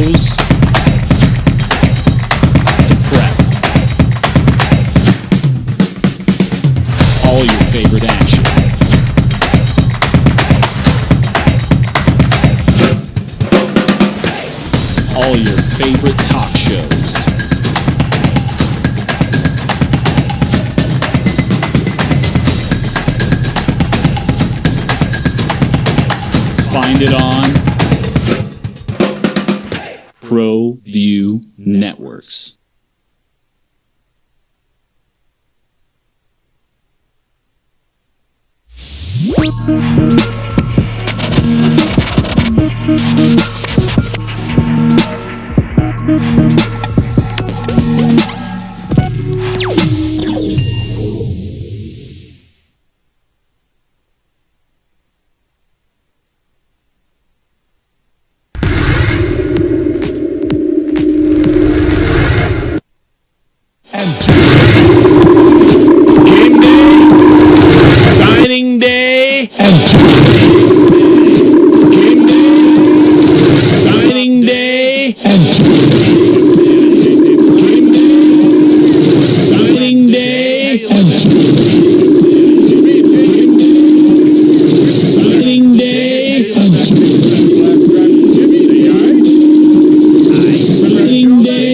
shows to prep. All your favorite action. All your favorite talk shows. Find it on ProView Networks. Game day, signing day, game day, signing day, game day, signing day, signing day, signing day.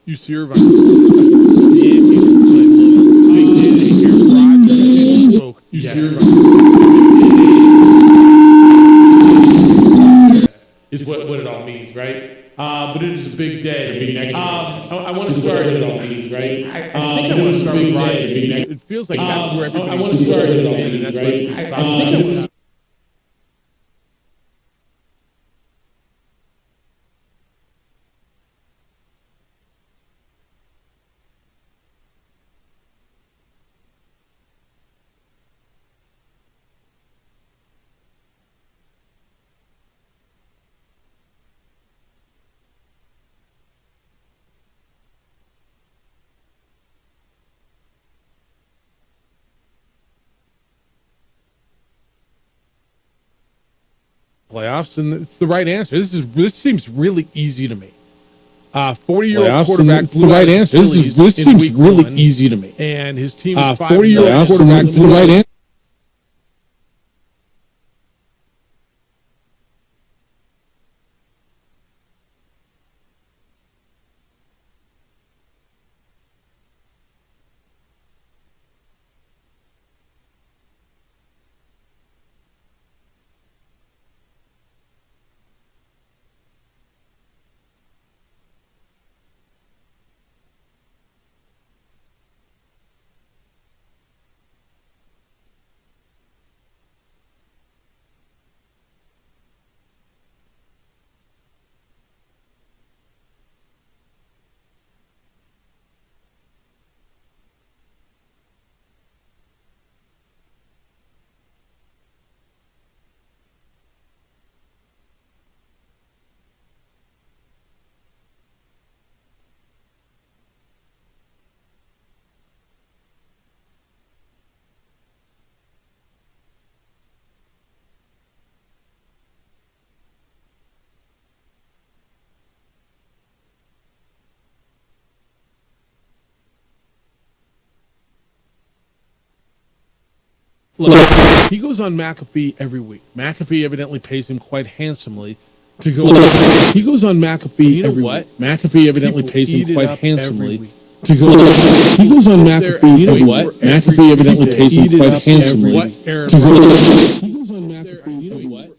You see her is what it all means, right? But it is a big day. I want to start it all means, right? I think I want to start with Ryan. It feels like that's where everybody. I want to start it all means, right? I think I want to. Playoffs, and it's the right answer. This seems really easy to me. 40-year-old quarterback. It's the right answer. This seems really easy to me. And his team is 40-year-old quarterback. It's the right answer. Look, he goes on McAfee every week. McAfee evidently pays him quite handsomely to go. He goes on McAfee every week. McAfee evidently pays him quite handsomely to go. He goes on McAfee every week. McAfee evidently pays him quite handsomely to go. He goes on McAfee every week.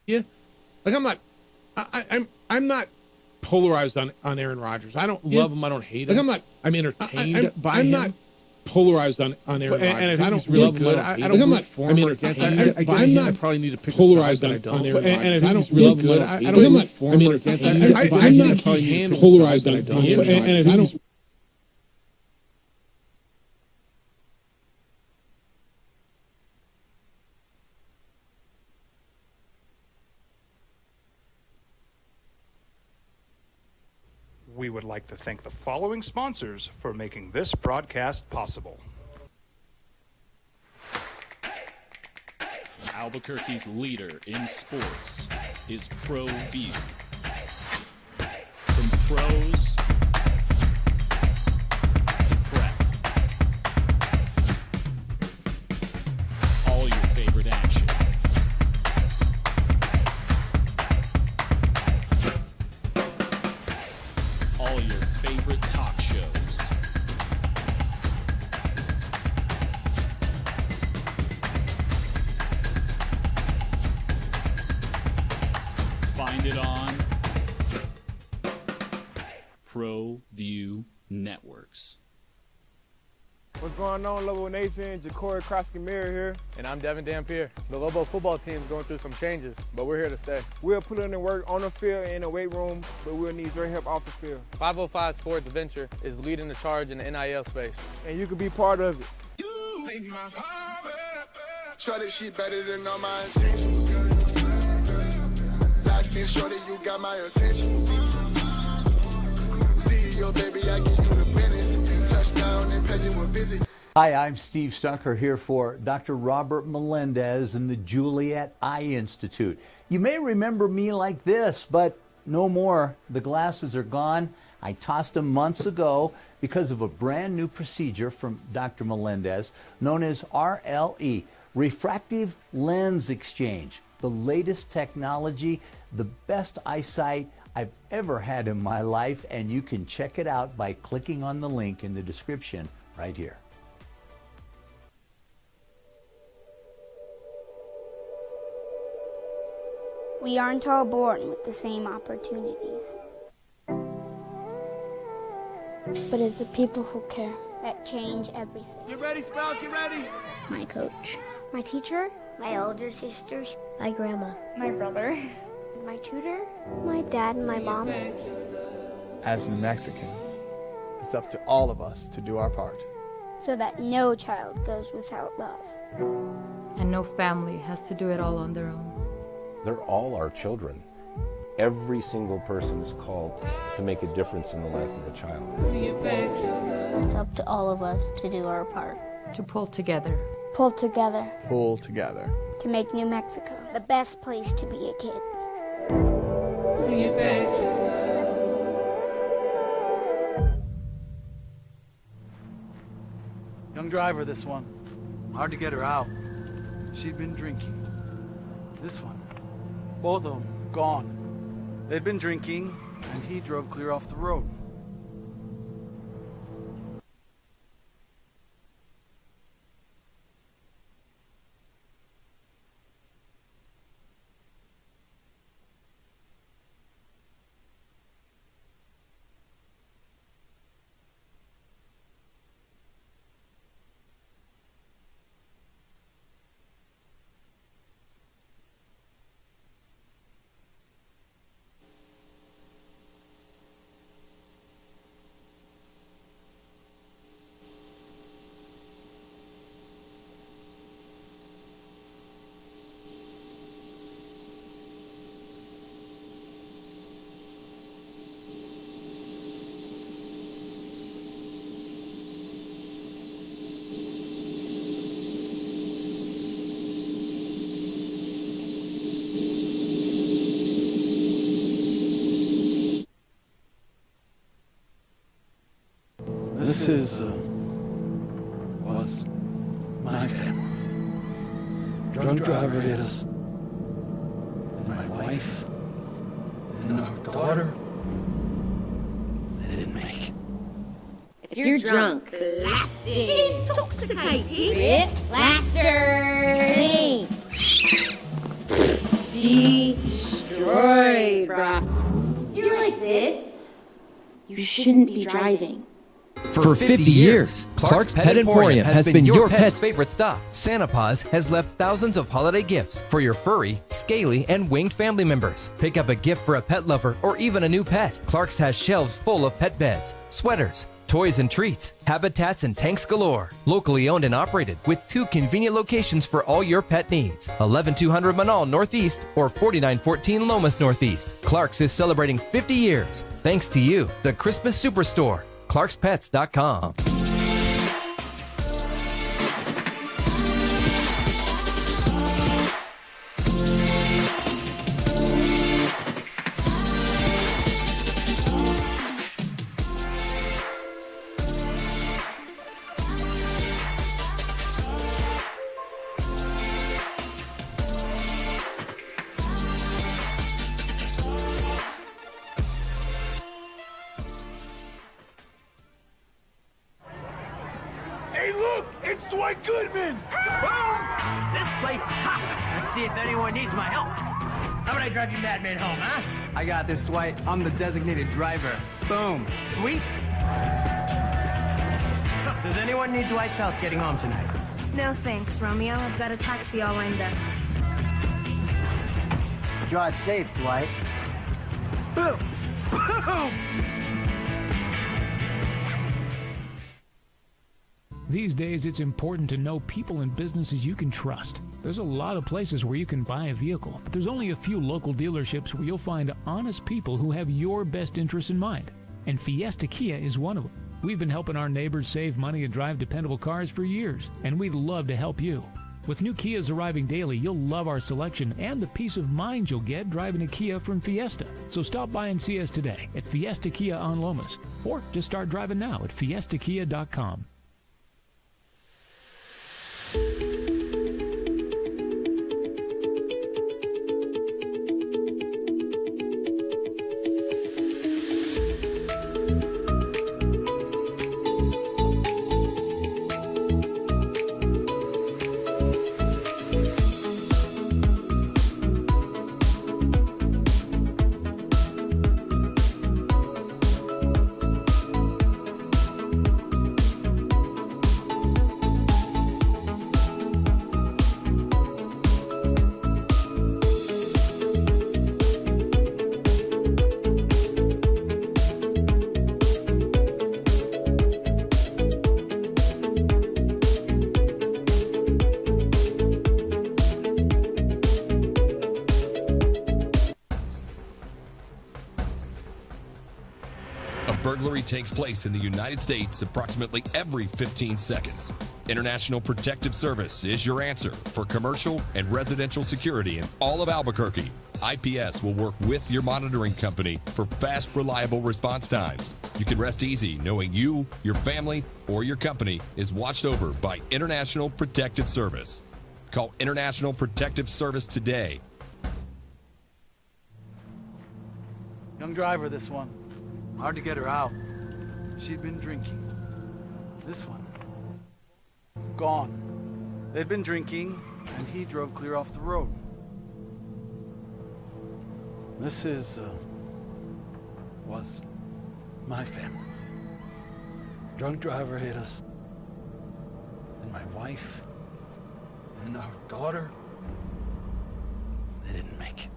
Yeah, like I'm not polarized on Aaron Rodgers. I don't love him. I don't hate him. Like I'm entertained by him. I'm not polarized on Aaron Rodgers. And I don't really good. I don't root for him or against him. I'm not probably need to pick polarized on Aaron Rodgers. And if I don't really good, I don't root for him or against him. I'm not polarized on Aaron Rodgers. And if I don't. We would like to thank the following sponsors for making this broadcast possible. Albuquerque's leader in sports is ProView. From pros to prep, all your favorite action. All your favorite talk shows. Find it on ProView Networks. What's going on, Lobo Nation? Ja'Cory Krosky-Miller here. And I'm Devin Dampier. The Lobo football team is going through some changes, but we're here to stay. We'll put in the work on the field and in the weight room, but we'll need your help off the field. 505 Sports Venture is leading the charge in the NIL space. And you can be part of it. Show that shit better than all my intentions. Locked in, show that you got my attention. CEO, baby, I get you the business. Touchdown and pay you a visit. Hi, I'm Steve Stunker here for Dr. Robert Melendez and the Juliet Eye Institute. You may remember me like this, but no more. The glasses are gone. I tossed them months ago because of a brand new procedure from Dr. Melendez known as RLE, Refractive Lens Exchange. The latest technology, the best eyesight I've ever had in my life, and you can check it out by clicking on the link in the description right here. We aren't all born with the same opportunities. But it's the people who care that change everything. Get ready, Sprout, get ready. My coach, my teacher, my older sisters, my grandma, my brother, my tutor, my dad, and my mom. As New Mexicans, it's up to all of us to do our part. So that no child goes without love. And no family has to do it all on their own. They're all our children. Every single person is called to make a difference in the life of a child. It's up to all of us to do our part. To pull together. Pull together. Pull together. To make New Mexico the best place to be a kid. Young driver, this one. Hard to get her out. She'd been drinking. This one. Both of them gone. They'd been drinking, and he drove clear off the road. This was my family. Drunk driver hit us. And my wife and our daughter, they didn't make it. If you're drunk, blasted, intoxicated, blaster, taint, shouldn't be driving. For 50 years, Clark's Pet Emporium has been your pet's favorite stop. Santa Paws has left thousands of holiday gifts for your furry, scaly, and winged family members. Pick up a gift for a pet lover or even a new pet. Clark's has shelves full of pet beds, sweaters, toys and treats, habitats and tanks galore. Locally owned and operated with 2 convenient locations for all your pet needs. 11200 Manal Northeast or 4914 Lomas Northeast. Clark's is celebrating 50 years. Thanks to you, the Christmas Superstore. ClarksPets.com. Hey, look! It's Dwight Goodman! Boom! This place is hot. Let's see if anyone needs my help. How about I drive you madmen home, huh? I got this, Dwight. I'm the designated driver. Boom. Sweet. Does anyone need Dwight's help getting home tonight? No thanks, Romeo. I've got a taxi all lined up. Drive safe, Dwight. Boom! Boom! These days, it's important to know people and businesses you can trust. There's a lot of places where you can buy a vehicle, but there's only a few local dealerships where you'll find honest people who have your best interests in mind. And Fiesta Kia is one of them. We've been helping our neighbors save money and drive dependable cars for years, and we'd love to help you. With new Kias arriving daily, you'll love our selection and the peace of mind you'll get driving a Kia from Fiesta. So stop by and see us today at Fiesta Kia on Lomas, or just start driving now at fiestakia.com. Burglary takes place in the United States approximately every 15 seconds. International Protective Service is your answer for commercial and residential security in all of Albuquerque. IPS will work with your monitoring company for fast, reliable response times. You can rest easy knowing you, your family, or your company is watched over by International Protective Service. Call International Protective Service today. Young driver, this one. Hard to get her out. She'd been drinking. This one. Gone. They'd been drinking, and he drove clear off the road. This was my family. Drunk driver hit us. And my wife and our daughter, they didn't make it.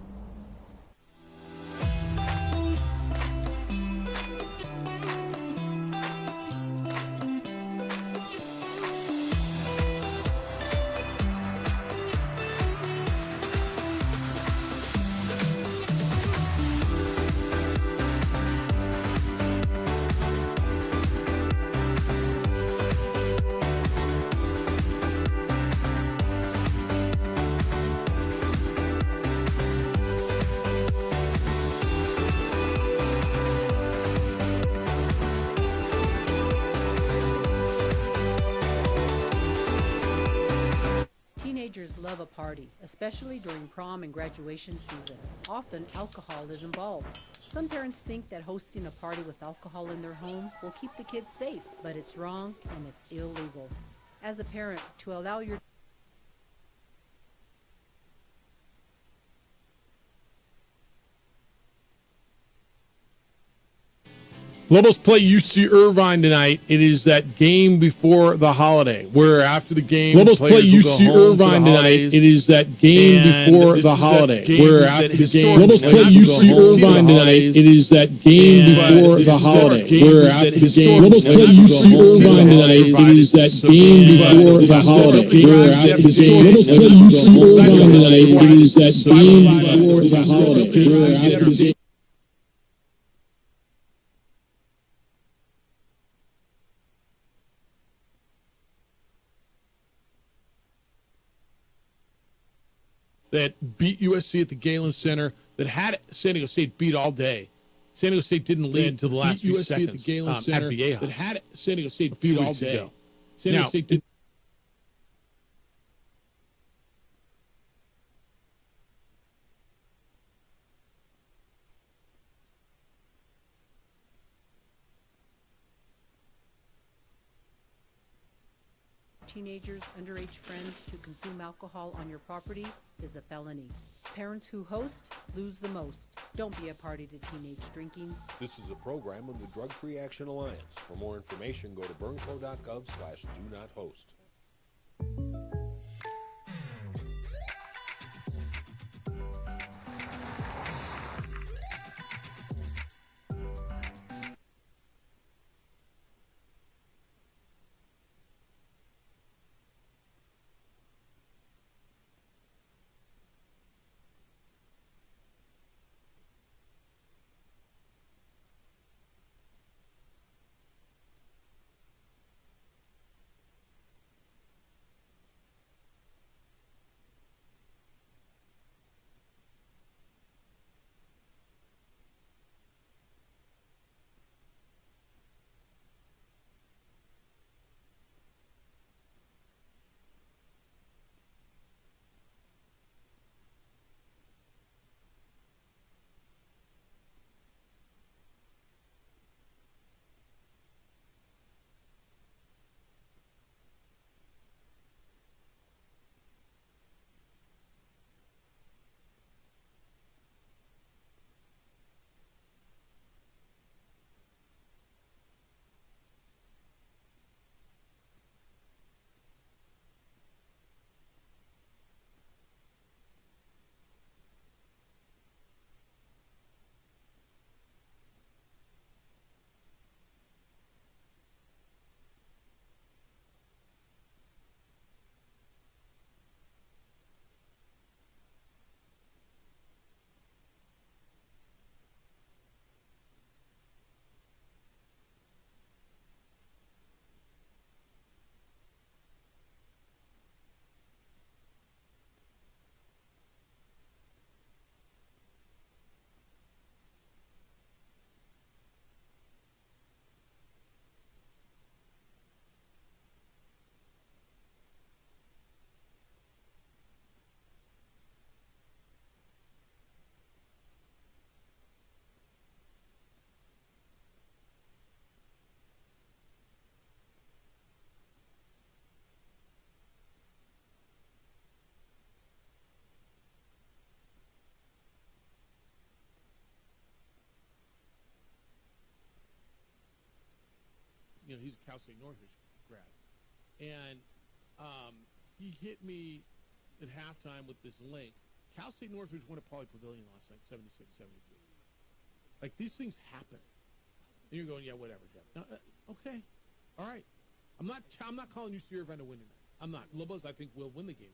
Teenagers love a party, especially during prom and graduation season. Often, alcohol is involved. Some parents think that hosting a party with alcohol in their home will keep the kids safe, but it's wrong and it's illegal. As a parent, to allow your Lobos play UC Irvine tonight. It is that game before the holiday, where after the game, Lobos play UC Irvine tonight. It is that game before the holiday, where after the game, Lobos play UC Irvine tonight. It is that game before the holiday, where after the game, Lobos play UC Irvine tonight. It is that game before the holiday, where after the game, Lobos play UC Irvine tonight. It is that game before the holiday, where after the game. That beat USC at the Galen Center, that had San Diego State beat all day. San Diego State didn't lead until the last few seconds at the Galen Center, that had San Diego State beat all day. San Diego State didn't. Teenagers, underage friends to consume alcohol on your property is a felony. Parents who host lose the most. Don't be a party to teenage drinking. This is a program of the Drug Free Action Alliance. For more information, go to burnco.gov/do-not-host. You know, he's a Cal State Northridge grad. And he hit me at halftime with this link. Cal State Northridge won at Pauley Pavilion last night, 76-72. Like, these things happen. And you're going, yeah, whatever, Jeff. No, okay. All right. I'm not calling UC Irvine to win tonight. I'm not. Lobos, I think, will win the game.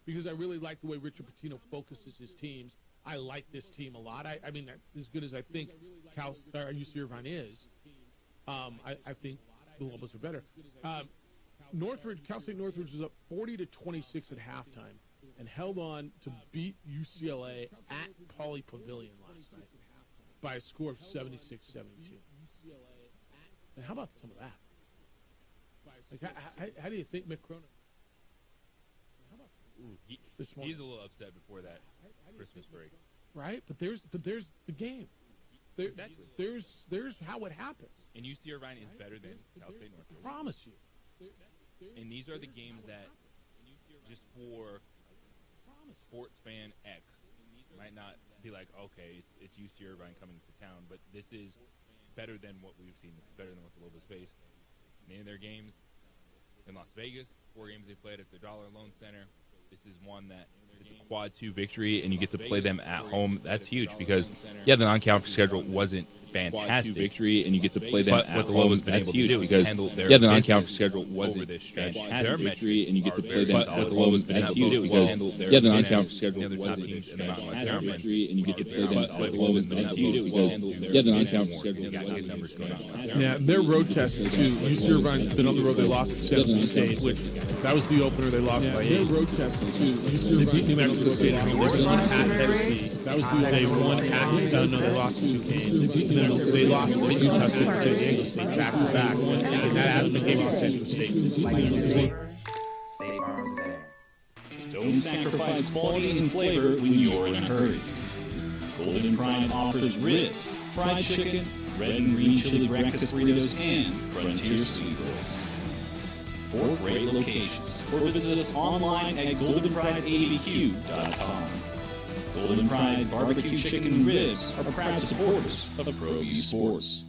Because I really like the way Richard Pitino focuses his teams. I like this team a lot. I mean, as good as I think UC Irvine is, I think the Lobos are better. Cal State Northridge was up 40-26 at halftime and held on to beat UCLA at Pauley Pavilion last night by a score of 76-72. And how about some of that? Like, how do you think Mick Cronin? He's a little upset before that Christmas break, right? But there's the game. Exactly. There's how it happens. And UC Irvine is better than Cal State Northridge. I promise you. And these are the games that, just for sports fan X, might not be like, okay, it's UC Irvine coming to town, but this is better than what we've seen. It's better than what the Lobos faced. Name their games in Las Vegas. 4 games they played at the Dollar Loan Center. This is one that it's a quad 2 victory, and you get to play them at home. That's huge because, the non-conference schedule wasn't fantastic. Victory, and you get to play them at the Lobos been able to do because, the non-conference schedule wasn't fantastic. Victory, and you get to play them at the Lobos been able to do because, the non-conference schedule wasn't fantastic. Victory, and you get to play them at the Lobos been able to do because, the non-conference schedule wasn't fantastic. Yeah, their road test too. UC Irvine's been on the road. They lost to San Jose State, which that was the opener. They lost by 8. Their road test too. UC Irvine beat New Mexico State. They won at SC. That was they won at. No, they lost 2 games. They lost to Utah State and San Diego State back to back, and that hasn't been game on San Diego State. State Farm's there. Don't sacrifice quality and flavor when you're in a hurry. Golden Prime offers ribs, fried chicken, red and green chili breakfast burritos, and frontier sweet rolls. 4 great locations. Or visit us online at goldenprideabq.com. Golden Pride Barbecue Chicken and Ribs are proud supporters of Pro U Sports.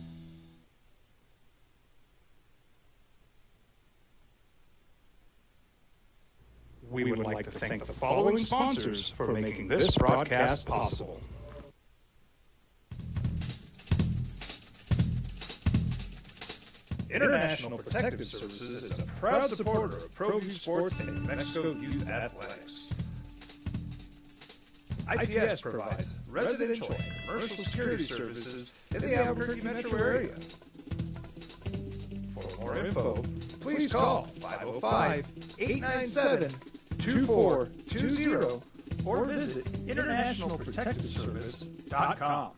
We would like to thank the following sponsors for making this broadcast possible. International Protective Services is a proud supporter of Pro U Sports and New Mexico Youth Athletics. IPS provides residential and commercial security services in the Albuquerque metro area. For more info, please call 505-897-2420 or visit internationalprotectiveservice.com.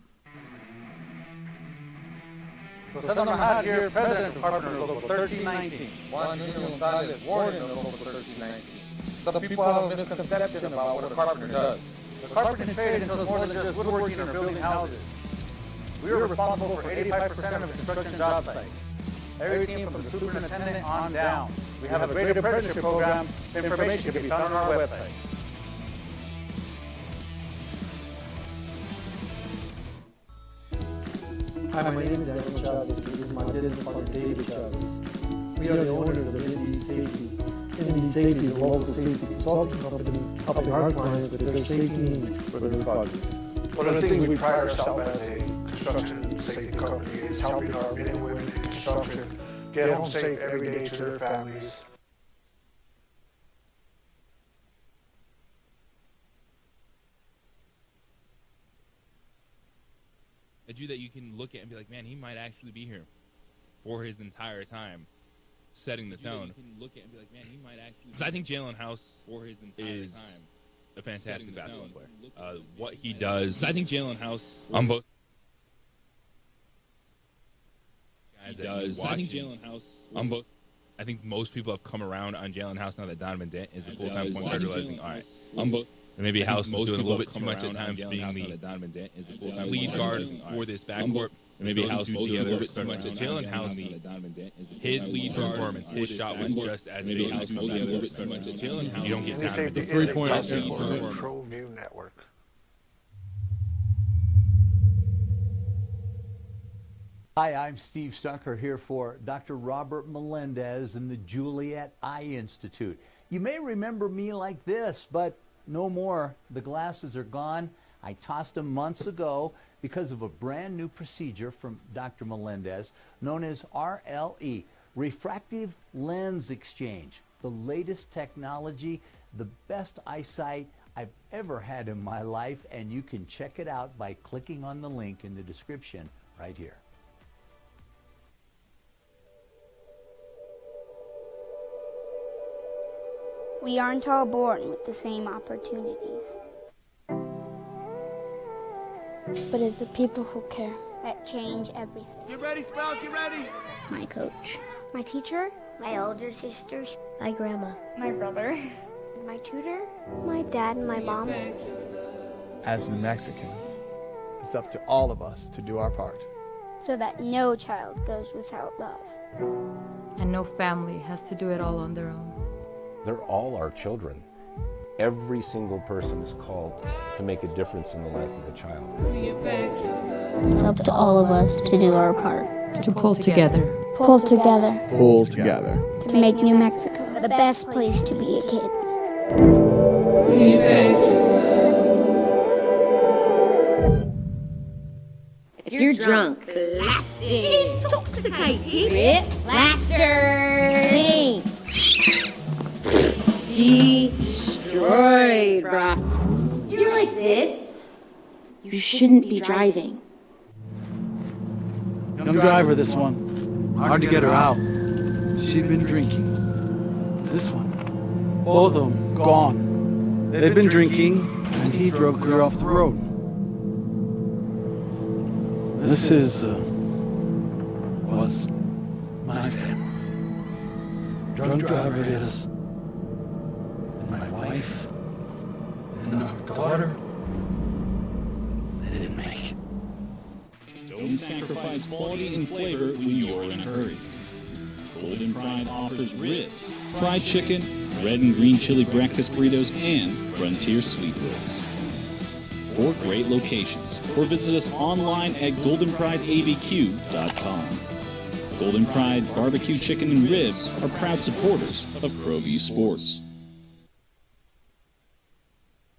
Jose Mahad here, President of Carpenters Local 1319. Juan Junior Gonzalez, Warden of Local 1319. Some people have a misconception about what a carpenter does. The carpentry trade entails more than just woodworking or building houses. We are responsible for 85% of the construction job site. Everything from the superintendent on down. We have a great apprenticeship program. Information can be found on our website. Hi, my name is Daniel Chavez. This is my business partner, David Chavez. We are the owners of ND Safety. ND Safety is a local safety consulting company helping our clients with their safety needs for their projects. One of the things we pride ourselves as a construction safety company is helping our men and women in construction get home safe every day to their families. A Jew that you can look at and be like, man, he might actually be here for his entire time, setting the tone. You can look at and be like, man, he might actually. So I think Jalen House for his entire time a fantastic basketball player. What he does, I think Jalen House on both guys does. I think Jalen House on both. I think most people have come around on Jalen House now that Donovan Dent is a full-time point guard, realizing, all right, on both. And maybe House was doing a little bit too much at times being the lead guard for this backcourt. And maybe House was doing a little bit too much at Jalen House. His lead performance, his shot was just as maybe House was doing a little bit too much at Jalen House. You don't get Donovan Dent. 3-point Pro View Network. Hi, I'm Steve Stucker here for Dr. Robert Melendez and the Juliet Eye Institute. You may remember me like this, but no more. The glasses are gone. I tossed them months ago because of a brand new procedure from Dr. Melendez known as RLE, Refractive Lens Exchange. The latest technology, the best eyesight I've ever had in my life, and you can check it out by clicking on the link in the description right here. We aren't all born with the same opportunities. But it's the people who care that change everything. Get ready, Sprout, get ready! My coach, my teacher, my older sisters, my grandma, my brother, my tutor, my dad, and my mom. As New Mexicans, it's up to all of us to do our part. So that no child goes without love. And no family has to do it all on their own. They're all our children. Every single person is called to make a difference in the life of a child. It's up to all of us to do our part. To pull together. Pull together. Pull together. To make New Mexico the best place to be a kid. If you're drunk, blasted, intoxicated, plastered, destroyed, bruh. If you're like this, you shouldn't be driving. Young driver, this one. Hard to get her out. She'd been drinking. This one. Both of them gone. They'd been drinking, and he drove clear off the road. This was my family. Drunk driver hit us. And my wife. And our daughter. They didn't make it. Don't sacrifice quality and flavor when you're in a hurry. Golden Pride offers ribs, fried chicken, red and green chili breakfast burritos, and Frontier Sweet Rolls. 4 great locations, or visit us online at goldenprideabq.com. Golden Pride Barbecue Chicken and Ribs are proud supporters of ProView Sports.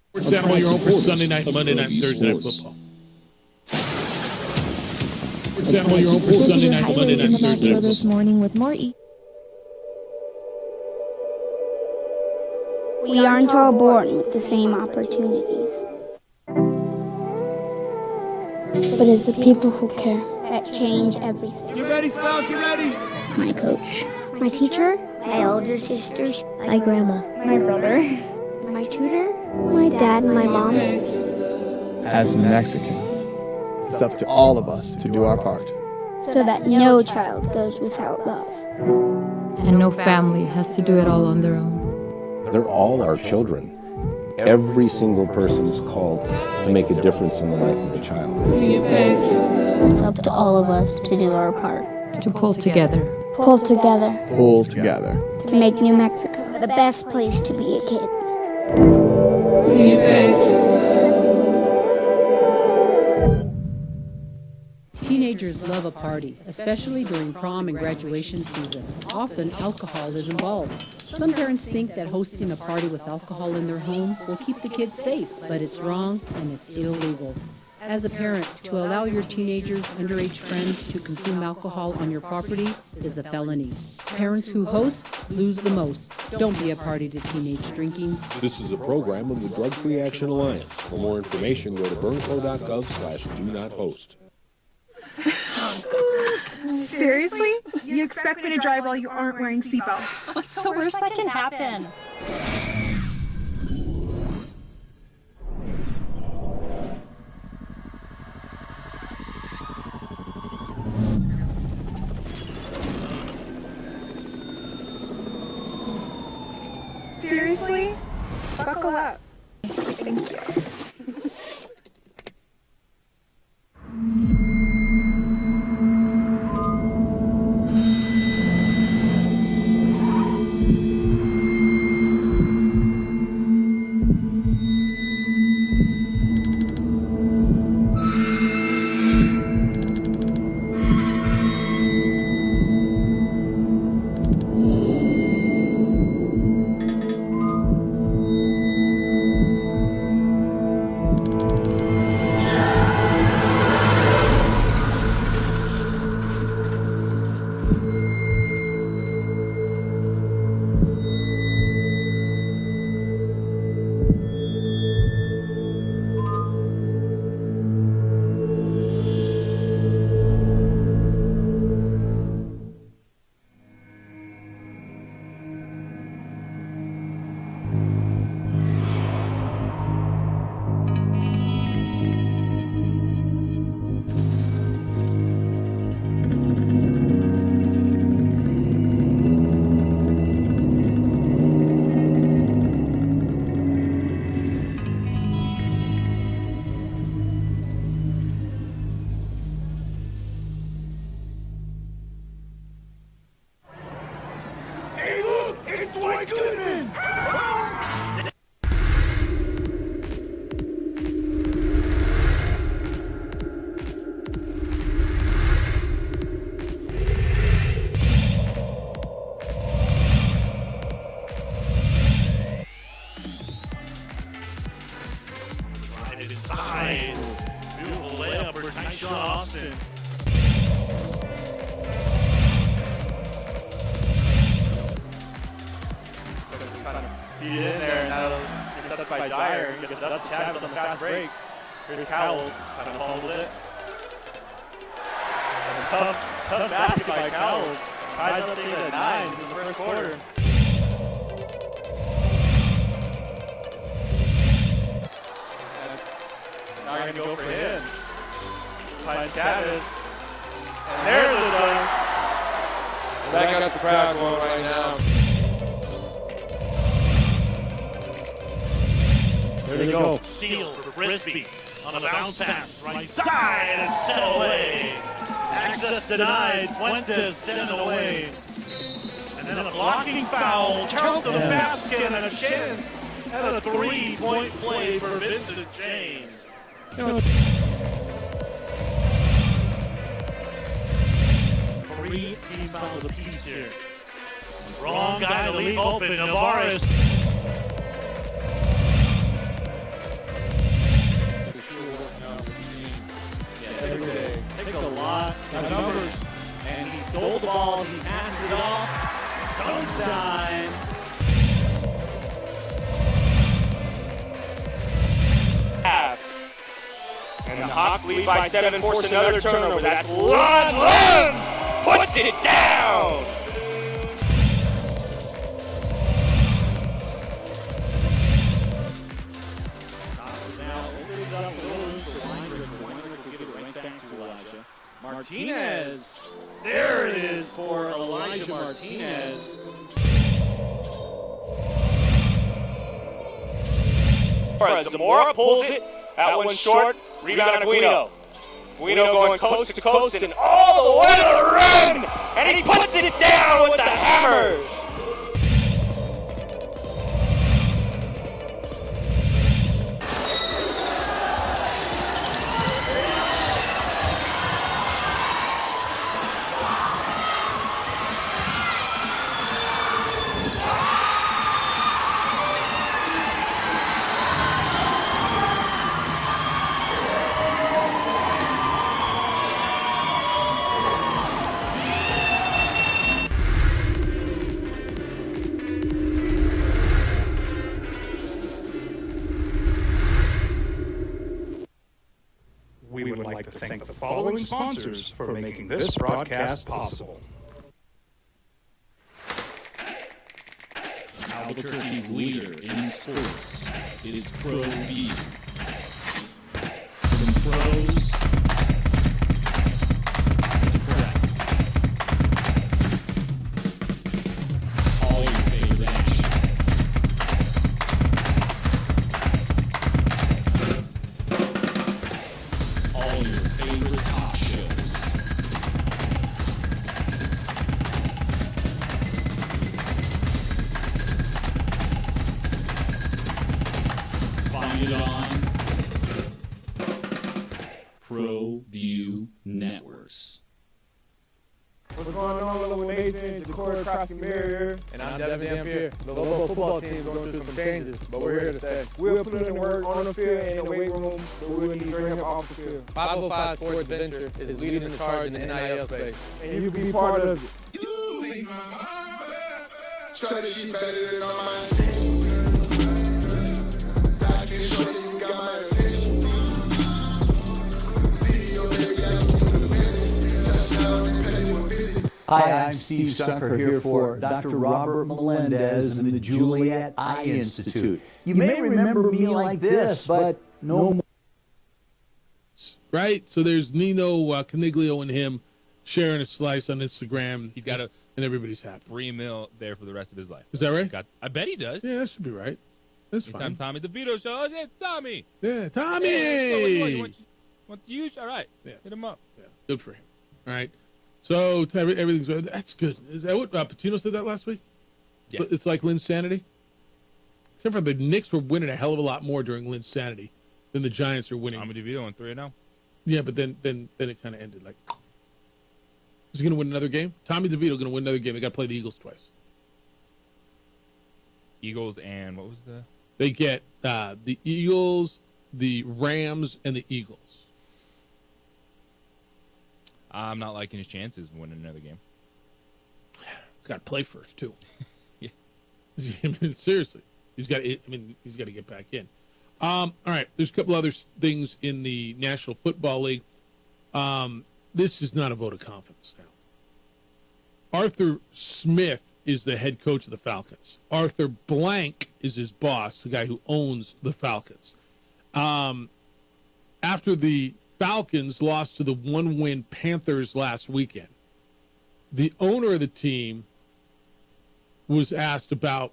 Sports Animal, you're home for Sunday night, Monday night, Thursday night football. Sports Animal, you're home for Sunday night, Monday night, Thursday night this morning with more We aren't all born with the same opportunities. But it's the people who care that change everything. Get ready, Sprout, get ready! My coach, my teacher, my older sisters, my grandma, my brother, my tutor, my dad, and my mom. As Mexicans, it's up to all of us to do our part. So that no child goes without love. And no family has to do it all on their own. They're all our children. Every single person is called to make a difference in the life of a child. It's up to all of us to do our part. To pull together. Pull together. Pull together. To make New Mexico the best place to be a kid. Teenagers love a party, especially during prom and graduation season. Often, alcohol is involved. Some parents think that hosting a party with alcohol in their home will keep the kids safe, but it's wrong and it's illegal. As a parent, to allow your teenagers' underage friends to consume alcohol on your property is a felony. Parents who host lose the most. Don't be a party to teenage drinking. This is a program of the Drug Free Action Alliance. For more information, go to burnco.gov/do-not-host. Seriously? You expect me to drive while you aren't wearing seatbelts? What's the worst that can happen? Seriously? Buckle up. Thank you. inside. Beautiful layup for Tyshawn Austin. Beat it in there, and now it's up by Dyer. Gets it up to Chavis on the fast break. Here's Cowles, kind of fumbles it. And a tough basket by Cowles. Ties up things at 9 in the first quarter. That's not going to go for him. Finds Chavis. And there's the dunk. That got the crowd going right now. There they go. Steal for Frisbee on a bounce pass. Right side and sent away. Access denied. Fuentes sent it away. And then a blocking foul. Count the basket and a chance at a 3-point play for Vincent James. 3 team fouls apiece here. Wrong guy to leave open. Navarez. Takes a lot of numbers. And he stole the ball. He passes it off. Dunk time. And the Hawks lead by 7, force another turnover. That's Lund puts it down. Martinez. There it is for Elijah Martinez. Zamora pulls it. That one short. Rebound to Guido. Guido going coast to coast and all the way to the rim. And he puts it down with the hammer. We would like to thank the following sponsors for making this broadcast possible. Albuquerque's leader in sports is Pro V. From pros to prep. All your favorite action. All your favorite talk shows. Find it on ProView Networks. What's going on, Lobo Nation? It's Corey Crossing Barrier. And I'm Devin Dampier. The Lobo football team is going through some changes, but we're here to stay. We'll put in the work on the field and in the weight room, but we'll need to bring him off the field. 505 Sports Venture is leading the charge in the NIL space. And you can be part of it. Try to be better than all my intentions. I can show you got my attention. See your baby, I get to the minutes. Touchdown and pay you a visit. Hi, I'm Steve Sucker here for Dr. Robert Melendez and the Juliet Eye Institute. You may remember me like this, but no more. Right? So there's Nino Coniglio and him sharing a slice on Instagram. He's got a and everybody's happy. free meal there for the rest of his life. Is that right? I bet he does. Yeah, that should be right. That's fine. Anytime Tommy DeVito shows, it's Tommy. Yeah, Tommy. Yeah, you want to use? All right. Yeah. Hit him up. Yeah, good for him. All right. So everything's that's good. Is that what Patino said that last week? Yeah. It's like Linsanity. Except for the Knicks were winning a hell of a lot more during Linsanity than the Giants are winning. Tommy DeVito on 3-0. Yeah, but then it kind of ended like. Is he going to win another game? Tommy DeVito going to win another game. They got to play the Eagles twice. Eagles and what was the? They get the Eagles, the Rams and the Eagles? I'm not liking his chances of winning another game. Got to play first too. Yeah. I mean, seriously, he's got to get back in. All right, there's a couple other things in the National Football League. This is not a vote of confidence now. Arthur Smith is the head coach of the Falcons. Arthur Blank is his boss, the guy who owns the Falcons. After the Falcons lost to the one-win Panthers last weekend, the owner of the team was asked about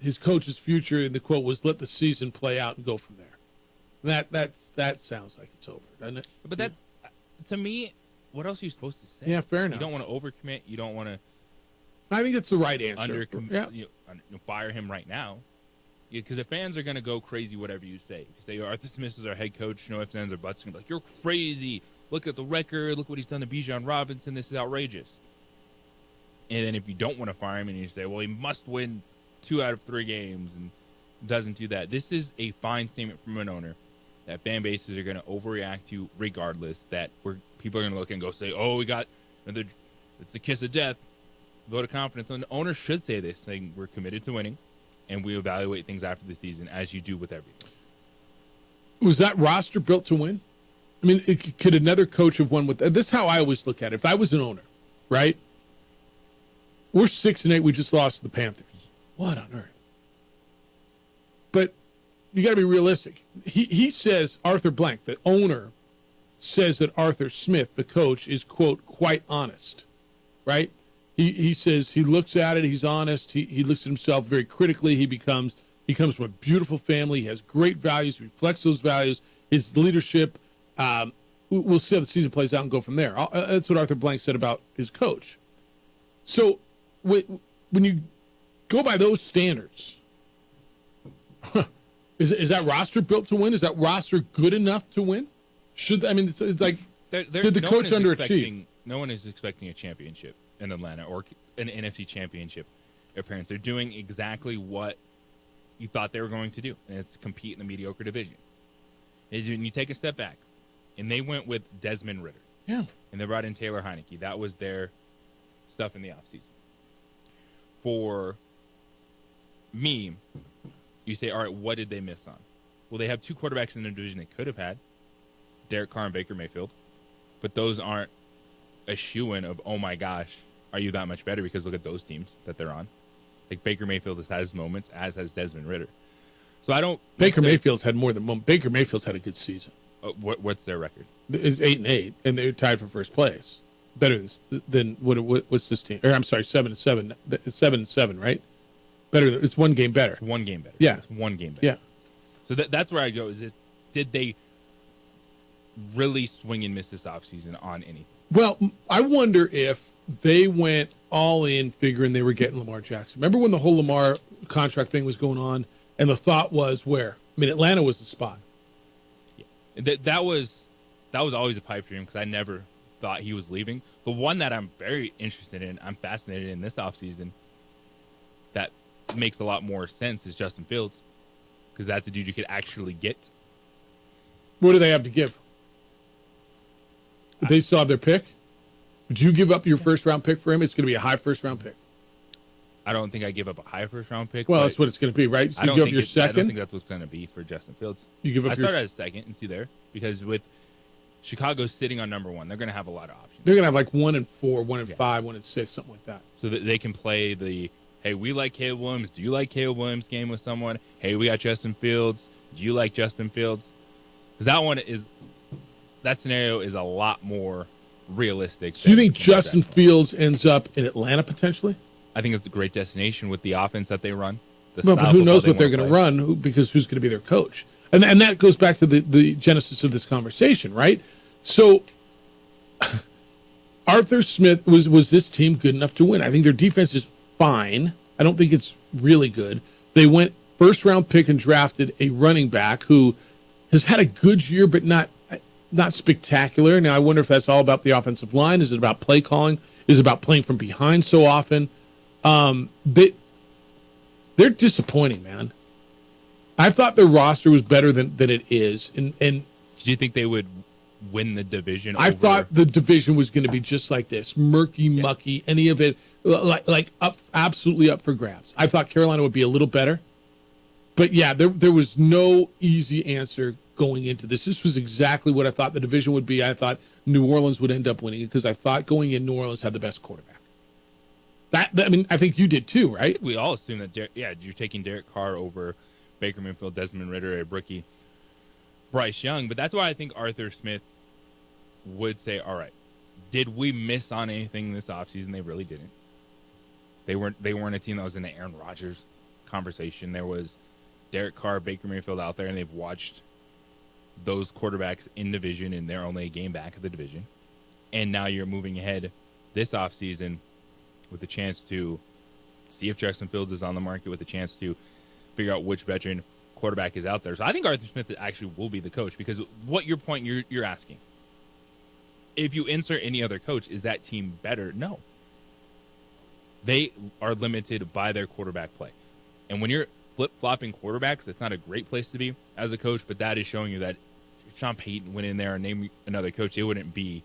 his coach's future, and the quote was, "Let the season play out and go from there." That sounds like it's over, doesn't it? But that's, to me, what else are you supposed to say? Yeah, fair enough. You don't want to overcommit. You don't want to. I think that's the right answer. Fire him right now, because the fans are going to go crazy whatever you say. If you say Arthur Smith is our head coach, no ifs, ands, or buts, and be like, "You're crazy. Look at the record. Look what he's done to Bijan Robinson. This is outrageous." And then if you don't want to fire him and you say, "Well, he must win 2 out of 3 games," and doesn't do that, this is a fine statement from an owner that fan bases are going to overreact to regardless, that people are going to look and go say, "Oh, we got another, it's a kiss of death, vote of confidence." And the owner should say this, saying, "We're committed to winning, and we evaluate things after the season as you do with everything." Was that roster built to win? I mean, could another coach have won with that? This is how I always look at it. If I was an owner, right? We're 6-8. We just lost to the Panthers. What on earth? But you got to be realistic. He says, Arthur Blank, the owner, says that Arthur Smith, the coach, is, quote, quite honest, right? He says he looks at it, he's honest, he looks at himself very critically, he comes from a beautiful family, he has great values, he reflects those values, his leadership. We'll see how the season plays out and go from there. That's what Arthur Blank said about his coach. So when you go by those standards, is that roster built to win? Is that roster good enough to win? It's like, did the coach underachieve? No one is expecting a championship in Atlanta or an NFC championship appearance. They're doing exactly what you thought they were going to do, and it's compete in the mediocre division. And you take a step back, and they went with Desmond Ridder. Yeah. And they brought in Taylor Heineke. That was their stuff in the offseason. For me, you say, all right, what did they miss on? Well, they have 2 quarterbacks in the division they could have had, Derek Carr and Baker Mayfield, but those aren't a shoo-in of, oh my gosh, are you that much better? Because look at those teams that they're on. Like Baker Mayfield has had his moments, as has Desmond Ridder. So I don't. Baker Mayfield's had more than one. Baker Mayfield's had a good season. What's their record? It's 8-8, and they're tied for first place. Better than what's this team? Or I'm sorry, 7-7. 7-7, right? Better. It's 1 game better. 1 game better. Yeah, it's 1 game better. Yeah. So that's where I go. Did they really swing and miss this offseason on anything? Well, I wonder if they went all in figuring they were getting Lamar Jackson. Remember when the whole Lamar contract thing was going on, and the thought was where? I mean, Atlanta was the spot. Yeah. That was always a pipe dream because I never thought he was leaving. The one that I'm very interested in, I'm fascinated in this offseason, that makes a lot more sense is Justin Fields, because that's a dude you could actually get. What do they have to give? They still have their pick? Would you give up your first-round pick for him? It's going to be a high first-round pick. I don't think I give up a high first-round pick. Well, that's what it's going to be, right? So you give up your second? I don't think that's what's going to be for Justin Fields. You give up I started at a second and see there, because with Chicago sitting on number 1, they're going to have a lot of options. They're going to have like 1-4, 1-5, 1-6, something like that. So that they can play the, hey, we like Caleb Williams. Do you like Caleb Williams game with someone? Hey, we got Justin Fields. Do you like Justin Fields? Because that scenario is a lot more realistic. So you think Justin Fields ends up in Atlanta potentially? I think it's a great destination with the offense that they run. But who knows what they're going to run, because who's going to be their coach? And that goes back to the genesis of this conversation, right? So Arthur Smith, was this team good enough to win? I think their defense is fine. I don't think it's really good. They went first-round pick and drafted a running back who has had a good year, but not spectacular. Now, I wonder if that's all about the offensive line. Is it about play calling? Is it about playing from behind so often? They're disappointing, man. I thought their roster was better than it is. And do you think they would win the division? I thought the division was going to be just like this, murky, mucky, any of it, like up, absolutely up for grabs. I thought Carolina would be a little better. But yeah, there was no easy answer going into this. This was exactly what I thought the division would be. I thought New Orleans would end up winning it because I thought going in New Orleans had the best quarterback. I mean, I think you did too, right? We all assume that, you're taking Derek Carr over Baker Mayfield, Desmond Ridder, a rookie, Bryce Young. But that's why I think Arthur Smith would say, all right, did we miss on anything this offseason? They really didn't. They weren't a team that was in the Aaron Rodgers conversation. There was Derek Carr, Baker Mayfield out there, and they've watched those quarterbacks in division, and they're only a game back of the division. And now you're moving ahead this offseason with a chance to see if Justin Fields is on the market, with a chance to figure out which veteran quarterback is out there. So I think Arthur Smith actually will be the coach, because what your point you're asking, if you insert any other coach, is that team better? No. They are limited by their quarterback play. And when you're flip-flopping quarterbacks, it's not a great place to be as a coach, but that is showing you that if Sean Payton went in there and named another coach, it wouldn't be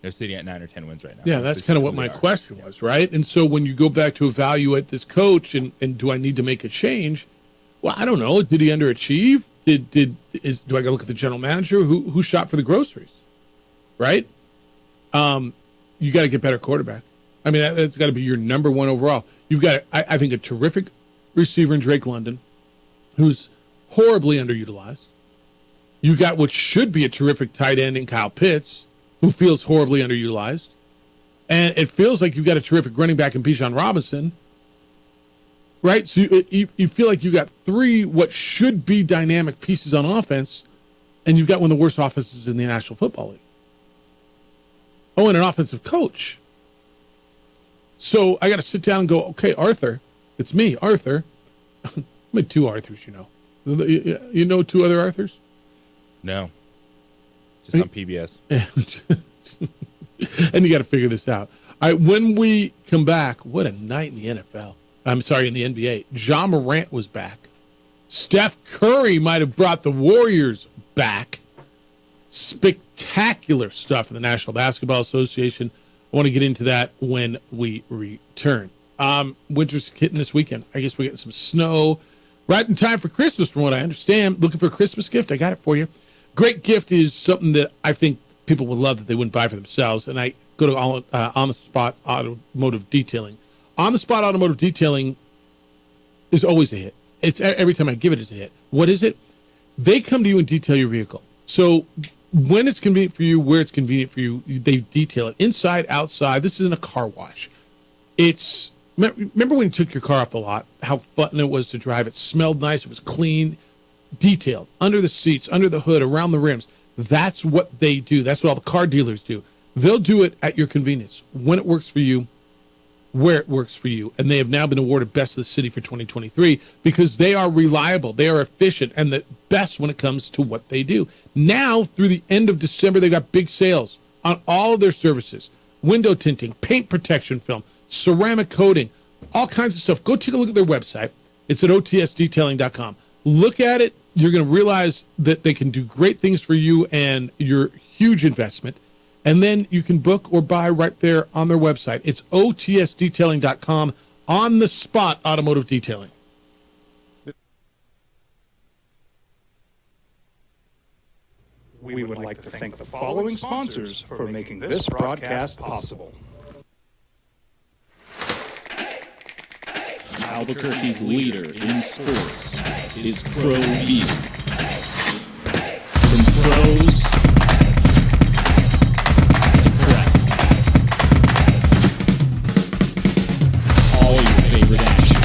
sitting at 9 or 10 wins right now. Yeah, that's kind of what my question was, right? And so when you go back to evaluate this coach and do I need to make a change? Well, I don't know. Did he underachieve? Do I got to look at the general manager who shot for the groceries, right? You got to get better quarterback. I mean, that's got to be your number one overall. You've got, I think, a terrific receiver in Drake London, who's horribly underutilized. You got what should be a terrific tight end in Kyle Pitts, who feels horribly underutilized. And it feels like you've got a terrific running back in Bijan Robinson, right? So you feel like you got three what should be dynamic pieces on offense, and you've got one of the worst offenses in the National Football League. Oh, and an offensive coach. So I got to sit down and go, okay, Arthur, it's me, Arthur. I mean, two Arthurs, you know. You know two other Arthurs? No. Just on PBS. And you got to figure this out. All right, when we come back, what a night in the NFL. I'm sorry, in the NBA. Ja Morant was back. Steph Curry might have brought the Warriors back. Spectacular stuff in the National Basketball Association. I want to get into that when we return. Winter's hitting this weekend. I guess we're getting some snow. Right in time for Christmas, from what I understand. Looking for a Christmas gift? I got it for you. Great gift is something that I think people would love that they wouldn't buy for themselves. And I go to On the Spot Automotive Detailing. On the Spot Automotive Detailing is always a hit. It's every time I give it, it's a hit. What is it? They come to you and detail your vehicle. So when it's convenient for you, where it's convenient for you, they detail it inside, outside. This isn't a car wash. It's remember when you took your car off the lot, how fun it was to drive. It smelled nice. It was clean, detailed, under the seats, under the hood, around the rims. That's what they do. That's what all the car dealers do. They'll do it at your convenience, when it works for you, where it works for you. And they have now been awarded Best of the City for 2023 because they are reliable, they are efficient, and the best when it comes to what they do. Now, through the end of December, they got big sales on all of their services. Window tinting, paint protection film, ceramic coating, all kinds of stuff. Go take a look at their website. It's at otsdetailing.com. Look at it. You're going to realize that they can do great things for you and your huge investment. And then you can book or buy right there on their website. It's otsdetailing.com. On the Spot Automotive Detailing. We would like to thank the following sponsors for making this broadcast possible. Albuquerque's leader in sports is ProView. From pros to prep, all your favorite action.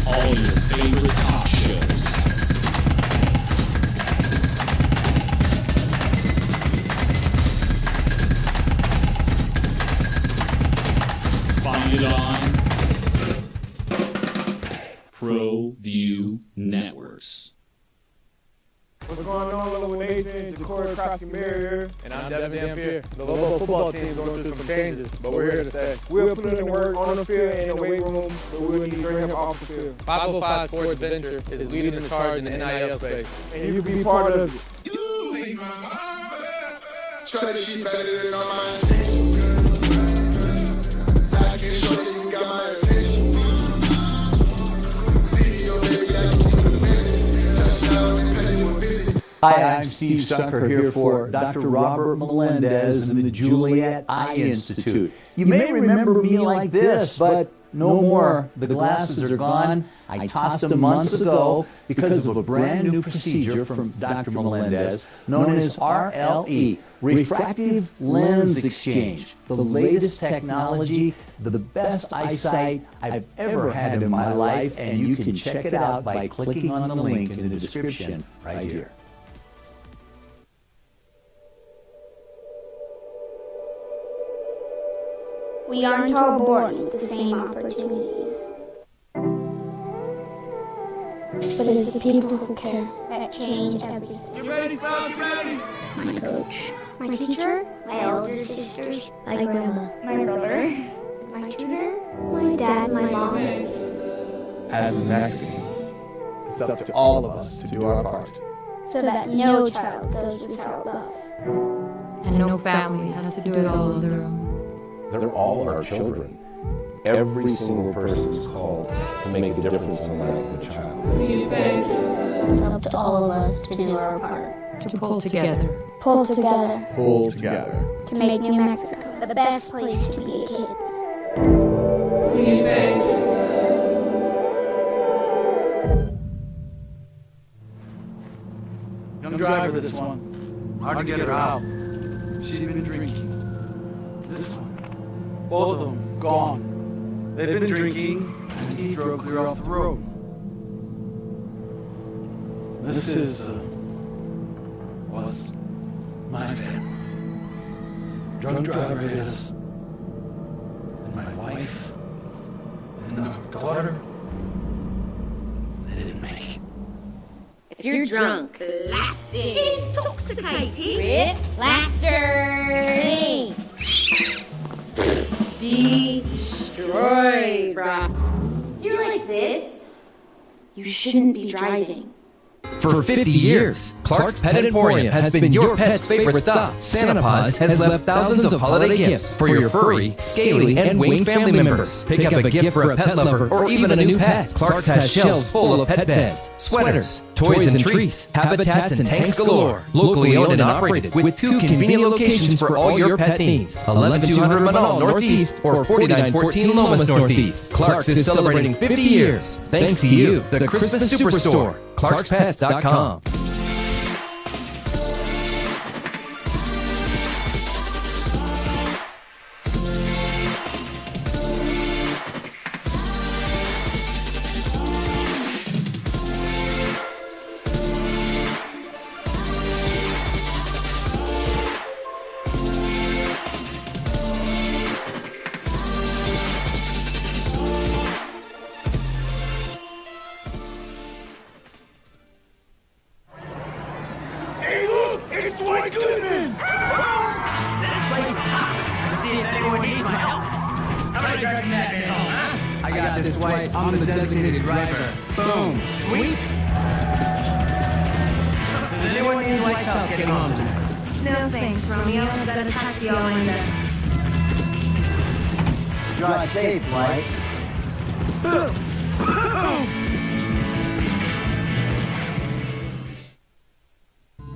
All your favorite talk shows. Find it on ProView Networks. What's going on, Lobo Nation? Ja'Cory Cross-Camara, and I'm Devin Dampier. The Lobo football team going through some changes, but we're here to stay. We'll put in the work on the field and in the weight room, but we'll need to bring him off the field. 505 Sports Venture is leading the charge in the NIL space, and you can be part of it. Try this shit better than all my intentions. I can show that you got my attention. See your baby, I can do the business. Touchdown and pay you a visit. Hi, I'm Steve Sucker here for Dr. Robert Melendez and the Juliet Eye Institute. You may remember me like this, but no more. The glasses are gone. I tossed them months ago because of a brand new procedure from Dr. Melendez known as RLE, Refractive Lens Exchange. The latest technology, the best eyesight I've ever had in my life, and you can check it out by clicking on the link in the description right here. We aren't all born with the same opportunities. But it's the people who care that change everything. You ready, son? You ready? My coach, my teacher, my elder sisters, my grandma, my brother, my tutor, my dad, my mom. As Mexicans, it's up to all of us to do our part. So that no child goes without love. And no family has to do it all on their own. They're all our children. Every single person is called to make a difference in the life of a child. It's up to all of us to do our part. To pull together. Pull together. Pull together. To make New Mexico the best place to be a kid. Young driver, this one. Hard to get her out. She'd been drinking. This one. Both of them gone. They'd been drinking, and he drove clear off the road. This was my family. Drunk driver hit us. And my wife. And our daughter. They didn't make it. If you're drunk, blasted, intoxicated, ripped, plastered, destroyed, bruh. If you're like this, you shouldn't be driving. For 50 years, Clark's Pet Emporium has been your pet's favorite stop. Santa Paws has left thousands of holiday gifts for your furry, scaly, and winged family members. Pick up a gift for a pet lover or even a new pet. Clark's has shelves full of pet beds, sweaters, toys and treats, habitats and tanks galore. Locally owned and operated with 2 convenient locations for all your pet needs. 11200 Manal Northeast or 4914 Lomas Northeast. Clark's is celebrating 50 years. Thanks to you, the Christmas Superstore. ClarksPets.com. It's Dwight Goodman! This place is hot. Let's see if anyone needs my help. How about driving that man home, huh? I got this, Dwight. I'm the designated driver. Boom. Sweet. Does anyone need lights help getting home? No thanks, Romeo. I've got a taxi all lined up. Drive safe, Dwight.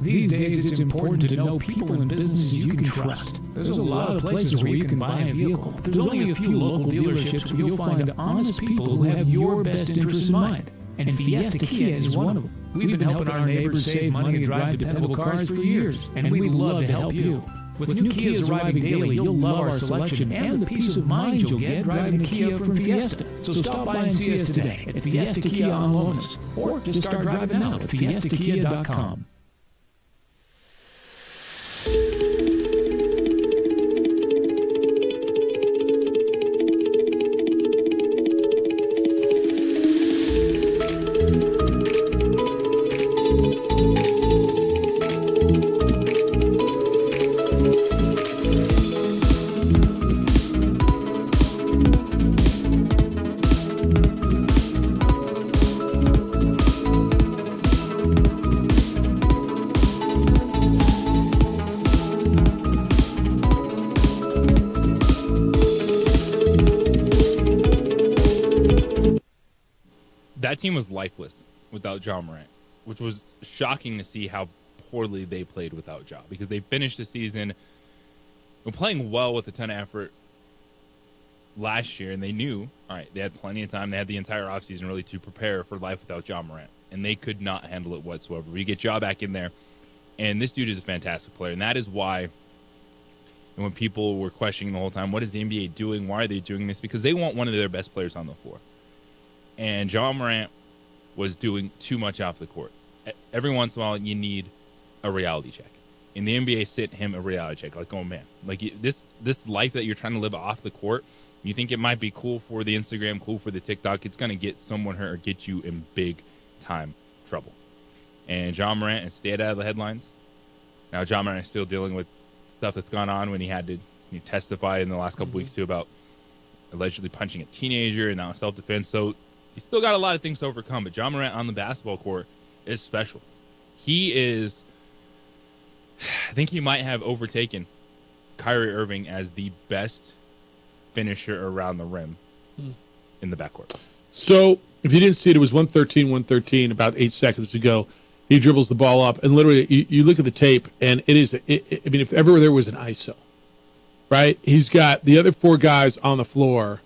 These days, it's important to know people and businesses you can trust. There's a lot of places where you can buy a vehicle, but there's only a few local dealerships where you'll find honest people who have your best interests in mind. And Fiesta Kia is one of them. We've been helping our neighbors save money and drive dependable cars for years, and we'd love to help you. With new Kias arriving daily, you'll love our selection and the peace of mind you'll get driving a Kia from Fiesta. So stop by and see us today at Fiesta Kia on Lomas, or just start driving now at fiestakia.com. that team was lifeless without Ja Morant, which was shocking to see how poorly they played without Ja, because they finished the season playing well with a ton of effort last year, and they knew, all right, they had plenty of time. They had the entire offseason really to prepare for life without Ja Morant, and they could not handle it whatsoever. We get Ja back in there, and this dude is a fantastic player, and that is why, and when people were questioning the whole time, what is the NBA doing? Why are they doing this? Because they want one of their best players on the floor. And Ja Morant was doing too much off the court. Every once in a while, you need a reality check. And the NBA sent him a reality check. Like, oh, man. Like, this life that you're trying to live off the court, you think it might be cool for the Instagram, cool for the TikTok. It's going to get someone hurt or get you in big-time trouble. And Ja Morant has stayed out of the headlines. Now, Ja Morant is still dealing with stuff that's gone on when he had to testify in the last couple weeks, too, about allegedly punching a teenager and now self-defense. So he's still got a lot of things to overcome. But Ja Morant on the basketball court is special. He is, I think he might have overtaken Kyrie Irving as the best finisher around the rim in the backcourt. So if you didn't see it, it was 113 about 8 seconds ago. He dribbles the ball up, and literally you look at the tape, and I mean, if ever there was an ISO, right? He's got the other 4 guys on the floor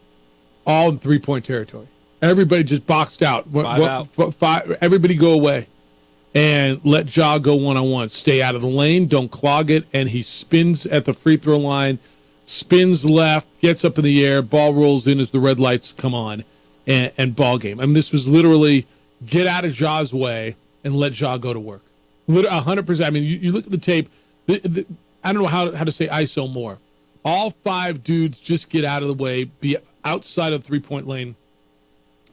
all in three-point territory. Everybody just boxed out. Everybody go away and let Ja go one-on-one. Stay out of the lane. Don't clog it. And he spins at the free throw line, spins left, gets up in the air, ball rolls in as the red lights come on, and ball game. I mean, this was literally get out of Ja's way and let Ja go to work. 100%. I mean, you look at the tape. I don't know how to say ISO more. All 5 dudes just get out of the way, be outside of the three-point lane,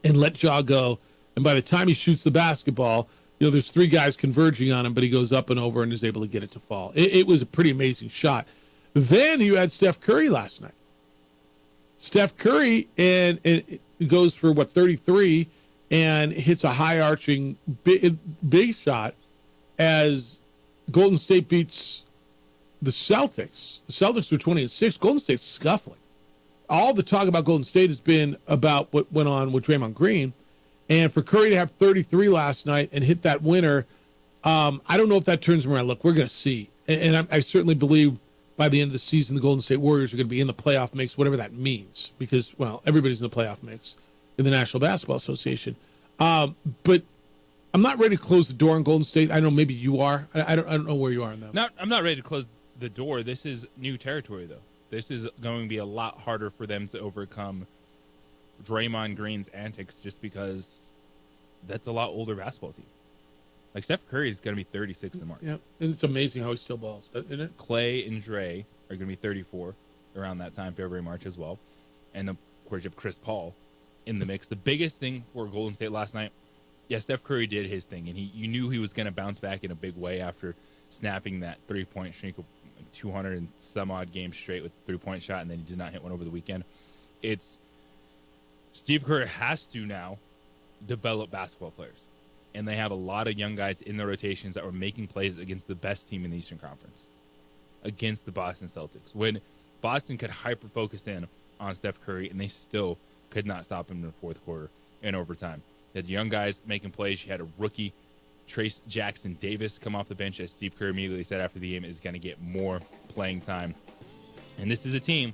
and let Ja go. And by the time he shoots the basketball, there's 3 guys converging on him, but he goes up and over and is able to get it to fall. It was a pretty amazing shot. Then you had Steph Curry last night. Steph Curry and goes for 33 and hits a high-arching big shot as Golden State beats the Celtics. The Celtics were 20-6. Golden State's scuffling. All the talk about Golden State has been about what went on with Draymond Green. And for Curry to have 33 last night and hit that winner, I don't know if that turns him around. Look, we're going to see. And I certainly believe by the end of the season, the Golden State Warriors are going to be in the playoff mix, whatever that means. Because, well, everybody's in the playoff mix in the National Basketball Association. But I'm not ready to close the door on Golden State. I know maybe you are. I don't know where you are on that. I'm not ready to close the door. This is new territory, though. This is going to be a lot harder for them to overcome Draymond Green's antics just because that's a lot older basketball team. Like, Steph Curry is going to be 36 in March. Yeah, and it's amazing how he still balls, isn't it? Clay and Dre are going to be 34 around that time, February, March as well. And, of course, you have Chris Paul in the mix. The biggest thing for Golden State last night, Steph Curry did his thing, and you knew he was going to bounce back in a big way after snapping that three-point streak of 200 and some odd games straight with three-point shot, and then he did not hit one over the weekend. It's Steve Kerr has to now develop basketball players, and they have a lot of young guys in the rotations that were making plays against the best team in the Eastern Conference, against the Boston Celtics, when Boston could hyper-focus in on Steph Curry, and they still could not stop him in the fourth quarter and overtime. You had young guys making plays. You had a rookie, Trace Jackson Davis, come off the bench, as Steve Kerr immediately said after the game, is going to get more playing time. And this is a team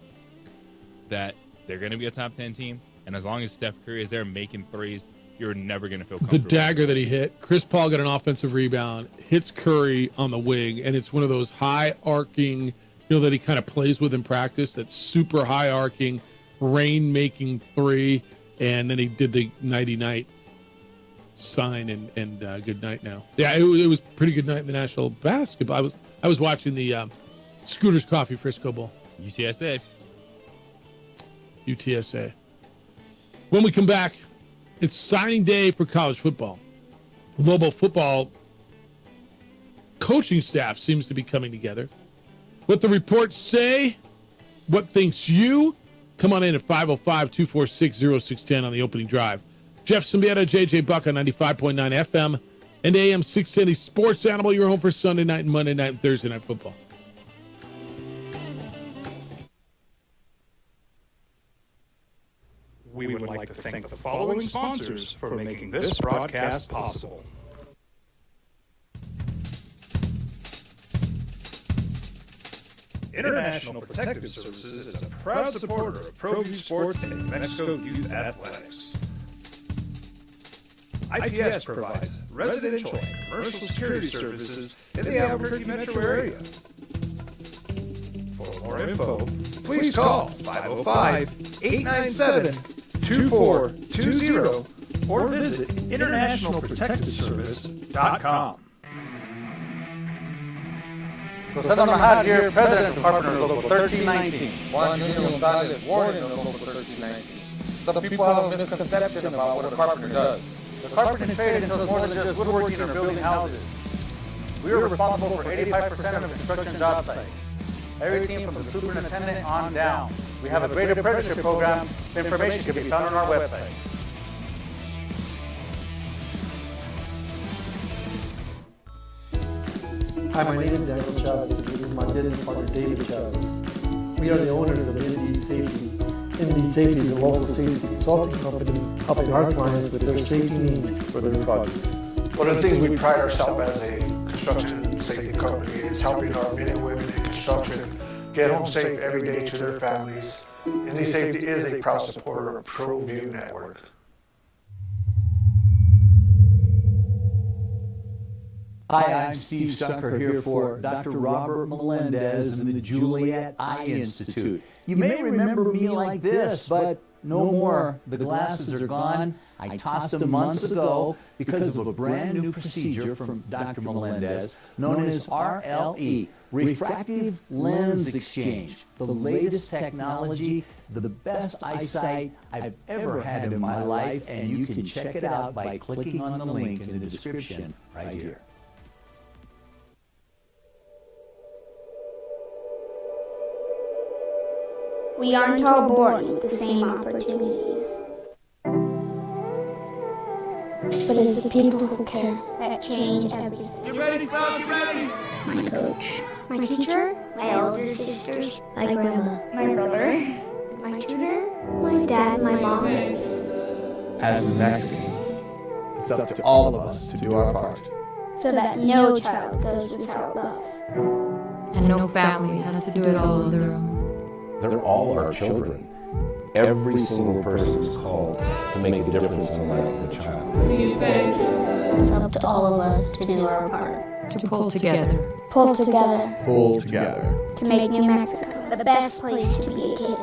that they're going to be a top 10 team. And as long as Steph Curry is there making threes, you're never going to feel comfortable. The dagger that he hit, Chris Paul got an offensive rebound, hits Curry on the wing, and it's one of those high-arcing, that he kind of plays with in practice, that super high-arcing, rain-making three, and then he did the nighty-night sign and good night now. Yeah, it was a pretty good night in the National Basketball. I was watching the Scooters Coffee Frisco Bowl. UTSA. When we come back, it's signing day for college football. Lobo football coaching staff seems to be coming together. What the reports say, what thinks you? Come on in at 505-246-0610 on the opening drive. Jeff Symbieta, JJ Buck on 95.9 FM and AM 610, the Sports Animal. You're home for Sunday night and Monday night and Thursday night football. We would like to thank the following sponsors for making this broadcast possible. International Protective Services is a proud supporter of ProView Sports and Mexico Youth Athletics. IPS provides residential and commercial security services in the Albuquerque metro area. For more info, please call 505-897-2420 or visit internationalprotectiveservice.com. Jose Mahad here, President of Carpenters Local 1319. Juan Junior Gonzalez, Warden of Local 1319. Some people have a misconception about what a carpenter does. The carpentry trade entails more than just woodworking or building houses. We are responsible for 85% of the construction job site. Everything from the superintendent on down. We have a great apprenticeship program. The information can be found on our website. Hi, my name is Daniel Chavez. This is my business partner, David Chavez. We are the owners of ND Safety. ND Safety is a local safety consulting company helping our clients with their safety needs for their projects. One of the things we pride ourselves as a construction safety company is helping our men and women in construction get home safe every day to their families. ND Safety is a proud supporter of ProView Network. Hi, I'm Steve Sucker here for Dr. Robert Melendez and the Juliet Eye Institute. You may remember me like this, but no more. The glasses are gone. I tossed them months ago because of a brand new procedure from Dr. Melendez known as RLE, Refractive Lens Exchange. The latest technology, the best eyesight I've ever had in my life, and you can check it out by clicking on the link in the description right here. We aren't all born with the same opportunities. But it's the people who care that change everything. Get ready, Sal, get ready! My coach, my teacher, my older sisters, my grandma, my brother, my tutor, my dad, my mom. As Mexicans, it's up to all of us to do our part. So that no child goes without love. And no family has to do it all on their own. They're all our children. Every single person is called to make a difference in the life of a child. It's up to all of us to do our part. To pull together. Pull together. Pull together. To make New Mexico the best place to be a kid.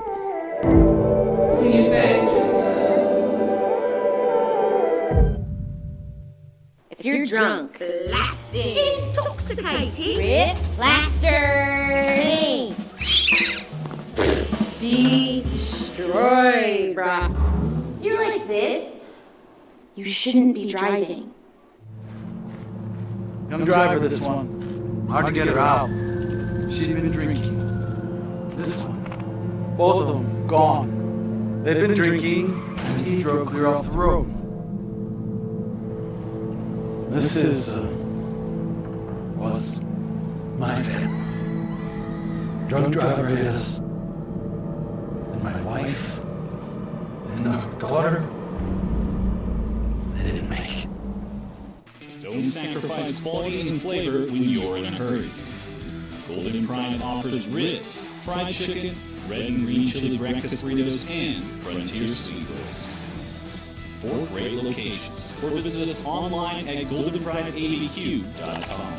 If you're drunk, classic, intoxicated, rip, plaster, destroyed, brah. If you're like this, you shouldn't be driving. Young driver, this one. Hard to get her out. She'd been drinking. This one. Both of them gone. They'd been drinking, and he drove clear off the road. This was my family. Drunk driver hit us. And my wife and our daughter, they didn't make it. Don't sacrifice quality and flavor when you're in a hurry. Golden Pride offers ribs, fried chicken, red and green chili breakfast burritos, and Frontier sweet rolls. 4 great locations, or visit us online at goldenprideabq.com.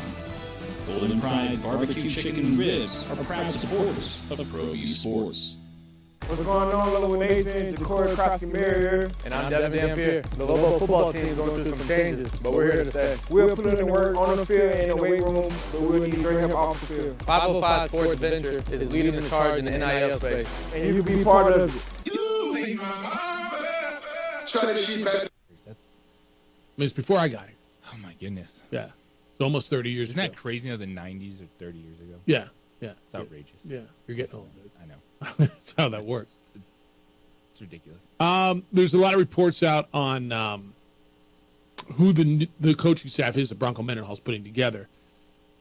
Golden Pride barbecue chicken and ribs are proud supporters of ProView Sports. What's going on, Lobo Nation? Ja'Cory Crossy-Barrier. And I'm Devin Dampier. The Lobo football team is going through some changes, but we're here to stay. We'll put in the work on the field and in the weight room, but we'll need to bring him off the field. 505 Sports Venture is leading the charge in the NIL space. And you can be part of it. It's before I got here. Oh my goodness. Yeah. It's almost 30 years Isn't ago. that crazy now, the 90s or 30 years ago? Yeah. Yeah. It's outrageous. Yeah. You're getting old. I know. That's how that works. It's ridiculous. There's a lot of reports out on who the coaching staff is that Bronco Mendenhall is putting together.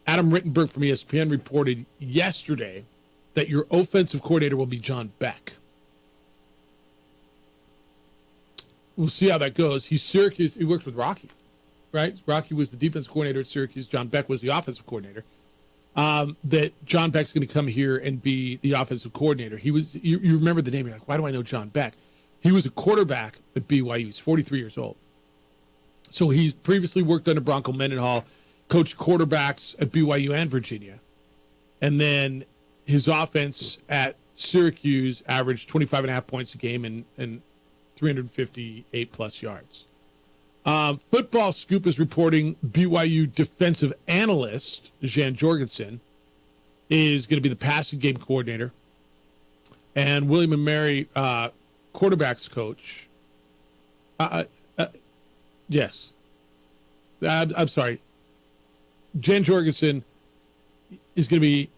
Adam Rittenberg from ESPN reported yesterday that your offensive coordinator will be John Beck. we'll see how that goes. He's Syracuse. He worked with Rocky, right? Rocky was the defensive coordinator at Syracuse. John Beck was the offensive coordinator. That John Beck's going to come here and be the offensive coordinator. He was. You remember the name? You're like, why do I know John Beck? He was a quarterback at BYU. He's 43 years old. So he's previously worked under Bronco Mendenhall, coached quarterbacks at BYU and Virginia. And then his offense at Syracuse averaged 25.5 points a game and 358-plus yards. Football Scoop is reporting BYU defensive analyst Jan Jorgensen is going to be the passing game coordinator. And William & Mary quarterbacks coach. Yes. I'm sorry. Jan Jorgensen is going to be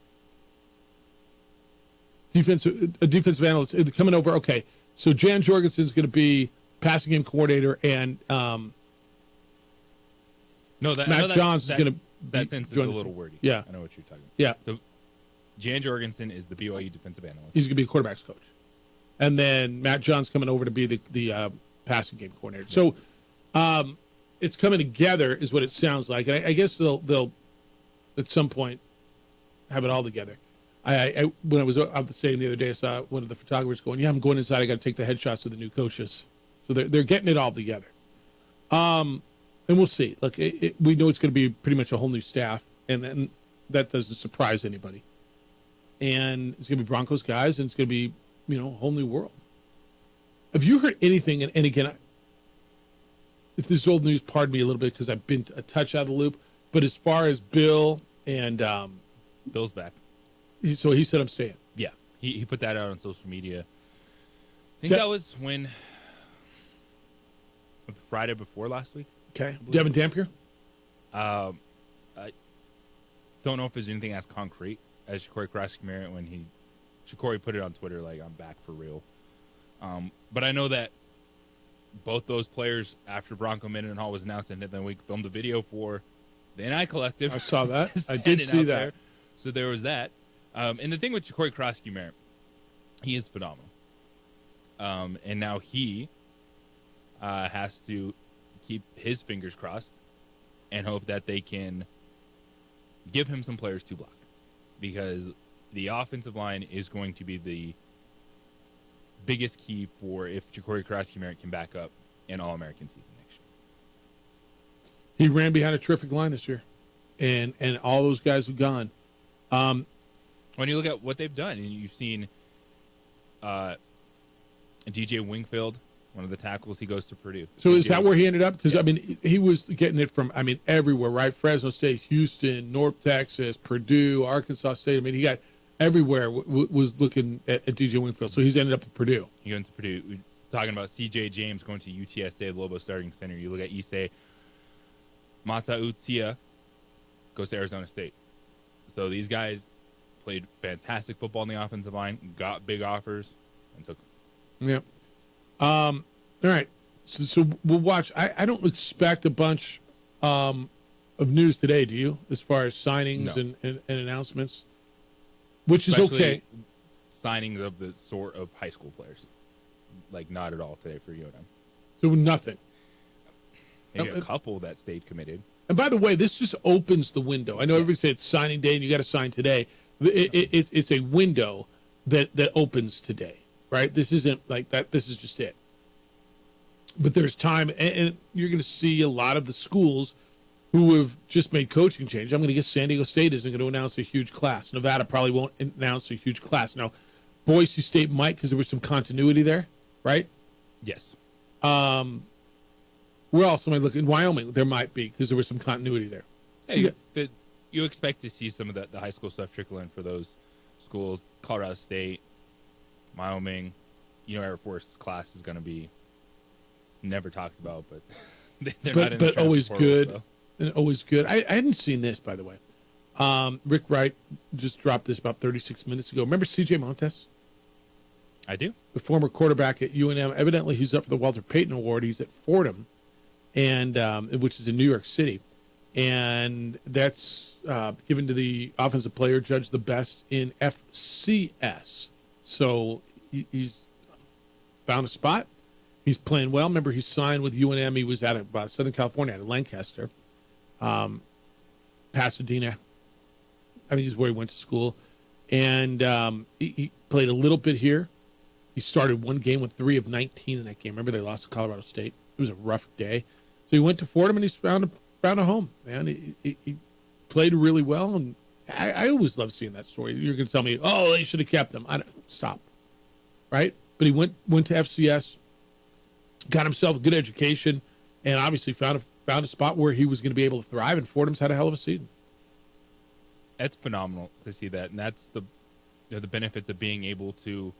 a defensive analyst coming over. Okay, so Jan Jorgensen is going to be passing game coordinator, and Matt Johns is going to. That sentence is a little wordy. Yeah, I know what you're talking about. Yeah. So Jan Jorgensen is the BYU defensive analyst. He's going to be a quarterbacks coach, and then Matt Johns coming over to be the passing game coordinator. So it's coming together, is what it sounds like, and I guess they'll at some point have it all together. I when I was out the stadium the other day, I saw one of the photographers going, "Yeah, I'm going inside. I got to take the headshots of the new coaches." So they're getting it all together. And we'll see. Look, we know it's going to be pretty much a whole new staff, and then that doesn't surprise anybody. And it's going to be Broncos guys, and it's going to be, a whole new world. Have you heard anything? And again, if this is old news, pardon me a little bit because I've been a touch out of the loop. But as far as Bill and Bill's back. So he said, "I'm staying." Yeah, he put that out on social media. I think that was when the Friday before last week. Okay, Devin Dampier. I don't know if there's anything as concrete as Ja'Cory Krasky-Merritt when Ja'Cory put it on Twitter like, "I'm back for real." But I know that both those players, after Bronco Mendenhall was announced, and then we filmed a video for the NI Collective. I saw that. I did see that. There. So there was that. And the thing with Ja'Cory Krasky-Merritt, he is phenomenal. And now he has to keep his fingers crossed and hope that they can give him some players to block, because the offensive line is going to be the biggest key for if Ja'Cory Krasky-Merritt can back up an All-American season next year. He ran behind a terrific line this year, and all those guys have gone. When you look at what they've done, and you've seen DJ Wingfield, one of the tackles, he goes to Purdue. So is that where he ended up? Because, he was getting it from, everywhere, right? Fresno State, Houston, North Texas, Purdue, Arkansas State. He got everywhere was looking at DJ Wingfield. So he's ended up at Purdue. He went to Purdue. We're talking about C.J. James going to UTSA, the Lobo starting center. You look at Issei Matautia, goes to Arizona State. So these guys played fantastic football in the offensive line, got big offers, and took them. Yeah. All right. So we'll watch. I don't expect a bunch of news today, do you? As far as signings and announcements, which is okay. Signings of the sort of high school players, like not at all today for UNM. So nothing. Maybe a couple that stayed committed. And by the way, this just opens the window. I know everybody says it's signing day and you got to sign today. It's a window that opens today, right? This isn't like that. This is just it. But there's time, and you're going to see a lot of the schools who have just made coaching change. I'm going to guess San Diego State isn't going to announce a huge class. Nevada probably won't announce a huge class. Now, Boise State might, because there was some continuity there, right? Yes. Where else am I looking? Wyoming, there might be, because there was some continuity there. Hey, you expect to see some of the high school stuff trickle in for those schools. Colorado State, Wyoming, Air Force class is going to be never talked about, but they're not in the but always good. World, and always good. I hadn't seen this, by the way. Rick Wright just dropped this about 36 minutes ago. Remember C.J. Montes? I do. The former quarterback at UNM. Evidently, he's up for the Walter Payton Award. He's at Fordham, and which is in New York City. And that's given to the offensive player judged the best in FCS. So he's found a spot. He's playing well. Remember, he signed with UNM. He was out of Southern California, out of Lancaster, Pasadena. I think is where he went to school. And he played a little bit here. He started one game with 3 of 19 in that game. Remember, they lost to Colorado State. It was a rough day. So he went to Fordham, and he's found a home, man. He played really well, and I always love seeing that story. You're going to tell me, oh, they should have kept him. Stop. Right? But he went to FCS, got himself a good education, and obviously found a spot where he was going to be able to thrive, and Fordham's had a hell of a season. It's phenomenal to see that, and that's the benefits of being able to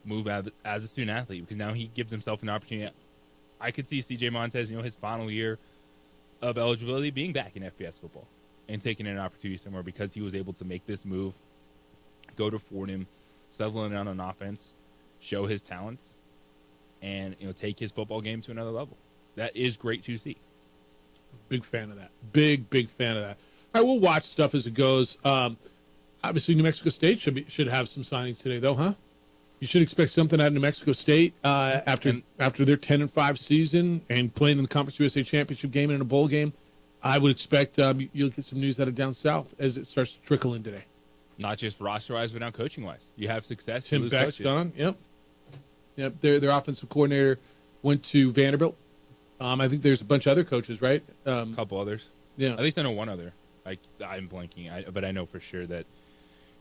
move out as a student athlete, because now he gives himself an opportunity. I could see CJ Montez, his final year of eligibility being back in FBS football and taking an opportunity somewhere because he was able to make this move, go to Fordham, settle in on an offense, show his talents, and take his football game to another level. That is great to see. Big fan of that. Big fan of that. All right, we'll watch stuff as it goes. Obviously, New Mexico State should have some signings today, though, huh? You should expect something out of New Mexico State after their 10-5 season and playing in the Conference USA Championship game and in a bowl game. I would expect you'll get some news out of down south as it starts to trickle in today. Not just roster-wise, but now coaching-wise. You have success. Tim Beck's gone. Yep. Their offensive coordinator went to Vanderbilt. I think there's a bunch of other coaches, right? A couple others. Yeah. At least I know one other. I'm blanking, but I know for sure that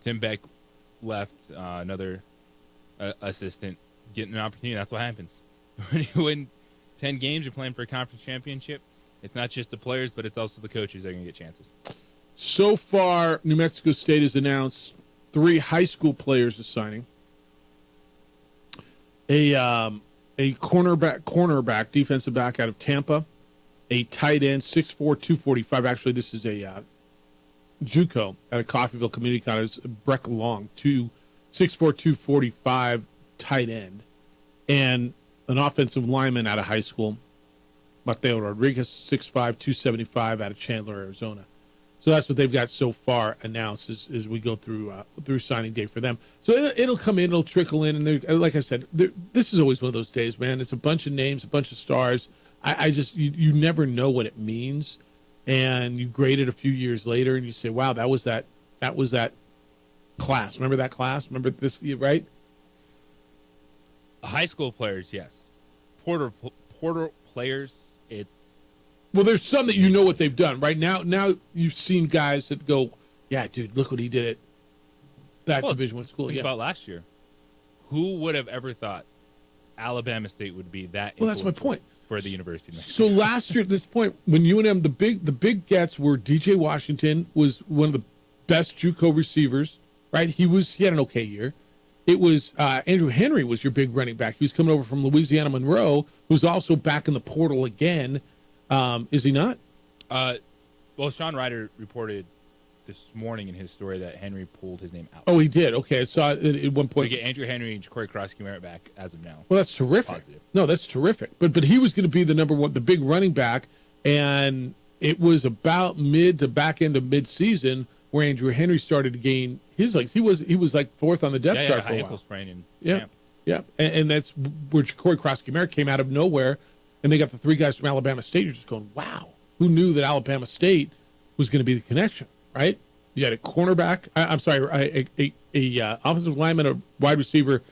Tim Beck left. Another assistant getting an opportunity. That's what happens. When you win 10 games, you're playing for a conference championship. It's not just the players, but it's also the coaches that are going to get chances. So far, New Mexico State has announced 3 high school players are signing. A cornerback, defensive back out of Tampa, a tight end, 6'4", 245. Actually, this is a JUCO out of Coffeyville Community College, Breck Long, 6'4", 245 tight end, and an offensive lineman out of high school, Mateo Rodriguez, 6'5", 275 out of Chandler, Arizona. So that's what they've got so far announced as we go through signing day for them. So it'll come in, it'll trickle in, and like I said, this is always one of those days, man. It's a bunch of names, a bunch of stars. I just you never know what it means, and you grade it a few years later, and you say, wow, that was that class. Remember that class? Remember this, right? High school players, yes. Porter players, it's. Well, there's some that you know what they've done. Right now you've seen guys that go, yeah, dude, look what he did at that Division I school. Think about last year. Who would have ever thought Alabama State would be that? Well, that's my point. For the university. So last year at this point, when UNM, the big gets were DJ Washington was one of the best JUCO receivers, right? He had an okay year. It was Andrew Henry was your big running back. He was coming over from Louisiana Monroe, who's also back in the portal again. Is he not? Well, Sean Ryder reported this morning in his story that Henry pulled his name out. Oh, he did. Okay, I saw it at one point. We get Andrew Henry and Ja'Cory Cross-Merritt back as of now. Well, that's terrific. Positive. No, that's terrific. But he was going to be the number one, the big running back, and it was about mid to back end of mid-season where Andrew Henry started to gain his legs. He was like fourth on the depth chart for a while. Ankle sprain in camp. Yeah, and that's where Ja'Cory Cross-Merritt came out of nowhere, and they got the 3 guys from Alabama State. You're just going, wow, who knew that Alabama State was going to be the connection, right? You had a cornerback, a offensive lineman, a wide receiver,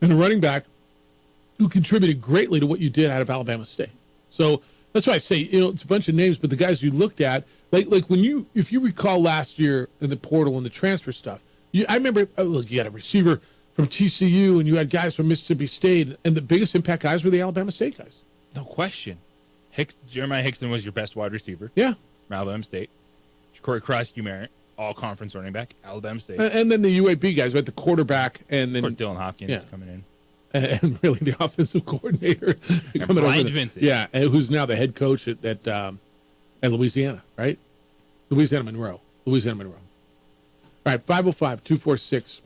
and a running back who contributed greatly to what you did out of Alabama State. So that's why I say, it's a bunch of names, but the guys you looked at, like when if you recall last year in the portal and the transfer stuff, I remember, you had a receiver from TCU and you had guys from Mississippi State, and the biggest impact guys were the Alabama State guys. No question. Jeremiah Hickson was your best wide receiver. Yeah. From Alabama State. Ja'Cory Cross-Merritt, all-conference running back, Alabama State. And then the UAB guys, right? The quarterback and then Dylan Hopkins coming in. And really the offensive coordinator. Brian Vincent. Yeah, and who's now the head coach at Louisiana, right? Louisiana Monroe. All right, 505-246-0610,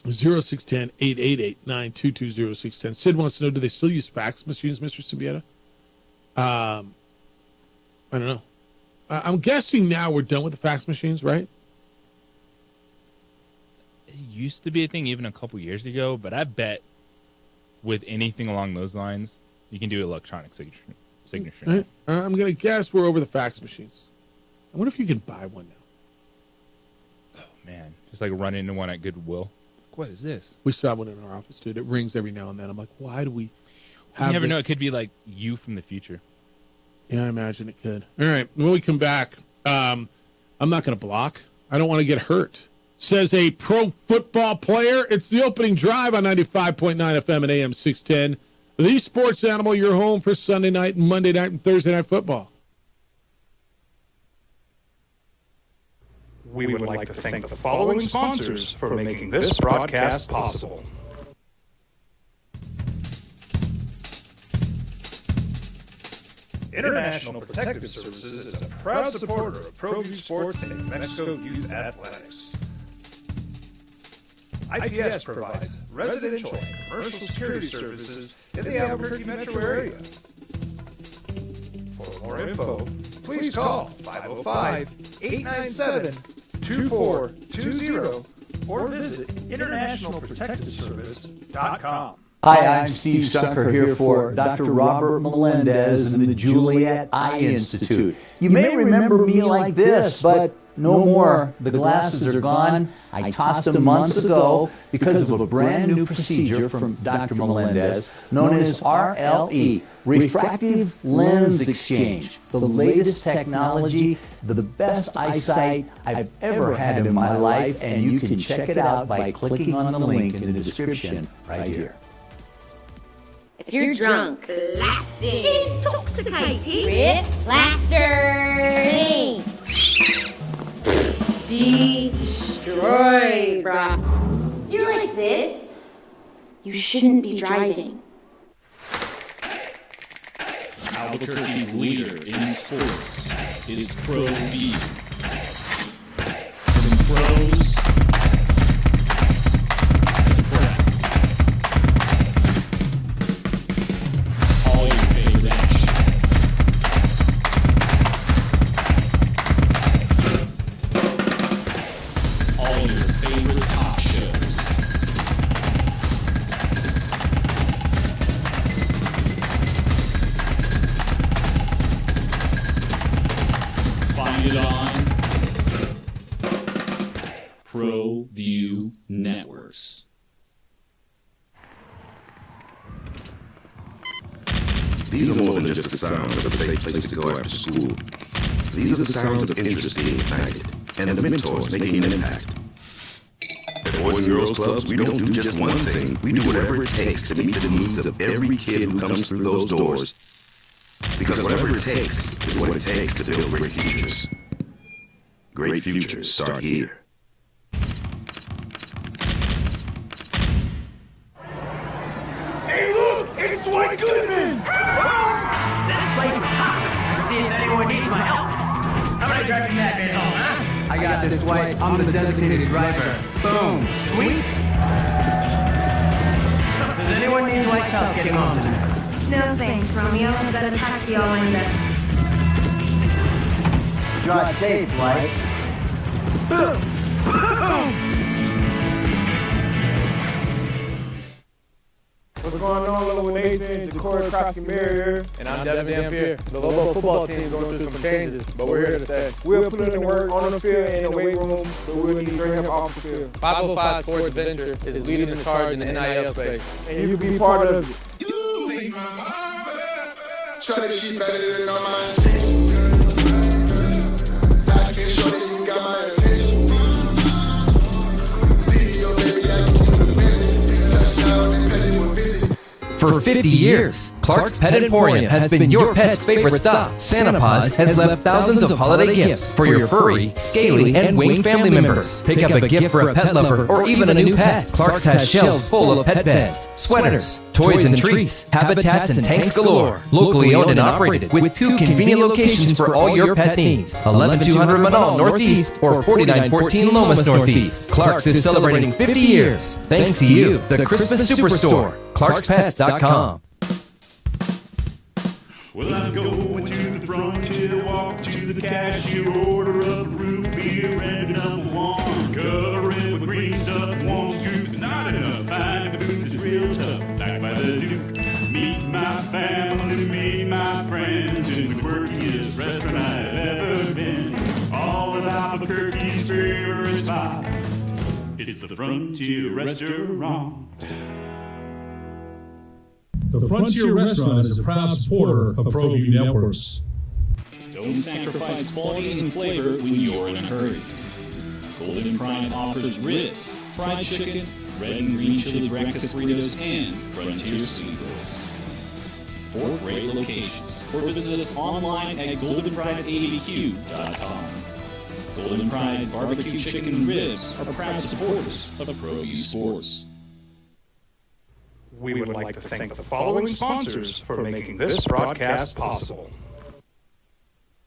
888-922-0610. Sid wants to know, do they still use fax machines, Mr. Sibieta? I don't know. I'm guessing now we're done with the fax machines, right? It used to be a thing even a couple years ago, but I bet with anything along those lines, You can do electronic signature. I'm going to guess we're over the fax machines. I wonder if you can buy one now. Oh, man. Just like run into one at Goodwill. What is this? We still have one in our office, dude. It rings every now and then. I'm like, why do we have You never this? know. It could be like you from the future. Yeah, I imagine it could. All right. When we come back, I'm not going to block. I don't want to get hurt. Says a pro football player. It's the opening drive on 95.9 FM and AM 610. The Sports Animal, your home for Sunday night and Monday night and Thursday night football. We would like to thank the following sponsors for making this broadcast possible. International Protective Services is a proud supporter of ProView Sports and New Mexico Youth Athletics. IPS provides residential and commercial security services in the Albuquerque metro area. For more info, please call 505-897-2420 or visit internationalprotectiveservice.com. Hi, I'm Steve Sucker here for Dr. Robert Melendez and the Juliet Eye Institute. You may remember me like this, but no more. The glasses are gone. I tossed them months ago because of a brand new procedure from Dr. Melendez known as RLE, Refractive Lens Exchange. The latest technology, the best eyesight I've ever had in my life, and you can check it out by clicking on the link in the description right here. If you're drunk, classic, intoxicated, rip, plaster, destroyed, bruh. If you're like this, you shouldn't be driving. Albuquerque's leader in sports is Pro V. From pros to prep. All your favorite action. All your favorite talk shows. Find it on ProView Networks. These are more than just the sounds of a safe place to go after school. These are the sounds of interest being ignited and the mentors making an impact. At Boys and Girls Clubs, we don't do just one thing. We do whatever it takes to meet the needs of every kid who comes through those doors. Because whatever it takes is what it takes to build great futures. Great futures start here. Hey, look! It's Dwight Goodman! This place is hot. Let's see if anyone needs my help. How about I drive you that bit home, huh? I got this, Dwight. I'm the designated driver. Boom. Sweet. Does anyone need Dwight's help getting home tonight? No thanks, Romeo. I've got a taxi all lined up. Drive safe, Dwight. What's going on, Lobo Nation? It's Corey Crossy-Mayer here. And I'm Devin Dampier. The Lobo football team is going through some changes, but we're here to stay. We'll put in the work on the field and in the weight room, but we'll need to bring him off the field. 505 Sports Adventure is leading the charge in the NIL space. And you can be part of it. Try this shit better than all my intentions. Logic and shorty, you got my attention. CEO, baby, I get you to the business. Touchdown and petty with visit. For 50 years, Clark's Pet Emporium has been your pet's favorite stop. Santa Paws has left thousands of holiday gifts for your furry, scaly, and winged family members. Pick up a gift for a pet lover or even a new pet. Clark's has shelves full of pet beds, sweaters, toys and treats, habitats, and tanks galore. Locally owned and operated with 2 convenient locations for all your pet needs. 11200 Manal Northeast or 4914 Lomas Northeast. Clark's is celebrating 50 years. Thanks to you, the Christmas Superstore. Clark'sPets.com. Well, I'm going to the frontier, walk to the cashier, order up root beer and #1. Cover it with green stuff, 1 scoop is not enough. Finding booze is real tough, like by the Duke. Meet my family. friends in the quirkiest restaurant I've ever been. All of Albuquerque's favorite spot. It's the Frontier Restaurant. The Frontier Restaurant is a proud supporter of ProView Networks. Don't sacrifice quality and flavor when you're in a hurry. Golden Prime offers ribs, fried chicken, red and green chili breakfast burritos, and Frontier sweet rolls. 4 great locations. Or visit us online at goldenprideabq.com. Golden Pride Barbecue Chicken and Ribs are proud supporters of ProView Sports. We would like to thank the following sponsors for making this broadcast possible.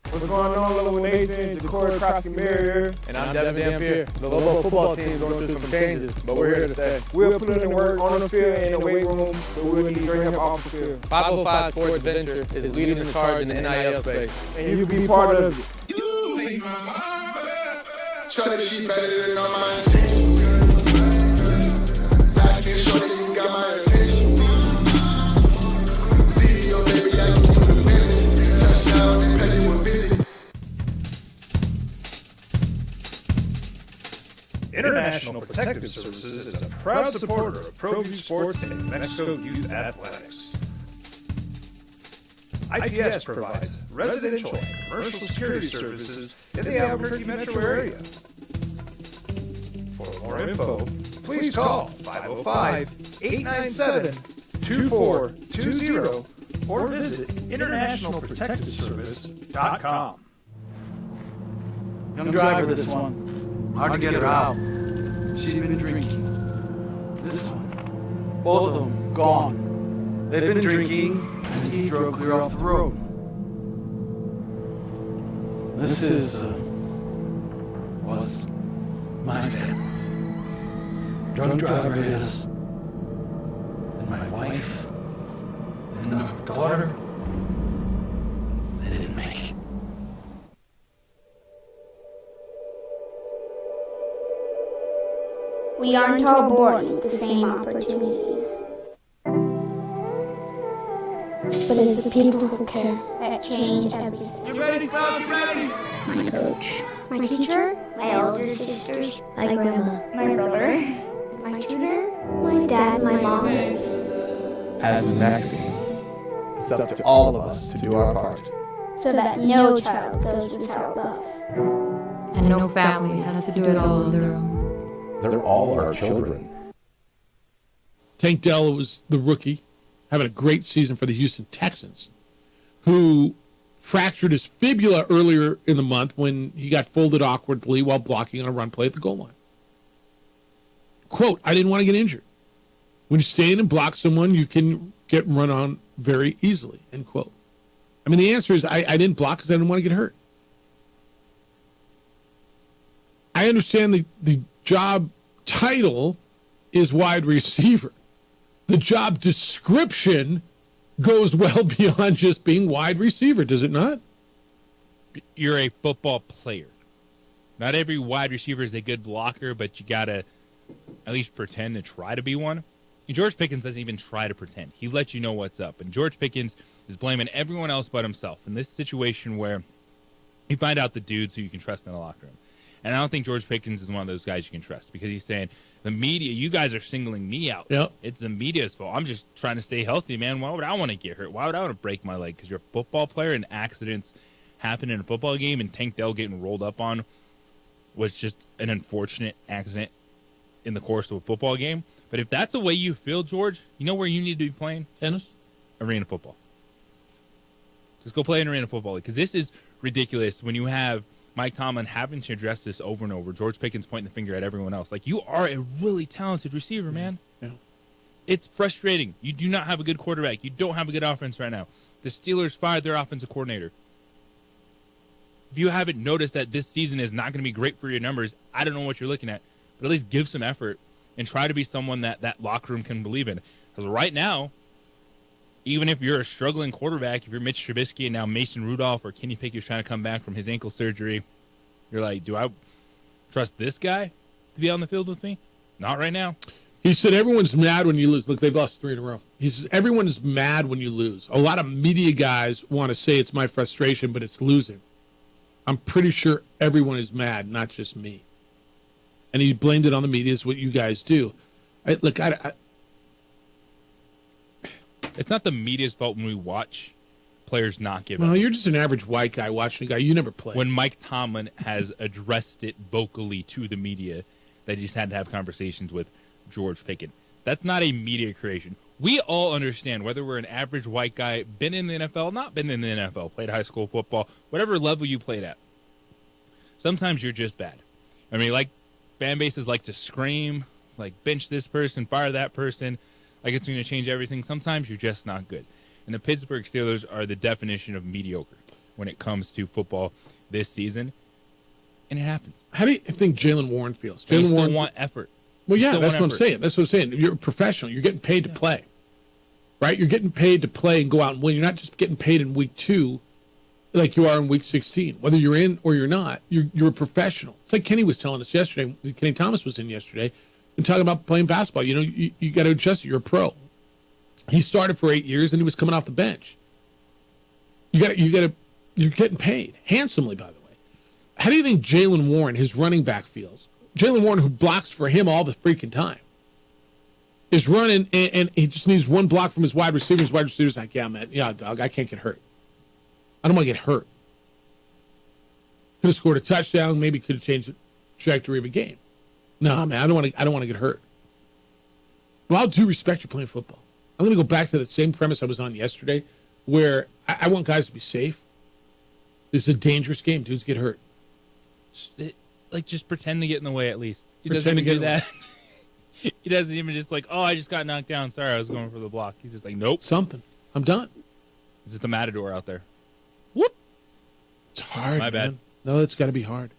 What's going on, Lobo Nation? Ja'Cory Croskey-Merrier. And I'm Devin Dampier. The Lobo football team is going through some changes, but we're here to stay. We'll put in work on the field and in the weight room, but we'll need great help off the field. 505 Sports Venture is leading the charge in the NIL space. And you can be part of it. You make my mind better. Shorty, she better than all my attention. Like this, shorty, you got my attention. CEO, baby, I give you the business. Touchdown and pay you a visit. International Protective Services is a proud supporter of ProView Sports and Mexico Youth Athletics. IPS provides residential and commercial security services in the Albuquerque metro area. For more info, please call 505-897-2420 or visit internationalprotectiveservice.com. Young driver, this one. Hard to get her out. She's been drinking. This one. Both of them gone. They've been drinking, and he drove clear off the road. This was my family. Drunk driver is, and my wife, and our daughter. They didn't make it. We aren't all born with the same opportunities. But it's the people who care that change everything. Get ready, Sal, get ready! My coach, my teacher, my older sisters, my grandma, my brother, my tutor, my dad, my mom. As Mexicans, it's up to all of us to do our part. So that no child goes without love. And no family has to do it all on their own. They're all our children. Tank Dell was the rookie, having a great season for the Houston Texans, who fractured his fibula earlier in the month when he got folded awkwardly while blocking on a run play at the goal line. Quote, I didn't want to get injured. When you stand and block someone, you can get run on very easily, end quote. I mean, the answer is I didn't block because I didn't want to get hurt. I understand the job title is wide receiver. The job description goes well beyond just being wide receiver, does it not? You're a football player. Not every wide receiver is a good blocker, but you got to at least pretend to try to be one. And George Pickens doesn't even try to pretend. He lets you know what's up. And George Pickens is blaming everyone else but himself in this situation where you find out the dudes who you can trust in the locker room. And I don't think George Pickens is one of those guys you can trust because he's saying, the media, you guys are singling me out. Yep. It's the media's fault. I'm just trying to stay healthy, man. Why would I want to get hurt? Why would I want to break my leg? Because you're a football player and accidents happen in a football game, and Tank Dell getting rolled up on was just an unfortunate accident in the course of a football game. But if that's the way you feel, George, you know where you need to be playing? Tennis? Arena football. Just go play in arena football because this is ridiculous when you have Mike Tomlin having to address this over and over. George Pickens pointing the finger at everyone else. Like, you are a really talented receiver, man. Yeah. It's frustrating. You do not have a good quarterback. You don't have a good offense right now. The Steelers fired their offensive coordinator. If you haven't noticed that this season is not going to be great for your numbers, I don't know what you're looking at. But at least give some effort and try to be someone that locker room can believe in. Because right now, even if you're a struggling quarterback, if you're Mitch Trubisky and now Mason Rudolph or Kenny Pickett's trying to come back from his ankle surgery, you're like, do I trust this guy to be on the field with me? Not right now. He said everyone's mad when you lose. Look, they've lost 3 in a row. He says everyone is mad when you lose. A lot of media guys want to say it's my frustration, but it's losing. I'm pretty sure everyone is mad, not just me. And he blamed it on the media, is what you guys do. It's not the media's fault when we watch players not give up. Well, you're just an average white guy watching a guy you never played. When Mike Tomlin has addressed it vocally to the media that he's had to have conversations with George Pickens, that's not a media creation. We all understand, whether we're an average white guy, been in the NFL, not been in the NFL, played high school football, whatever level you played at. Sometimes you're just bad. I mean, like, fan bases like to scream, like bench this person, fire that person, like it's going to change everything. Sometimes you're just not good. And the Pittsburgh Steelers are the definition of mediocre when it comes to football this season. And it happens. How do you think Jaylen Warren feels? Jaylen Warren still want effort. Well, yeah, that's what I'm saying. That's what I'm saying. You're a professional. You're getting paid to play, right? You're getting paid to play and go out and win. You're not just getting paid in week 2 like you are in week 16. Whether you're in or you're not, you're a professional. It's like Kenny was telling us yesterday. Kenny Thomas was in yesterday and talking about playing basketball. You know, you got to adjust it. You're a pro. He started for 8 years and he was coming off the bench. You're getting paid handsomely, by the way. How do you think Jaylen Warren, his running back, feels? Jaylen Warren, who blocks for him all the freaking time, is running and he just needs one block from his wide receiver. His wide receiver's like, yeah, man, yeah, dog, I can't get hurt. I don't want to get hurt. Could have scored a touchdown, maybe could have changed the trajectory of a game. No, man, I don't want to get hurt. Well, I'll do respect you playing football. I'm going to go back to the same premise I was on yesterday, where I want guys to be safe. This is a dangerous game. Dudes get hurt. Just pretend to get in the way at least. He Pretend doesn't even to do get that. He doesn't even just like, oh, I just got knocked down. Sorry, I was going for the block. He's just like, nope. Something. I'm done. He's just a matador out there. It's hard, My bad. man. No, it's got to be hard.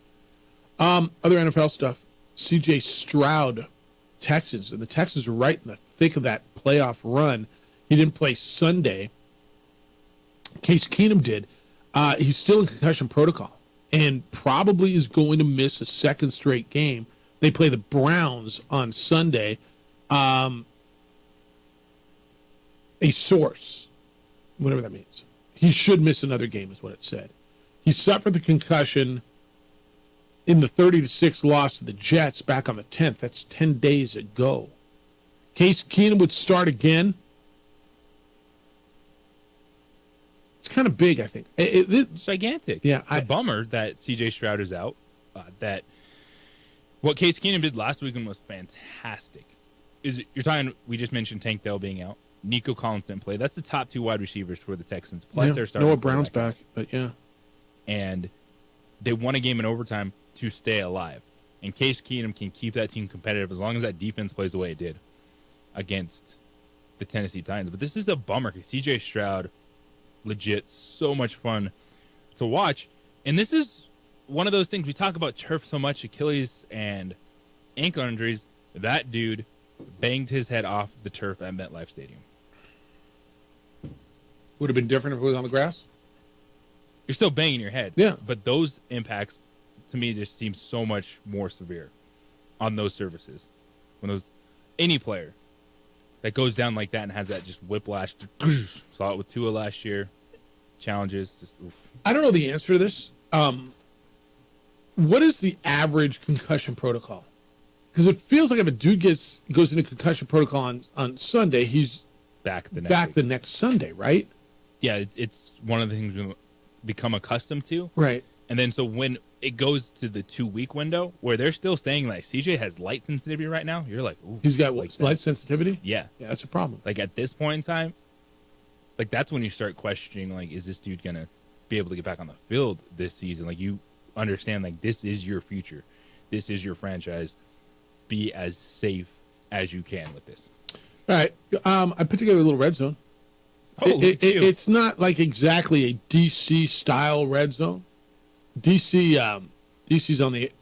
Other NFL stuff. C.J. Stroud, Texans. And the Texans are right in the thick of that playoff run. He didn't play Sunday. Case Keenum did. He's still in concussion protocol and probably is going to miss a second straight game. They play the Browns on Sunday. A source, whatever that means, he should miss another game is what it said. He suffered the concussion in the 30-6 loss to the Jets back on the 10th. That's 10 days ago. Case Keenum would start again. It's kind of big, I think. It's gigantic. Yeah, it's a bummer that C.J. Stroud is out. That what Case Keenum did last weekend was fantastic. You're talking? We just mentioned Tank Dell being out. Nico Collins didn't play. That's the top 2 wide receivers for the Texans. Plus their starting Noah Brown's back, but yeah. And they won a game in overtime to stay alive. And Case Keenum can keep that team competitive as long as that defense plays the way it did against the Tennessee Titans. But this is a bummer because C.J. Stroud, legit, so much fun to watch. And this is one of those things. We talk about turf so much, Achilles and ankle injuries. That dude banged his head off the turf at MetLife Stadium. Would have been different if it was on the grass? You're still banging your head. Yeah. But those impacts, to me, just seem so much more severe on those surfaces. When any player that goes down like that and has that just whiplash, saw it with Tua last year, challenges, just oof. I don't know the answer to this. What is the average concussion protocol? Because it feels like if a dude goes into concussion protocol on Sunday, he's back the next Sunday, right? Yeah, it's one of the things we become accustomed to. Right. And then so when it goes to the 2-week window where they're still saying like CJ has light sensitivity right now, you're like, ooh. He's got what, light sensitivity? Yeah. Yeah, that's a problem. Like at this point in time, like that's when you start questioning like, is this dude going to be able to get back on the field this season? Like you understand like this is your future. This is your franchise. Be as safe as you can with this. All right. I put together a little red zone. It's not like exactly a DC style red zone. DC's on the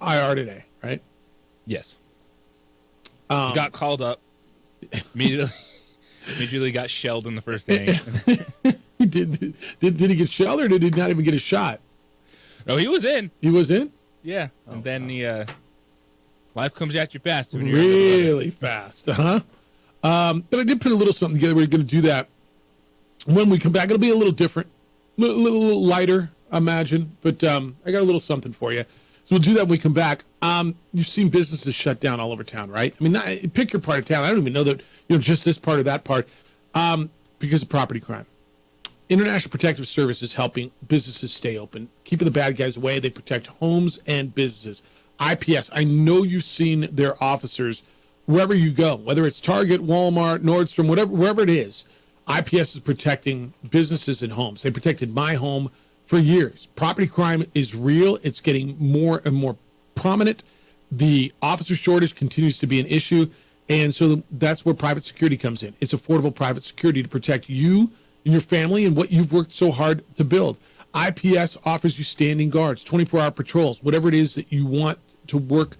IR today, right? Yes. Got called up. Immediately got shelled in the first inning. Did he get shelled or did he not even get a shot? No, he was in. He was in? Yeah. And then he Life comes at you fast. When you're really fast, But I did put a little something together. We're going to do that when we come back. It'll be a little different, a little lighter, I imagine. But I got a little something for you. So we'll do that when we come back. You've seen businesses shut down all over town, right? I mean, pick your part of town. I don't even know that, just this part or that part, because of property crime. International Protective Service is helping businesses stay open, keeping the bad guys away. They protect homes and businesses. IPS, I know you've seen their officers wherever you go, whether it's Target, Walmart, Nordstrom, wherever it is. IPS is protecting businesses and homes. They protected my home for years. Property crime is real. It's getting more and more prominent. The officer shortage continues to be an issue. And so that's where private security comes in. It's affordable private security to protect you and your family and what you've worked so hard to build. IPS offers you standing guards, 24-hour patrols, whatever it is that you want to work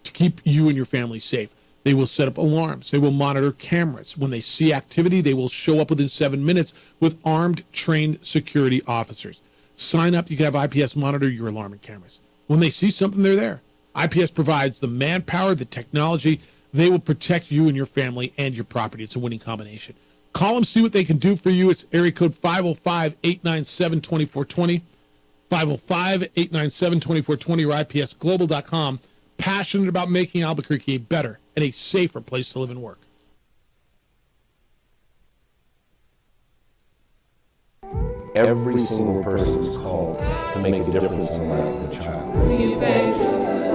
to keep you and your family safe. They will set up alarms. They will monitor cameras. When they see activity, they will show up within 7 minutes with armed, trained security officers. Sign up. You can have IPS monitor your alarm and cameras. When they see something, they're there. IPS provides the manpower, the technology. They will protect you and your family and your property. It's a winning combination. Call them, see what they can do for you. It's area code 505-897-2420, 505-897-2420, or IPSglobal.com. Passionate about making Albuquerque a better and a safer place to live and work. Every single person is called to make a difference in the life of a child.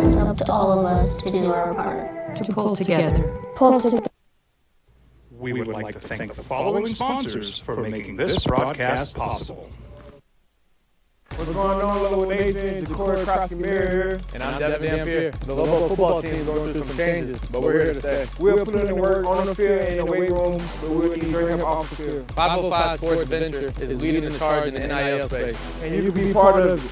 It's up to all of us to do our part. To pull together. Pull together. We would like to thank the following sponsors for making this broadcast possible. What's going on, Lobo Nation? Ja'Cory Cross-Camara here. And I'm Devin Dampier. The Lobo football team is going through some changes, but we're here to stay. We'll put in the work on the field and in the weight room, but we'll keep drinking off the field. 505 Sports Adventure is leading the charge in the NIL space. And you can be part of it.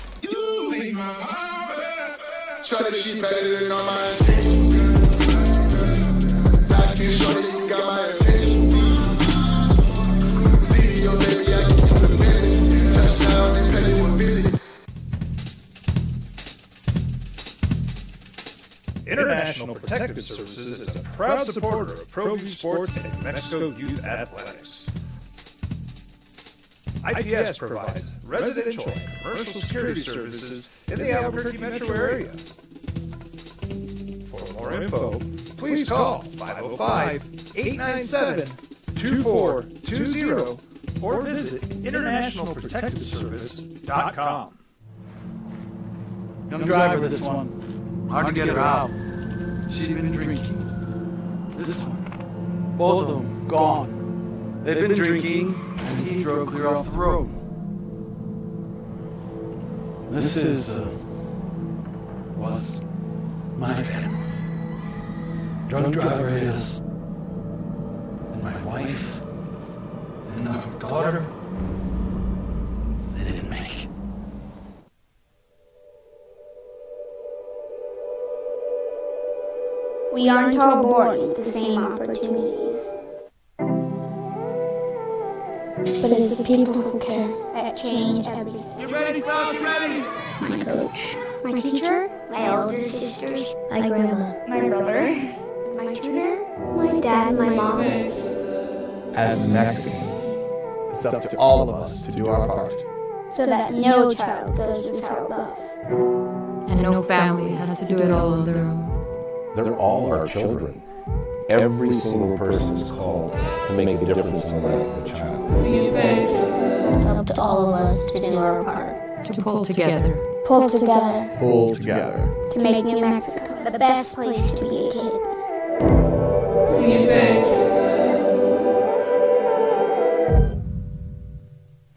Shorty, she better than all my attention. Like you, shorty, you got my attention. See your baby, I get you to the minutes. Touchdown and petty with busy. International Protective Services is a proud supporter of ProView Sports and New Mexico Youth Athletics. IPS provides residential and commercial security services in the Albuquerque metro area. For more info, please call 505-897-2420 or visit internationalprotectiveservice.com. Young driver, this one. Hard to get her out. She's been drinking. This one. Both of them gone. They've been drinking, and he drove clear off the road. This was my family. Drunk driver hit us. And my wife and our daughter, they didn't make it. We aren't all born with the same opportunities. But it's the people who care that change everything. You ready, son? You ready? My coach, my teacher, my older sisters, my grandma, my brother, my tutor, my dad, my mom. As Mexicans, it's up to all of us to do our part. So that no child goes without love. And no family has to do it all on their own. They're all our children. Every single person is called to make a difference in the life of a child. It's up to all of us to do our part. To pull together. Pull together. Pull together. To make New Mexico the best place to be a kid.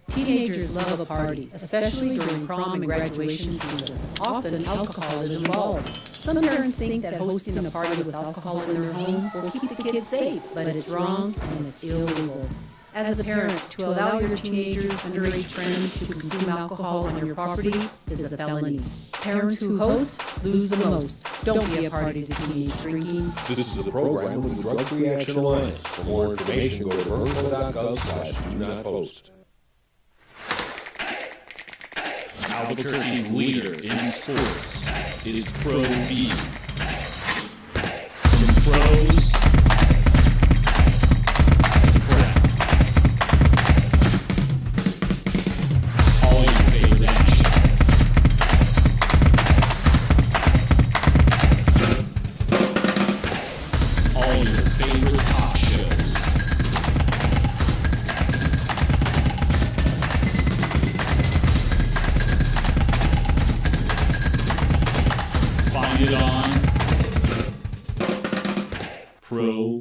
Teenagers love a party, especially during prom and graduation season. Often alcohol is involved. Some parents think that hosting a party with alcohol in their home will keep the kids safe, but it's wrong and it's illegal. As a parent, to allow your teenagers, underage friends to consume alcohol on your property is a felony. Parents who host lose the most. Don't be a party to teenage drinking. This is a program of the Drug Free Action Alliance. For more information, go to burnco.gov/do-not-host. Albuquerque's leader in sports is ProView.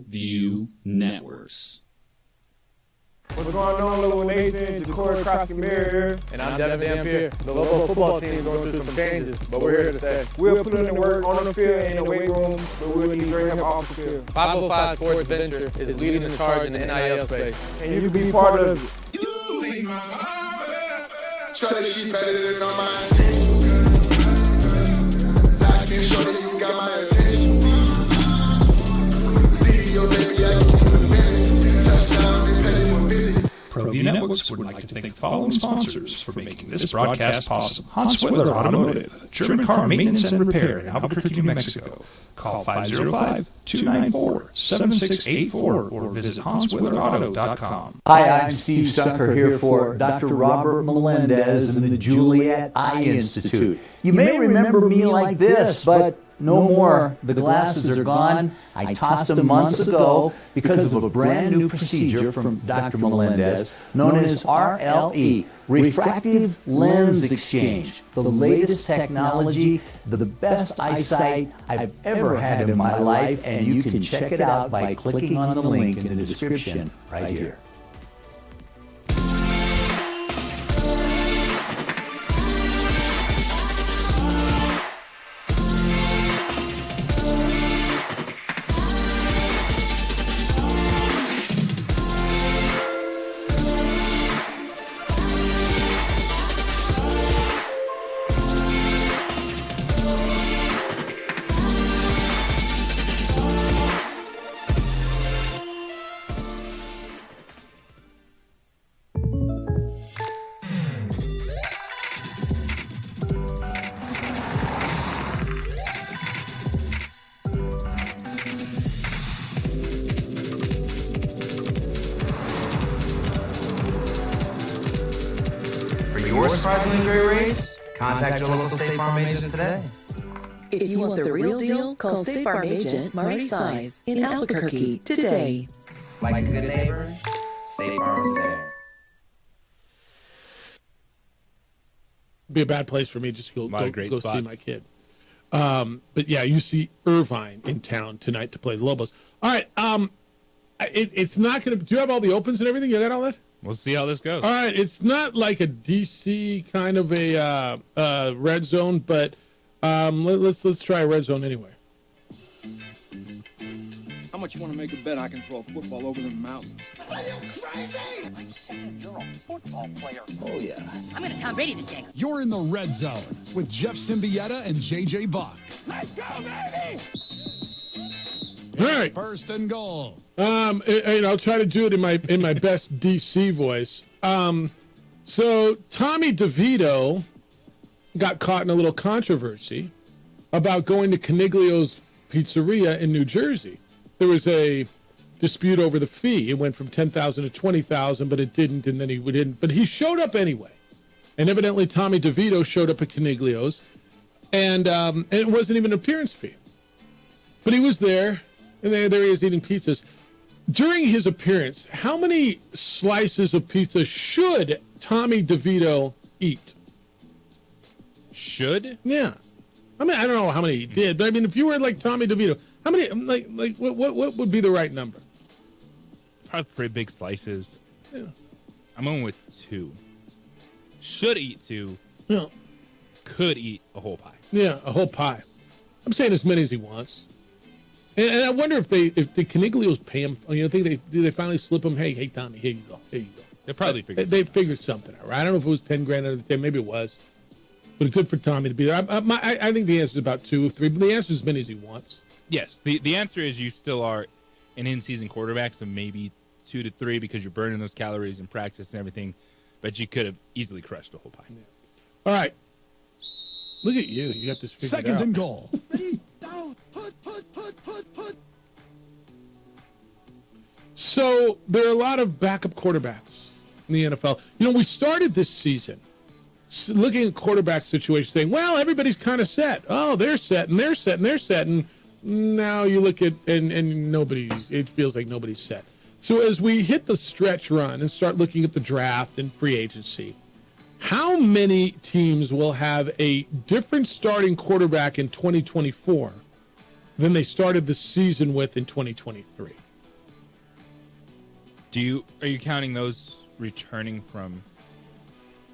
ProView Networks. What's going on, Lobo Nation? Ja'Cory Cross-Camara here, and I'm Devin Dampier. The Lobo football team is going through some changes, but we're here to stay. We'll put in the work on the field and in the weight room, but we'll need to bring him off the field. 505 Sports Venture is leading the charge in the NIL space, and you can be part of it. Shorty, she better than all my attention. Shorty, you got my attention. See your baby, I get you to the minutes. Touchdown, they pay you a visit. ProView Networks would like to thank the following sponsors for making this broadcast possible. Hans Willer Automotive, German car maintenance and repair in Albuquerque, New Mexico. Call 505-294-7684 or visit hanswillerauto.com. Hi, I'm Steve Stucker here for Dr. Robert Melendez and the Juliet Eye Institute. You may remember me like this, but no more. The glasses are gone. I tossed them months ago because of a brand new procedure from Dr. Melendez known as RLE, Refractive Lens Exchange. The latest technology, the best eyesight I've ever had in my life, and you can check it out by clicking on the link in the description right here. Your surprisingly great race? Contact your local State Farm agent today. If you want the real deal, call State Farm agent Marty Size in Albuquerque today. Like a good neighbor, State Farm is there. Be a bad place for me just to go see spots. my kid. But yeah, you see Irvine in town tonight to play the Lobos. All right. It's not going to. Do you have all the opens and everything? You got all that? We'll see how this goes. All right. It's not like a DC kind of a red zone, but let's try a red zone anyway. How much you want to make a bet I can throw a football over the mountains? Are you crazy? I'm saying you're a football player. Oh, yeah. I'm going to Tom Brady this game. You're in the red zone with Jeff Symbieta and JJ Buck. Let's go, baby! All right. First and goal. And I'll try to do it in my best DC voice. So Tommy DeVito got caught in a little controversy about going to Caniglio's Pizzeria in New Jersey. There was a dispute over the fee. It went from $10,000 to $20,000, but it didn't, and then he didn't. But he showed up anyway, and evidently Tommy DeVito showed up at Caniglio's, and it wasn't even an appearance fee. But he was there, and there he is eating pizzas. During his appearance, how many slices of pizza should Tommy DeVito eat? Should? Yeah. I mean, I don't know how many he did, but I mean, if you were like Tommy DeVito, how many, like what would be the right number? Probably pretty big slices. Yeah. I'm going with 2. Should eat 2. Yeah. Could eat a whole pie. Yeah, a whole pie. I'm saying as many as he wants. And I wonder if the Caniglios pay him. You know, think they finally slip him? Hey, Tommy, here you go. They probably figured. They figured something out, right? I don't know if it was $10,000 out of the 10. Maybe it was. But good for Tommy to be there. I think the answer is about 2 or 3, but the answer is as many as he wants. Yes, the answer is you still are an in-season quarterback, so maybe 2 to 3 because you're burning those calories in practice and everything. But you could have easily crushed a whole pie. Yeah. All right, look at you. You got this figured Second out. and goal. So there are a lot of backup quarterbacks in the NFL. You know, we started this season looking at quarterback situations saying, well, everybody's kind of set. Oh, they're set, and they're set, and they're set. And now you look at, and it feels like nobody's set. So as we hit the stretch run and start looking at the draft and free agency, how many teams will have a different starting quarterback in 2024 than they started the season with in 2023? Are you counting those returning from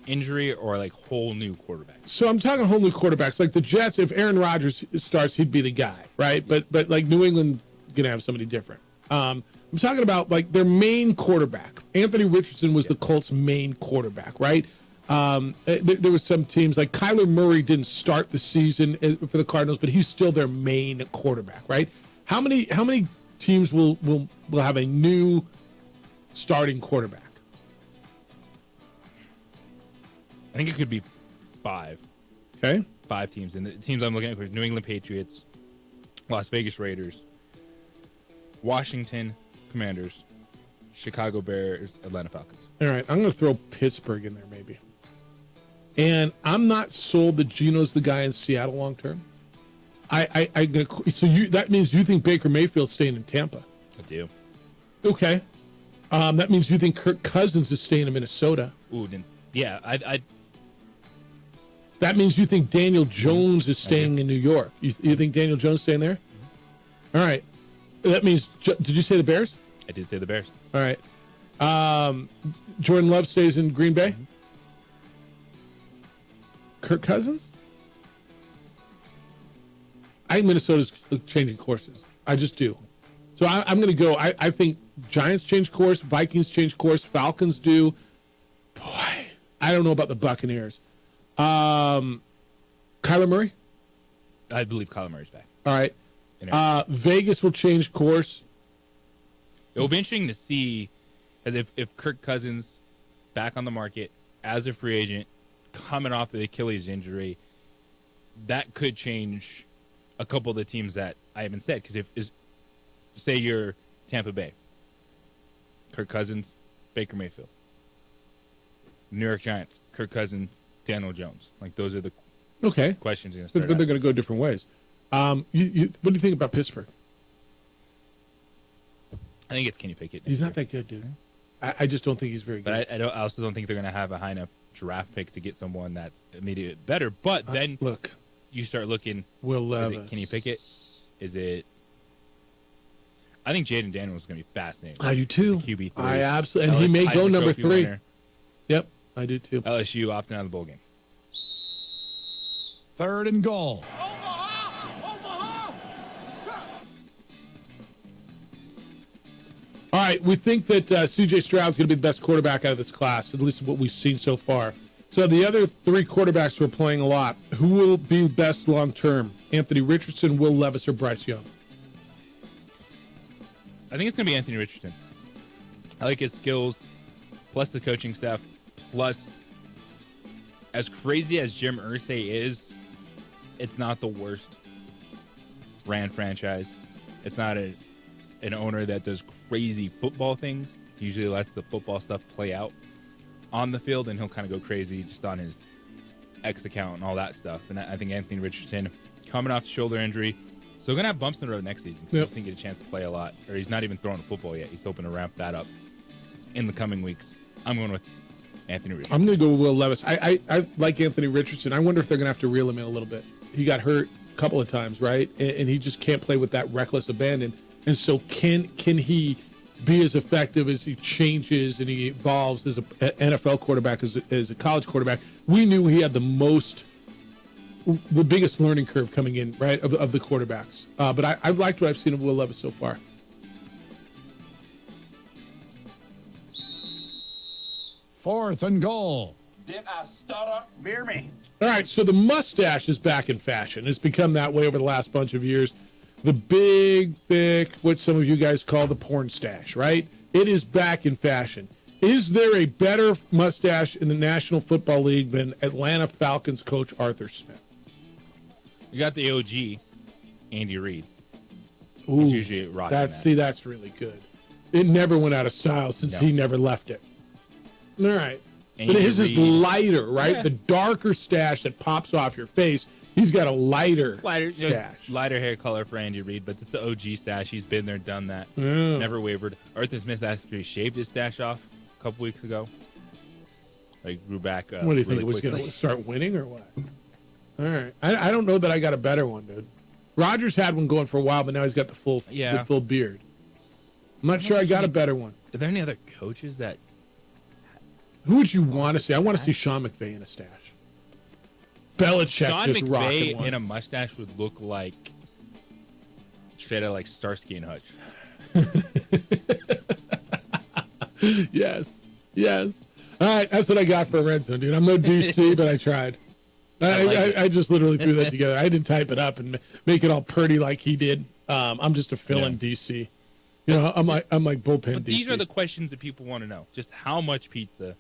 injury or like whole new quarterbacks? So I'm talking whole new quarterbacks. Like the Jets, if Aaron Rodgers starts, he'd be the guy, right? But like New England gonna have somebody different. I'm talking about like their main quarterback. Anthony Richardson was the Colts' main quarterback, right? There was some teams like Kyler Murray didn't start the season for the Cardinals, but he's still their main quarterback, right? How many teams will have a new starting quarterback? I think it could be 5. Okay. 5 teams. And the teams I'm looking at are New England Patriots, Las Vegas Raiders, Washington Commanders, Chicago Bears, Atlanta Falcons. All right, I'm going to throw Pittsburgh in there maybe. And I'm not sold that Geno's the guy in Seattle long term. That means you think Baker Mayfield's staying in Tampa? I do. Okay. That means you think Kirk Cousins is staying in Minnesota? Ooh, then yeah, I. That means you think Daniel Jones is staying in New York. You think Daniel Jones staying there? Mm-hmm. All right. That means, did you say the Bears? I did say the Bears. All right. Jordan Love stays in Green Bay? Mm-hmm. Kirk Cousins? I think Minnesota's changing courses. I just do. So I'm going to go. I think Giants change course, Vikings change course, Falcons do. Boy, I don't know about the Buccaneers. Kyler Murray? I believe Kyler Murray's back. All right. Vegas will change course. It will be interesting to see as if Kirk Cousins back on the market as a free agent, coming off the Achilles injury, that could change a couple of the teams that I haven't said. Because say you're Tampa Bay, Kirk Cousins, Baker Mayfield. New York Giants, Kirk Cousins, Daniel Jones. Like those are the questions. But they're going to go different ways. What do you think about Pittsburgh? I think it's Kenny Pickett. He's not that good, dude. I just don't think he's very good. But I also don't think they're going to have a high enough draft pick to get someone that's immediately better. But then look, you start looking. Will Levis. Is it Kenny Pickett? Is it? I think Jaden Daniels is going to be fascinating. I do too. QB3. I absolutely, and he may go number 3. Winner. Yep, I do too. LSU opting out of the bowl game. 3rd and goal. All right, we think that C.J. Stroud's going to be the best quarterback out of this class, at least what we've seen so far. So the other 3 quarterbacks who are playing a lot, who will be best long term? Anthony Richardson, Will Levis, or Bryce Young? I think it's going to be Anthony Richardson. I like his skills, plus the coaching staff, plus as crazy as Jim Irsay is, it's not the worst ran franchise. It's not an owner that does crazy football things. He usually lets the football stuff play out on the field, and he'll kind of go crazy just on his X account and all that stuff. And I think Anthony Richardson, coming off the shoulder injury, still going to have bumps in the road next season. So he doesn't get a chance to play a lot, or he's not even throwing a football yet. He's hoping to ramp that up in the coming weeks. I'm going with Anthony Richardson. I'm going to go with Will Levis. I like Anthony Richardson. I wonder if they're going to have to reel him in a little bit. He got hurt a couple of times, right? And he just can't play with that reckless abandon. And so can he be as effective as he changes and he evolves as an NFL quarterback, as a college quarterback? We knew he had the biggest learning curve coming in, right, of the quarterbacks. But I've liked what I've seen of Will Levis so far. Fourth and goal. Did I stutter? Beer me. All right, so the mustache is back in fashion. It's become that way over the last bunch of years. The big, thick, what some of you guys call the porn stash, right? It is back in fashion. Is there a better mustache in the National Football League than Atlanta Falcons coach Arthur Smith? You got the OG, Andy Reid. Ooh, He's usually rocking that. See, that's really good. It never went out of style since he never left it. All right. Andy But his is Reid. lighter, right? Yeah. The darker stash that pops off your face. He's got a lighter stash. Lighter hair color for Andy Reid, but it's the OG stash. He's been there, done that. Yeah. Never wavered. Arthur Smith actually shaved his stash off a couple weeks ago. Like grew back. What do you think? Really It was going quickly. to start winning or what? All right. I don't know that I got a better one, dude. Rodgers had one going for a while, but now he's got the full beard. I'm not sure I got a better one. Are there any other coaches that? Who would you want to see? I want to see Sean McVay in a stash. Belichick Sean just McVay rocking one. in a mustache would look like straight out like Starsky and Hutch. Yes. All right, that's what I got for Red Zone, dude. I'm no DC, but I tried. I just literally threw that together. I didn't type it up and make it all pretty like he did. I'm just a fill-in DC. You know, I'm like bullpen But DC. these are the questions that people want to know. Just how much pizza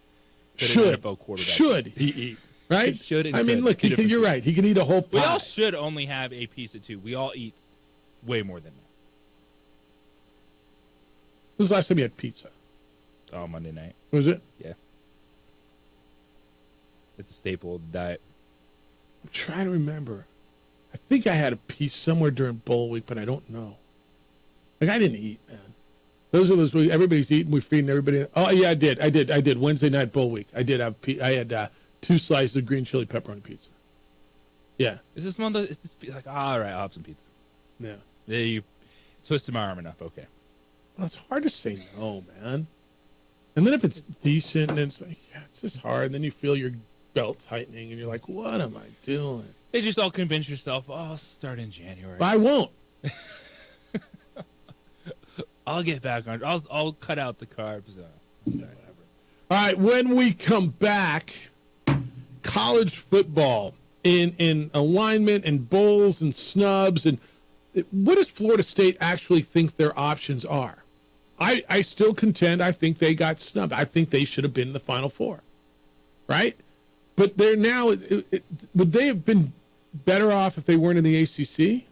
could an NFL quarterback should he eat? Right? Should and I mean, could. look, you're right. He can eat a whole pie. We all should only have a pizza too. We all eat way more than that. When was the last time you had pizza? Oh, Monday night. Was it? Yeah. It's a staple of the diet. I'm trying to remember. I think I had a piece somewhere during bowl week, but I don't know. Like, I didn't eat, man. Those are those weeks. Everybody's eating. We're feeding everybody. Oh, yeah, I did. Wednesday night bowl week. I did have. I had 2 slices of green chili pepperoni pizza. Yeah. Is this one of the? Is this like all right? I'll have some pizza. Yeah. Yeah, you twisted my arm enough. Okay. Well, it's hard to say no, man. And then if it's decent, and it's like, yeah, it's just hard. And then you feel your belt tightening, and you're like, what am I doing? They just all convince yourself. Oh, I'll start in January. But I won't. I'll get back on. I'll cut out the carbs. Whatever. All right. When we come back, college football in alignment and bowls and snubs, and what does Florida State actually think their options are? I still contend I think they got snubbed. I think they should have been in the Final Four, right? But they're now. Would they have been better off if they weren't in the ACC?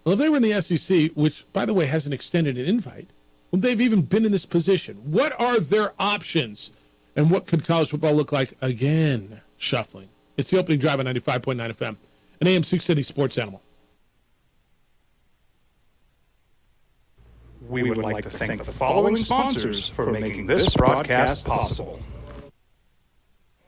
Well, if they were in the SEC, which, by the way, hasn't extended an invite, would they've even been in this position? What are their options? And what could college football look like again? Shuffling. It's the opening drive on 95.9 FM, an AM 670 Sports Animal. We would like to thank the following sponsors for making this broadcast possible.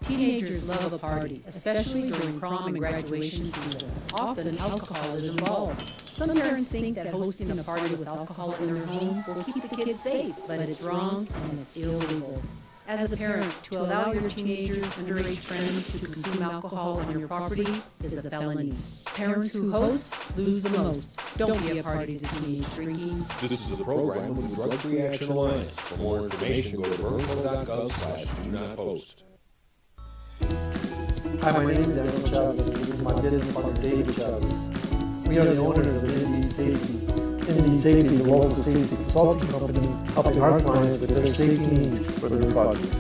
Teenagers love a party, especially during prom and graduation season. Often alcohol is involved. Some parents think that hosting a party with alcohol in their home will keep the kids safe, but it's wrong and it's illegal. As a parent, to allow your teenagers, underage friends to consume alcohol on your property is a felony. Parents who host lose the most. Don't be a party to teenage drinking. This is a program of the Drug Free Action Alliance. For more information, go to burnco.gov/do-not-host. Hi, my name is Daniel Chavez. This is my business partner, David Chavez. We are the owners of ND Safety. ND Safety is a local safety consulting company helping our clients with their safety needs for their projects.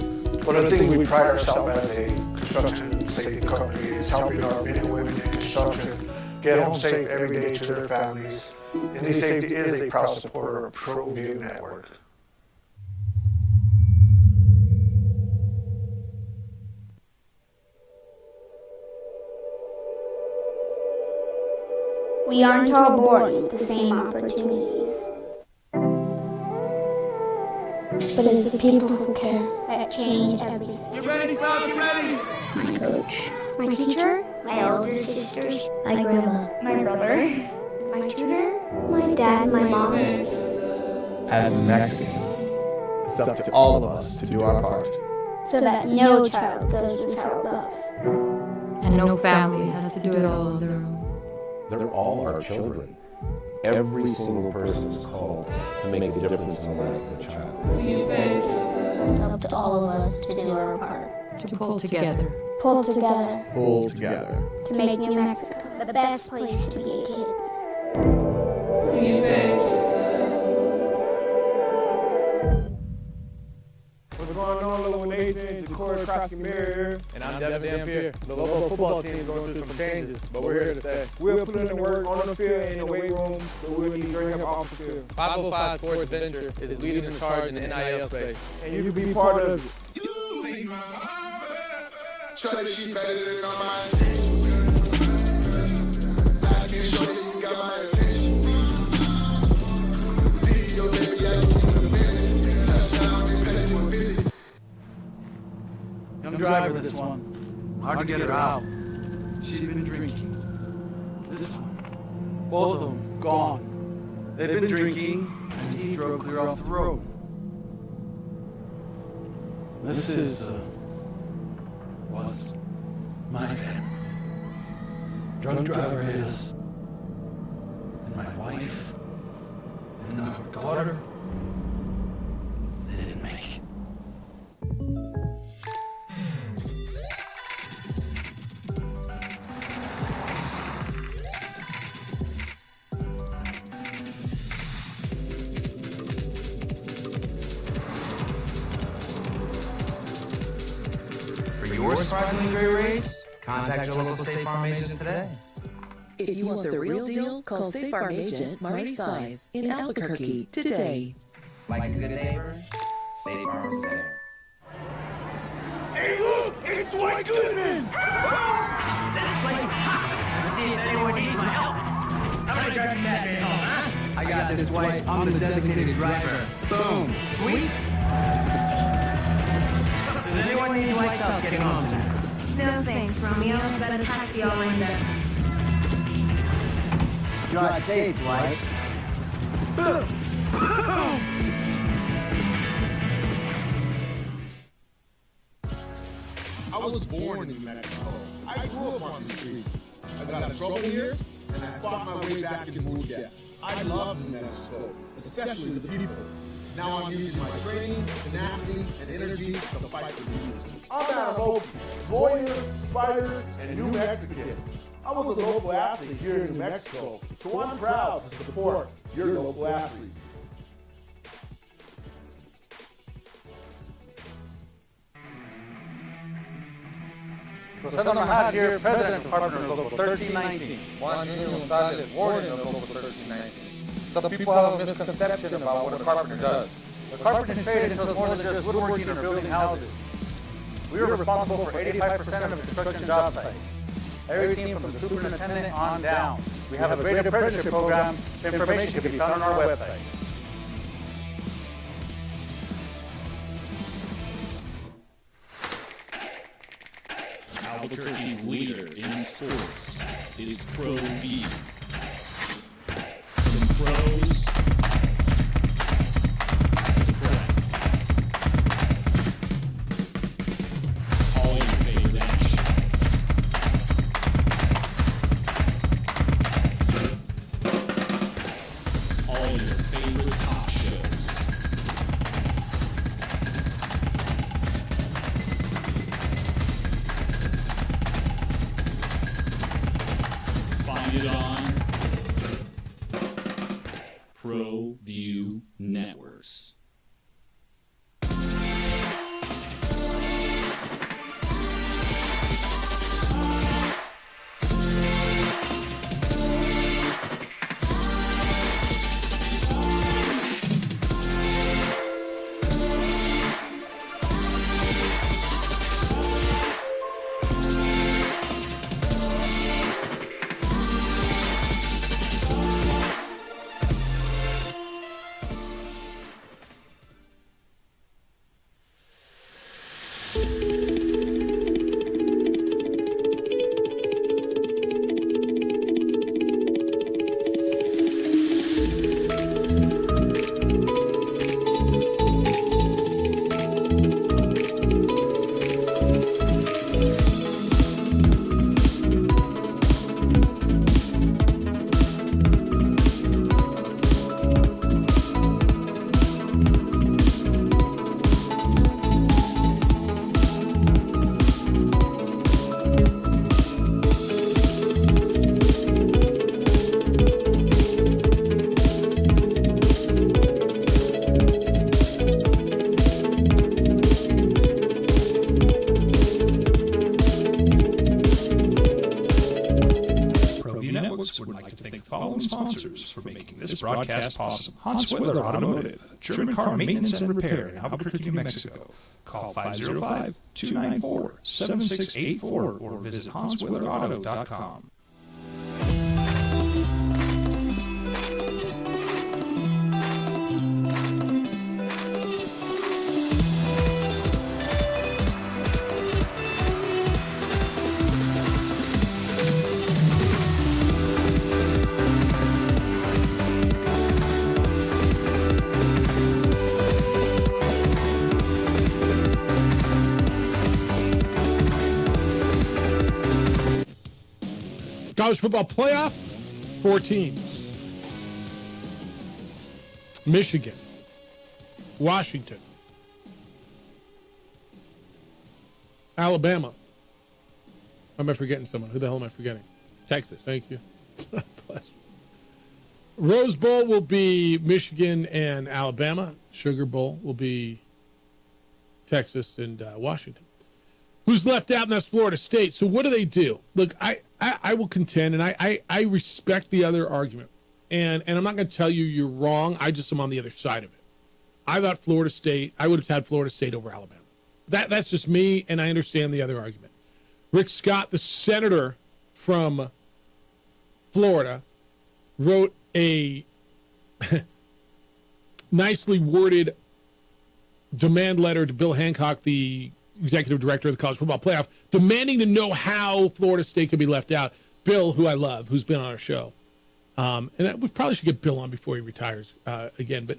One of the things we pride ourselves as a construction safety company is helping our men and women in construction get home safe every day to their families. ND Safety is a proud supporter of ProView Network. We aren't all born with the same opportunities. But it's the people who care that change everything. You ready, Sal? You ready? My coach, my teacher, my older sisters, my grandma, my brother, my tutor, my dad, my mom. As Mexicans, it's up to all of us to do our part. So that no child goes without love. And no family has to do it all on their own. They're all our children. Every single person is called to make a difference in the life of a child. It's up to all of us to do our part. To pull together. Pull together. Pull together. To make New Mexico the best place to be a kid. What's going on, Lobo Nation? It's Corey Crossing Mirror here, and I'm Devin Dampier. The Lobo football team is going through some changes, but we're here to stay. We'll put in the work on the field, in the weight room, so we'll be bringing up off the field. 505 Sports Venture is leading the charge in the NIL space, and you can be part of it. Charlie, she better than all my attention. I can show you got my attention. See your baby, I can keep the minutes. Touchdown, they play with Billy. Young driver, this one. Hard to get her out. She's been drinking. This one. Both of them gone. They'd been drinking, and he drove clear off the road. This was my family. Drunk driver hit us, and my wife, and our daughter, they didn't make it. For your surprisingly great race, contact your local State Farm agent today. If you want the real deal, call State Farm agent Marty Size in Albuquerque today. Like a good neighbor, State Farm is there. Hey, look! It's Dwight Goodman! This place is hot! Let's see if anyone needs my help. I'm gonna drive you back home, huh? I got this, Dwight. I'm the designated driver. Boom. Sweet! Does anyone need Dwight's help getting home tonight? No thanks, Romeo. I've got a taxi all lined up. Drive safe, Dwight. I was born in New Mexico. I grew up on the streets. I got in trouble here, and I fought my way back and moved there. I love New Mexico, especially the people. Now I'm using my training, tenacity, and energy to fight for these. I'm Adam Oakey, lawyer, fighter, and New Mexican. I was a local athlete here in New Mexico, so I'm proud to support your local athletes. Rosendo Mahad here, President of Carpenters Local 1319. Juan Junior Gonzalez, Warden of Local 1319. Some people have a misconception about what a carpenter does. The carpentry trade entails more than just woodworking or building houses. We are responsible for 85% of the construction job site. Everything from the superintendent on down. We have a great apprenticeship program. Information can be found on our website. Albuquerque's leader in sports is Pro V. From pros to prep. All your favorite action. All your favorite talk shows. Find it on ProView Networks. Would like to thank the following sponsors for making this broadcast possible. Hans Willer Automotive, German car maintenance and repair in Albuquerque, New Mexico. Call 505-294-7684 or visit HansWillerAuto.com. College football playoff, 4 teams. Michigan, Washington, Alabama. Am I forgetting someone? Who the hell am I forgetting? Texas. Thank you. Bless me. Rose Bowl will be Michigan and Alabama. Sugar Bowl will be Texas and Washington. Who's left out? And that's Florida State. So what do? Look, I will contend, and I respect the other argument. And I'm not going to tell you you're wrong. I just am on the other side of it. I thought Florida State, I would have had Florida State over Alabama. That's just me, and I understand the other argument. Rick Scott, the senator from Florida, wrote a nicely worded demand letter to Bill Hancock, the executive director of the College Football Playoff, demanding to know how Florida State could be left out. Bill, who I love, who's been on our show. And we probably should get Bill on before he retires again. But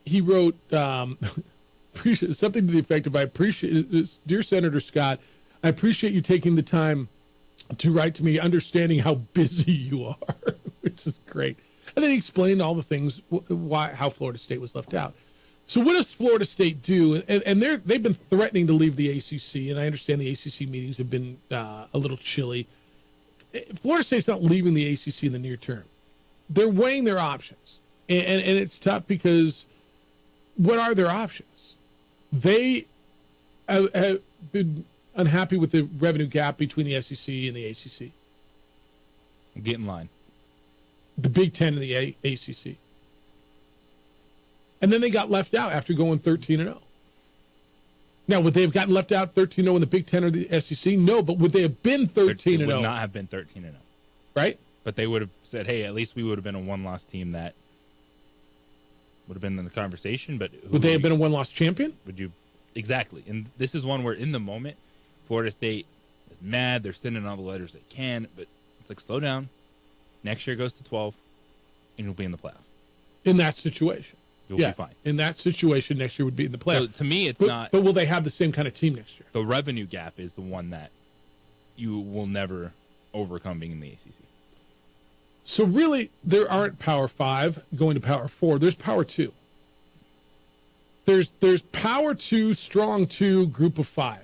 he wrote something to the effect of, I appreciate, dear Senator Scott, I appreciate you taking the time to write to me, understanding how busy you are, which is great. And then he explained all the things, how Florida State was left out. So what does Florida State do? And they've been threatening to leave the ACC, and I understand the ACC meetings have been a little chilly. Florida State's not leaving the ACC in the near term. They're weighing their options. And it's tough because what are their options? They have been unhappy with the revenue gap between the SEC and the ACC. Get in line. The Big Ten and the ACC. And then they got left out after going 13-0. Now, would they have gotten left out 13-0 in the Big Ten or the SEC? No, but would they have been 13-0? They would not have been 13-0. Right? But they would have said, hey, at least we would have been a one-loss team that would have been in the conversation. But would they have been a one-loss champion? Would you? Exactly. And this is one where, in the moment, Florida State is mad. They're sending all the letters they can. But it's like, slow down. Next year goes to 12, and you'll be in the playoff. In that situation. You'll be fine. In that situation, next year would be in the playoff. So to me, it's not. But will they have the same kind of team next year? The revenue gap is the one that you will never overcome being in the ACC. So really, there aren't Power 5 going to Power 4. There's Power 2. There's Power 2, Strong 2, Group of 5. I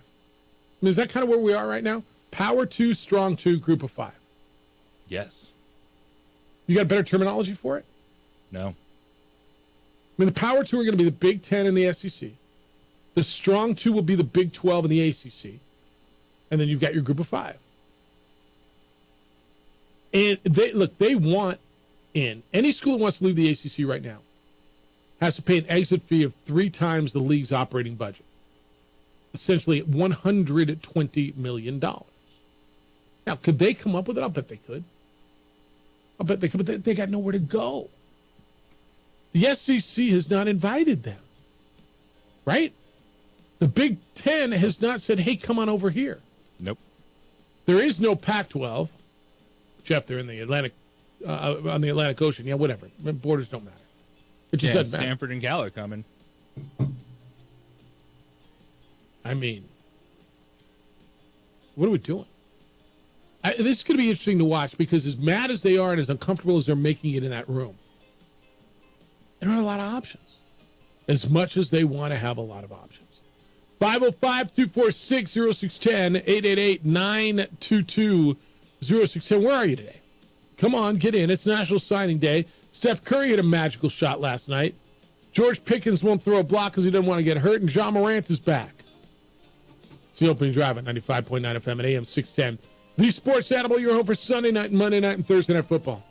mean, is that kind of where we are right now? Power 2, Strong 2, Group of 5. Yes. You got better terminology for it? No. I mean, the Power 2 are going to be the Big Ten and the SEC. The Strong 2 will be the Big 12 and the ACC. And then you've got your Group of 5. And they want in. Any school that wants to leave the ACC right now has to pay an exit fee of 3 times the league's operating budget. Essentially $120 million. Now, could they come up with it? I'll bet they could. I'll bet they could, but they got nowhere to go. The SEC has not invited them, right? The Big Ten has not said, hey, come on over here. Nope. There is no Pac-12. Jeff, they're in the Atlantic, on the Atlantic Ocean. Yeah, whatever. Borders don't matter. It just doesn't matter. Stanford and Cal are coming. I mean, what are we doing? This is going to be interesting to watch because as mad as they are and as uncomfortable as they're making it in that room, there aren't a lot of options, as much as they want to have a lot of options. 505-246-0610, 888-922-0610. Where are you today? Come on, get in. It's National Signing Day. Steph Curry hit a magical shot last night. George Pickens won't throw a block because he doesn't want to get hurt, and John Morant is back. It's the opening drive at 95.9 FM and AM 610. The Sports Animal, your home for Sunday night, and Monday night, and Thursday night football.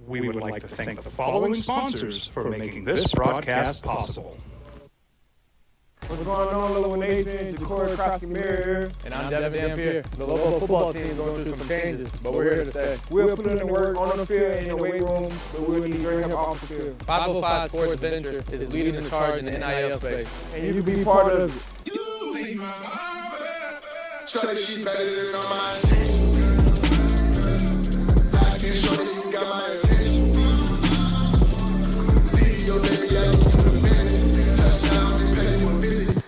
We would like to thank the following sponsors for making this broadcast possible. What's going on, Little Nation? Ja'Cory Croskey-Merritt here. And I'm Devin Dampier. The local football team going through some changes, but we're here to stay. We'll put in the work on the field and in the weight room, but we'll need your help off the field. 505 Sports Venture is leading the charge in the NIL space. And you can be part of it. Shorty, she better than all my attention. I can show that you got my attention. See your baby, I get you the business. Touchdown and pay you a visit.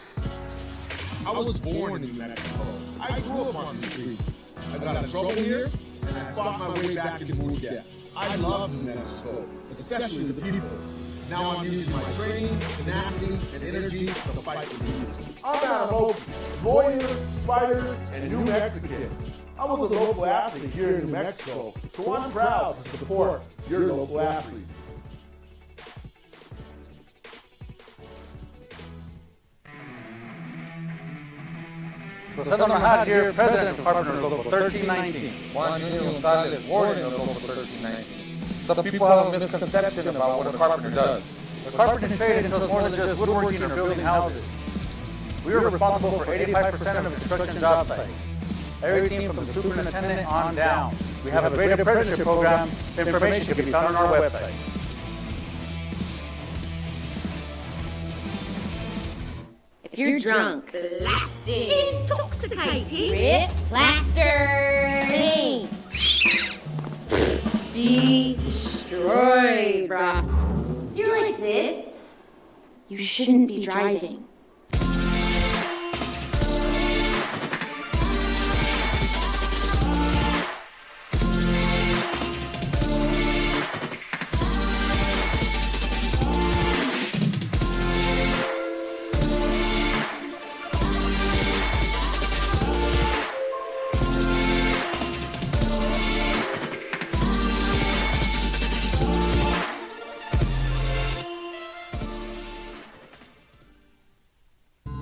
born in New Mexico. I grew up on the streets. I got in trouble here, and I fought my way back and moved there. I love New Mexico, especially the people. Now I'm using my training, tenacity, and energy to fight for these. I'm Adam Hope, lawyer, fighter, and New Mexican. I was a local athlete here in New Mexico, so I'm proud to support your local athletes. José Mahad here, President of Carpenters Local 1319. Juan Junior Gonzalez, Warden of Local 1319. Some people have a misconception about what a carpenter does. The carpentry trade entails more than just woodworking or building houses. We are responsible for 85% of the construction job site. Everything from the superintendent on down. We have a great apprenticeship program. Information can be found on our website. If you're drunk, blasted, intoxicated, rip, plaster, paint, destroyed, bruh. If you're like this, you shouldn't be driving.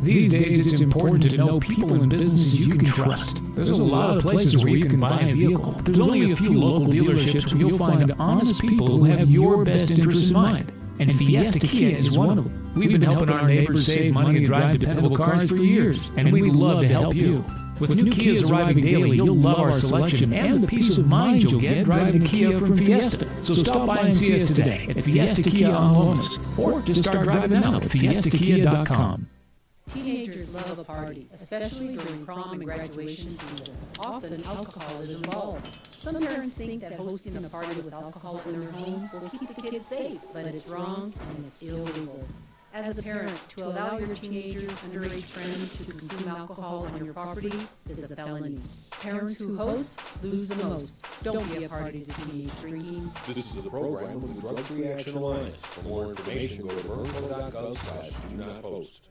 These days, it's important to know people and businesses you can trust. There's a lot of places where you can buy a vehicle. There's only a few local dealerships where you'll find honest people who have your best interests in mind. And Fiesta Kia is one of them. We've been helping our neighbors save money and drive dependable cars for years, and we'd love to help you. With new Kias arriving daily, you'll love our selection and the peace of mind you'll get driving a Kia from Fiesta. So stop by and see us today at Fiesta Kia on Lomas, or just start driving now at fiestakia.com. Teenagers love a party, especially during prom and graduation season. Often alcohol is involved. Some parents think that hosting a party with alcohol in their home will keep the kids safe, but it's wrong and it's illegal. As a parent, to allow your teenagers, underage friends to consume alcohol on your property is a felony. Parents who host lose the most. Don't be a party to teenage drinking. This is a program of the Drug Free Action Alliance. For more information, go to burnco.gov/do-not-post.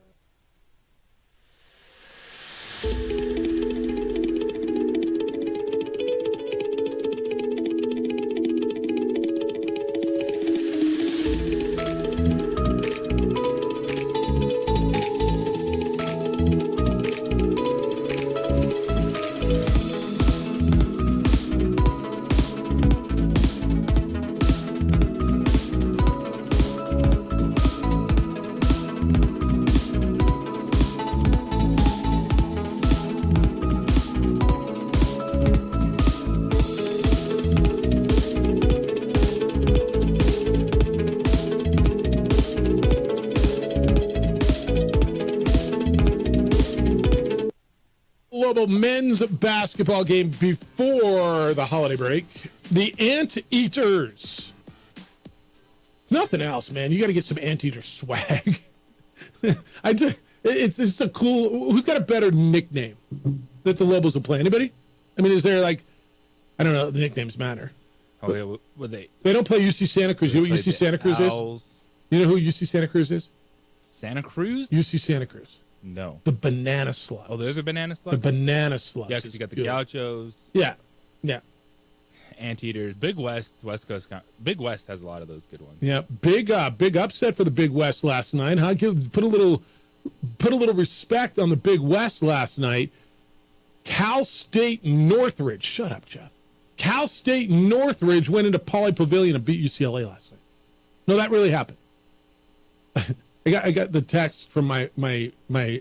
Men's basketball game before the holiday break. The Anteaters. Nothing else, man. You got to get some Anteater swag. It's a cool. Who's got a better nickname that the Lobos will play? Anybody? I mean, is there like, I don't know. The nicknames matter. Oh yeah, what they? They don't play UC Santa Cruz. You know what UC Santa Cruz is? You know who UC Santa Cruz is? Santa Cruz? UC Santa Cruz. No. The Banana Slugs. Oh, there's a Banana Slugs? The Banana Slugs. Yeah, because you got the Gauchos. Yeah. Yeah. Anteaters. Big West, West Coast. Big West has a lot of those good ones. Yeah. Big upset for the Big West last night. Huh? Put a little respect on the Big West last night. Cal State Northridge. Shut up, Jeff. Cal State Northridge went into Pauley Pavilion and beat UCLA last night. No, that really happened. I got the text from my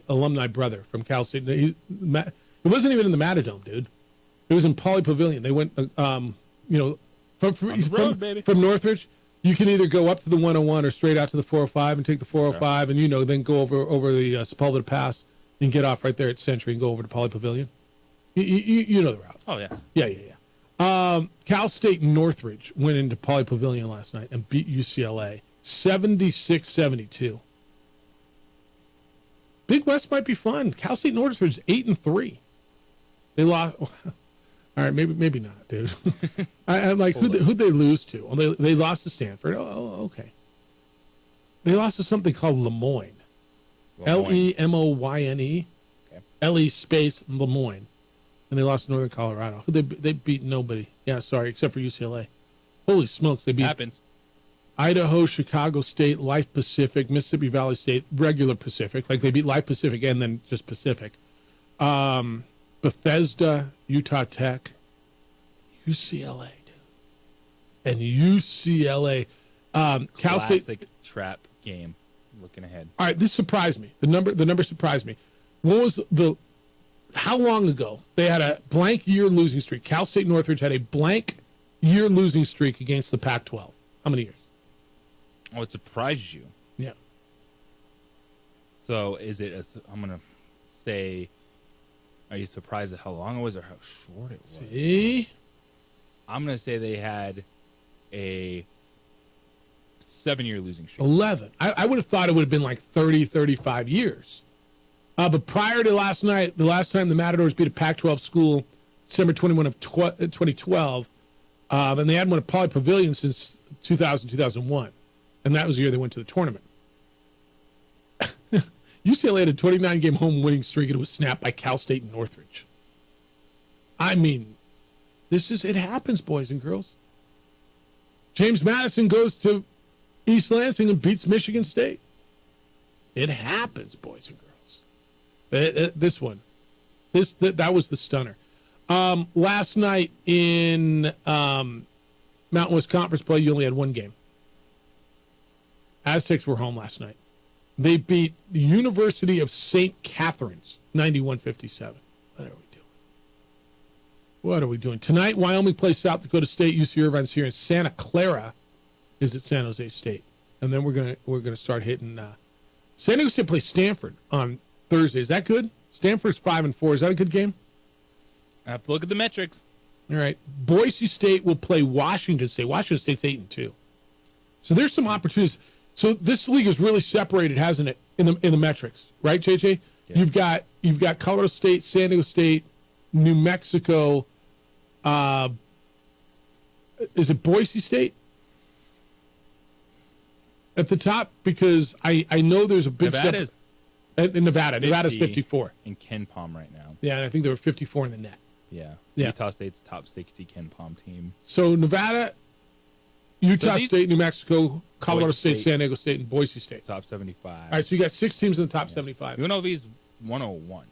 alumni brother from Cal State. It wasn't even in the Matadome, dude. It was in Pauley Pavilion. They went, from Northridge. You can either go up to the 101 or straight out to the 405 and take the 405, and then go over the Sepulveda Pass and get off right there at Century and go over to Pauley Pavilion. You know the route. Oh yeah. Yeah. Cal State Northridge went into Pauley Pavilion last night and beat UCLA 76-72. Big West might be fun. Cal State Northridge 8-3. They lost. All right, maybe not, dude. I'm like, who'd they lose to? Well, they lost to Stanford. Oh, okay. They lost to something called Lemoyne. Lemoyne. Okay. LE space Lemoyne. And they lost to Northern Colorado. They beat nobody. Yeah, sorry, except for UCLA. Holy smokes, they beat Happens. Idaho, Chicago State, Life Pacific, Mississippi Valley State, regular Pacific. Like they beat Life Pacific and then just Pacific. Bethesda, Utah Tech, UCLA, dude. And UCLA. Cal State. Classic trap game. Looking ahead. All right, this surprised me. The number surprised me. What was how long ago they had a blank year losing streak? Cal State Northridge had a blank year losing streak against the Pac-12. How many years? Oh, it surprised you. Yeah. So is it? I'm gonna say. Are you surprised at how long it was or how short it was? See? I'm gonna say they had a 7-year losing streak. 11. I would have thought it would have been like 30, 35 years. But prior to last night, the last time the Matadors beat a Pac-12 school, December 21 of 2012, and they hadn't won a Poly Pavilion since 2000, 2001. And that was the year they went to the tournament. UCLA had a 29-game home winning streak, and it was snapped by Cal State and Northridge. I mean, it happens, boys and girls. James Madison goes to East Lansing and beats Michigan State. It happens, boys and girls. This one. That was the stunner. Last night in Mountain West Conference play, you only had one game. Aztecs were home last night. They beat the University of St. Catharines 91-57. What are we doing? Tonight, Wyoming plays South Dakota State. UC Irvine's here in Santa Clara is at San Jose State. And then we're gonna start hitting San Diego State plays Stanford on Thursday. Is that good? Stanford's 5-4. Is that a good game? I have to look at the metrics. All right. Boise State will play Washington State. Washington State's 8-2. So there's some opportunities. So this league is really separated, hasn't it, in the metrics, right, JJ? Yeah. You've got Colorado State, San Diego State, New Mexico. Is it Boise State at the top? Because I know there's a big Nevada's in Nevada. Nevada's 54 in KenPom right now. Yeah, and I think they were 54 in the net. Yeah. Yeah. Utah State's top 60 KenPom team. So Nevada, Utah State, New Mexico, Colorado State, San Diego State, and Boise State. Top 75. All right, so you got 6 teams in the top 75. UNLV's 101.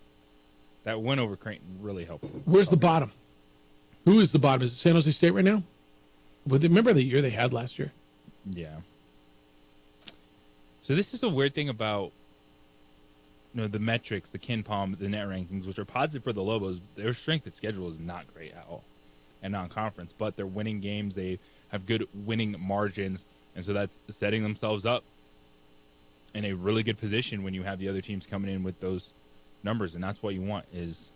That win over Creighton really helped them. Where's the bottom? Who is the bottom? Is it San Jose State right now? But remember the year they had last year? Yeah. So this is a weird thing about the metrics, the KenPom, the net rankings, which are positive for the Lobos. Their strength of schedule is not great at all and non-conference, but they're winning games. They have good winning margins, and so that's setting themselves up in a really good position when you have the other teams coming in with those numbers, and that's what you want is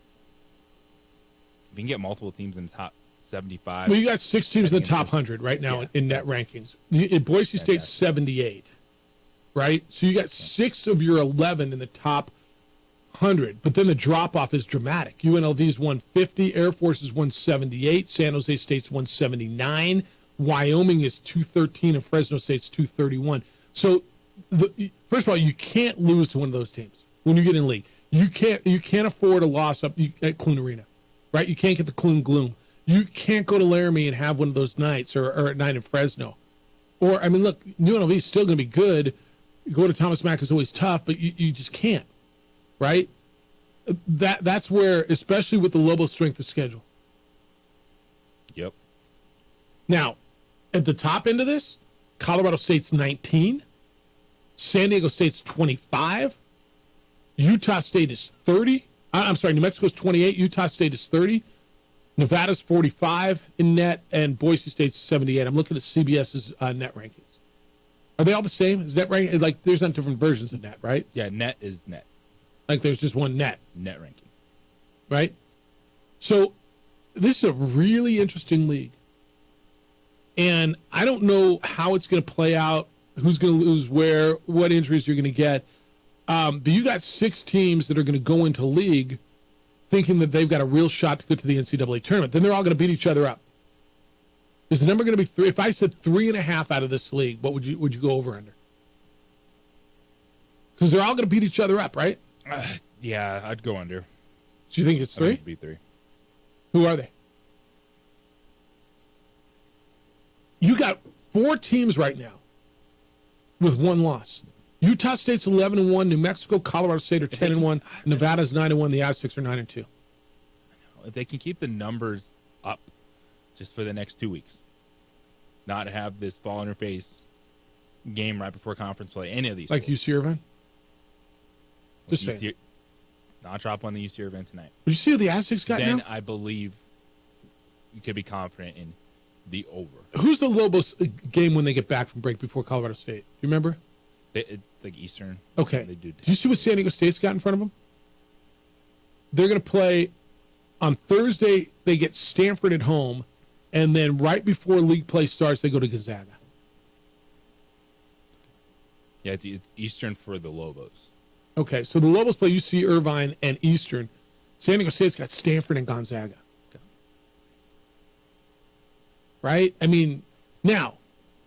if you can get multiple teams in the top 75. Well, you got 6 teams in the top 100 right now in net rankings. In Boise State's 78, right? So you got 6 of your 11 in the top 100, but then the drop-off is dramatic. UNLV's 150, Air Force is 178, San Jose State's 179, Wyoming is 213, and Fresno State's 231. So, first of all, you can't lose to one of those teams when you get in league. You can't afford a loss up at Clune Arena, right? You can't get the Clune Gloom. You can't go to Laramie and have one of those nights or at night in Fresno. Or, I mean, look, UNLV is still going to be good. Going to Thomas Mack is always tough, but you just can't, right? That's where, especially with the Lobo strength of schedule. Yep. Now, at the top end of this, Colorado State's 19, San Diego State's 25, Utah State is 30. I'm sorry, New Mexico's 28, Utah State is 30, Nevada's 45 in net, and Boise State's 78. I'm looking at CBS's net rankings. Are they all the same? Is net ranking like there's not different versions of net, right? Yeah, net is net. Like there's just one net. Net ranking. Right? So this is a really interesting league. And I don't know how it's going to play out, who's going to lose where, what injuries you're going to get. But you got 6 teams that are going to go into league thinking that they've got a real shot to go to the NCAA tournament. Then they're all going to beat each other up. Is the number going to be 3? If I said 3.5 out of this league, what would you go over under? Because they're all going to beat each other up, right? Yeah, I'd go under. So you think it's 3? I think it'd be 3. Who are they? You got 4 teams right now with 1 loss. Utah State's 11-1. New Mexico, Colorado State are 10-1. Nevada's 9-1. The Aztecs are 9-2. If they can keep the numbers up just for the next 2 weeks, not have this fall in your face game right before conference play, any of these. Like UC Irvine? Just saying. Not drop on the UC Irvine tonight. Did you see who the Aztecs got then now? I believe you could be confident in the over. Who's the Lobos game when they get back from break before Colorado State? Do you remember? It's like Eastern. Okay. They do. Do you see what San Diego State's got in front of them? They're going to play on Thursday. They get Stanford at home, and then right before league play starts, they go to Gonzaga. Yeah, it's Eastern for the Lobos. Okay, so the Lobos play UC Irvine and Eastern. San Diego State's got Stanford and Gonzaga. Right? I mean, now,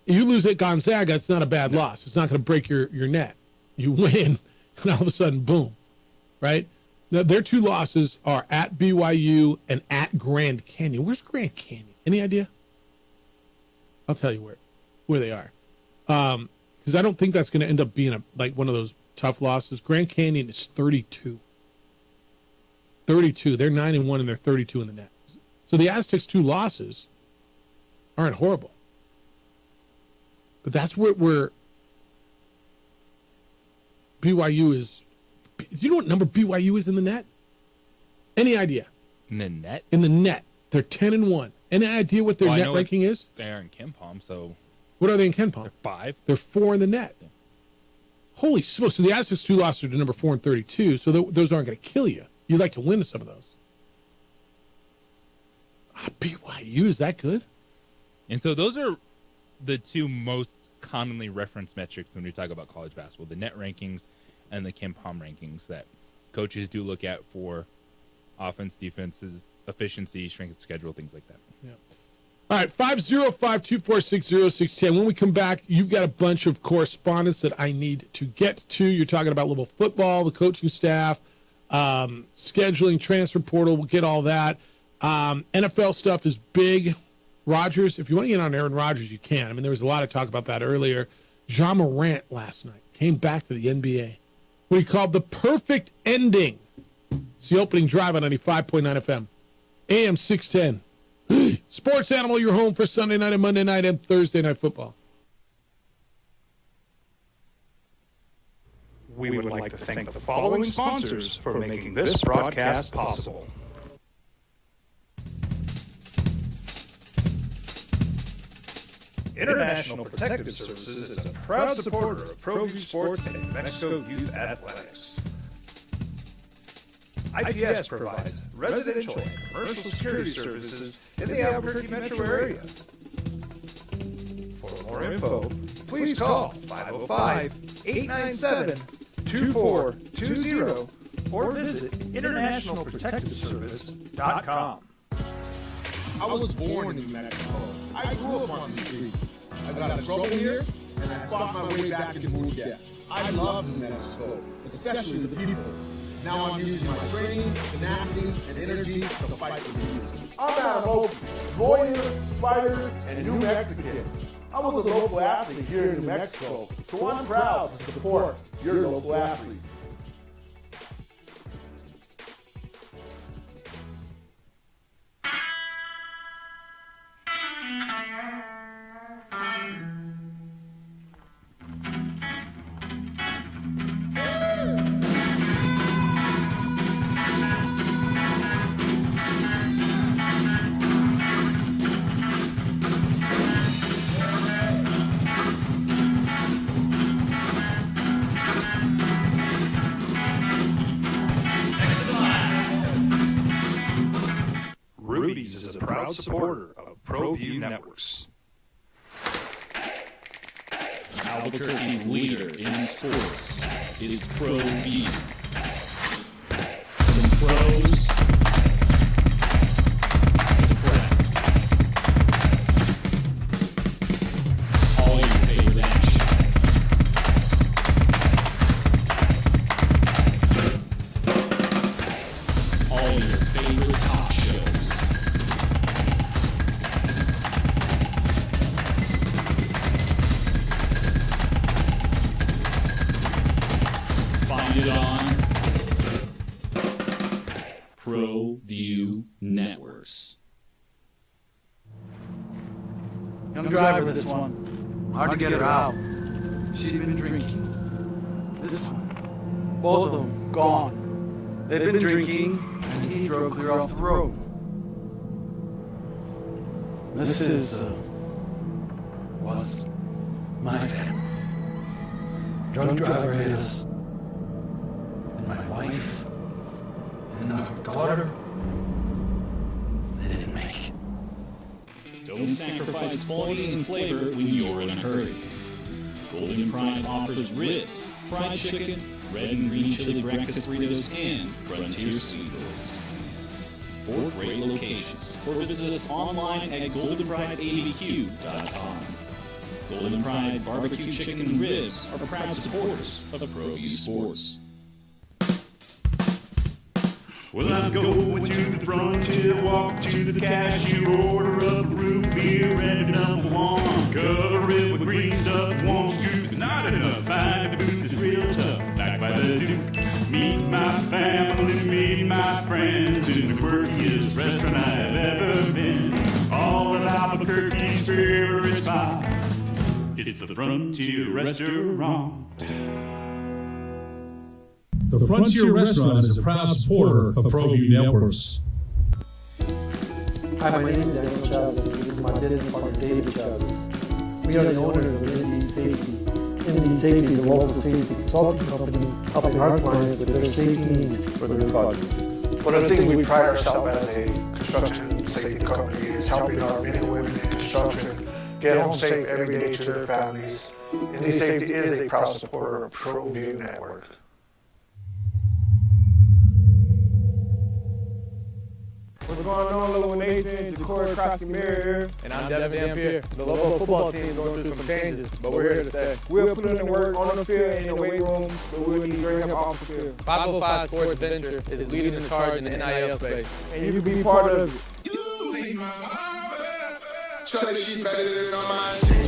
you lose at Gonzaga, it's not a bad loss. It's not going to break your net. You win, and all of a sudden, boom. Right? Now, their 2 losses are at BYU and at Grand Canyon. Where's Grand Canyon? Any idea? I'll tell you where they are. Because I don't think that's going to end up being like one of those tough losses. Grand Canyon is 32. 32. They're 9-1 and they're 32 in the net. So the Aztecs' 2 losses aren't horrible. But that's where BYU is. Do you know what number BYU is in the net? Any idea? In the net? In the net. They're 10-1. Any idea what their net ranking is? They're in KenPom, so. What are they in KenPom? They're 5. They're 4 in the net. Yeah. Holy smokes. So the Aztecs' 2 losses are to number 4 and 32, so those aren't going to kill you. You'd like to win some of those. BYU, is that good? And so those are the 2 most commonly referenced metrics when we talk about college basketball, the net rankings and the KenPom rankings that coaches do look at for offense, defenses, efficiency, strength of schedule, things like that. Yeah. All right, 505-246-0610. When we come back, you've got a bunch of correspondence that I need to get to. You're talking about Louisville football, the coaching staff, scheduling, transfer portal. We'll get all that. NFL stuff is big. Rodgers, if you want to get on Aaron Rodgers, you can. I mean, there was a lot of talk about that earlier. Ja Morant last night came back to the NBA. What he called the perfect ending. It's the opening drive on 95.9 FM. AM 610. Sports Animal, your home for Sunday night and Monday night and Thursday night football. We would like to thank the following sponsors for making this broadcast possible. International Protective Services is a proud supporter of ProView Sports and New Mexico Youth Athletics. IPS provides residential and commercial security services in the Albuquerque metro area. For more info, please call 505-897-2420 or visit internationalprotectiveservice.com. I was born in New Mexico. I grew up on the street. I got in trouble here, and I fought my way back and moved there. I love New Mexico, especially the people. Now I'm using my training, tenacity, and energy to fight for the youth. I'm out of hope, warrior, fighter, and New Mexican. I was a local athlete here in New Mexico, so I'm proud to support your local athletes. Rudy's is a proud supporter of ProView Networks. Albuquerque's leader in sports is Pro View. From pros to prep. All your favorite action. All your favorite talk shows. Find it on Pro View Networks. Young driver, this one. Hard to get her out. She's been drinking. This one. Both of them gone. They've been drinking, and he drove clear off the road. This was my family. Drunk driver hit us. And my wife and our daughter, they didn't make it. Don't sacrifice quality and flavor when you're in a hurry. Golden Prime offers ribs, fried chicken, red and green chili breakfast burritos, and Frontier Sweetos. 4 great locations, or visit us online at goldenprideabq.com. Golden Pride barbecue chicken and ribs are proud supporters of Pro View Sports. Well, I'm going to the frontier, walk to the cashier, order up a root beer and a number one. Cover it with green stuff, one scoop, not enough. Find a booth that's real tough, backed by the Duke. Meet my family, meet my friends in the quirkiest restaurant I've ever been. All of Albuquerque's favorite spot, it's the Frontier Restaurant. The Frontier Restaurant is a proud supporter of ProView Networks. Hi, my name is Daniel Chavez. This is my business partner, David Chavez. We are the owners of ND Safety. ND Safety is a local safety consulting company helping our clients with their safety needs for their projects. One of the things we pride ourselves as a construction safety company is helping our men and women in construction get home safe every day to their families. ND Safety is a proud supporter of ProView Network. What's going on, Little Nathan? Ja'Cory Cross-Camara here. And I'm Devin Dampier. The Lobo football team going through some changes, but we're here to stay. We'll put in the work on the field and in the weight room, but we'll need to bring up off the field. 505 Sports Venture is leading the charge in the NIL space. And you can be part of it. Shorty, she better than on my team.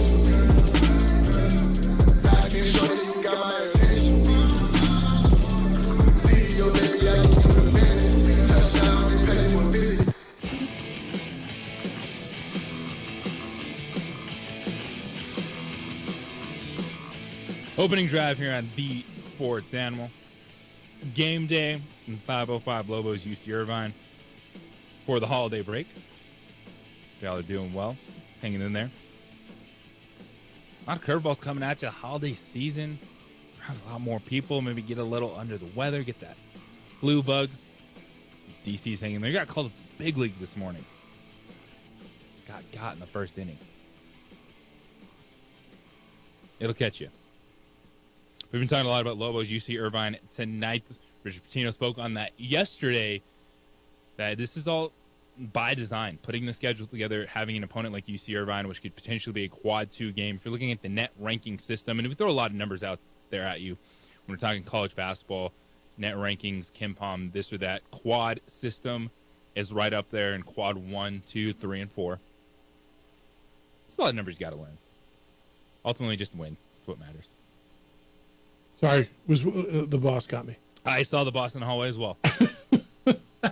I can show you got my attention. See your baby, I can get you the minutes. Touchdown, they pay you a visit. Opening drive here on The Sports Animal. Game day in 505 Lobos UC Irvine for the holiday break. Y'all are doing well, hanging in there. A lot of curveballs coming at you. Holiday season, around a lot more people. Maybe get a little under the weather, get that flu bug. DC's hanging there. You got called up to the big league this morning. Got in the first inning. It'll catch you. We've been talking a lot about Lobos UC Irvine tonight. Richard Pitino spoke on that yesterday. That this is all by design, putting the schedule together, having an opponent like UC Irvine, which could potentially be a quad 2 game. If you're looking at the net ranking system, and we throw a lot of numbers out there at you when we're talking college basketball, net rankings, KenPom, this or that, quad system is right up there in quad 1, 2, 3, and 4. It's a lot of numbers you got to learn. Ultimately, just win. That's what matters. Sorry, was the boss got me. I saw the boss in the hallway as well.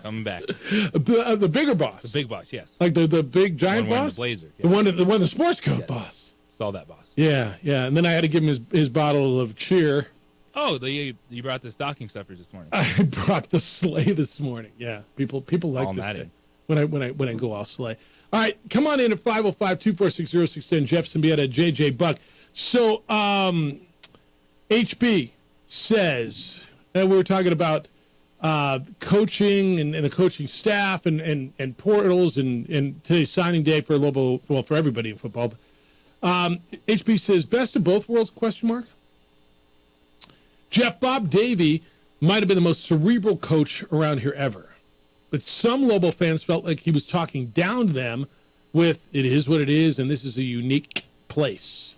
Coming back. The bigger boss. The big boss, yes. Like the big giant boss? The blazer. Yes. The one the sports coat boss. Saw that boss. Yeah. And then I had to give him his bottle of cheer. Oh, you brought the stocking stuffers this morning. I brought the sleigh this morning. Yeah. People like all this that thing. When I go, I'll sleigh. All right, come on in at 505-246-0610. Jeff Symbieta, JJ Buck. So HB says, and we were talking about coaching and the coaching staff and portals and today's signing day for Lobo, well, for everybody in football. HB says, best of both worlds, ? Jeff, Bob Davey might have been the most cerebral coach around here ever. But some Lobo fans felt like he was talking down to them with, it is what it is, and this is a unique place.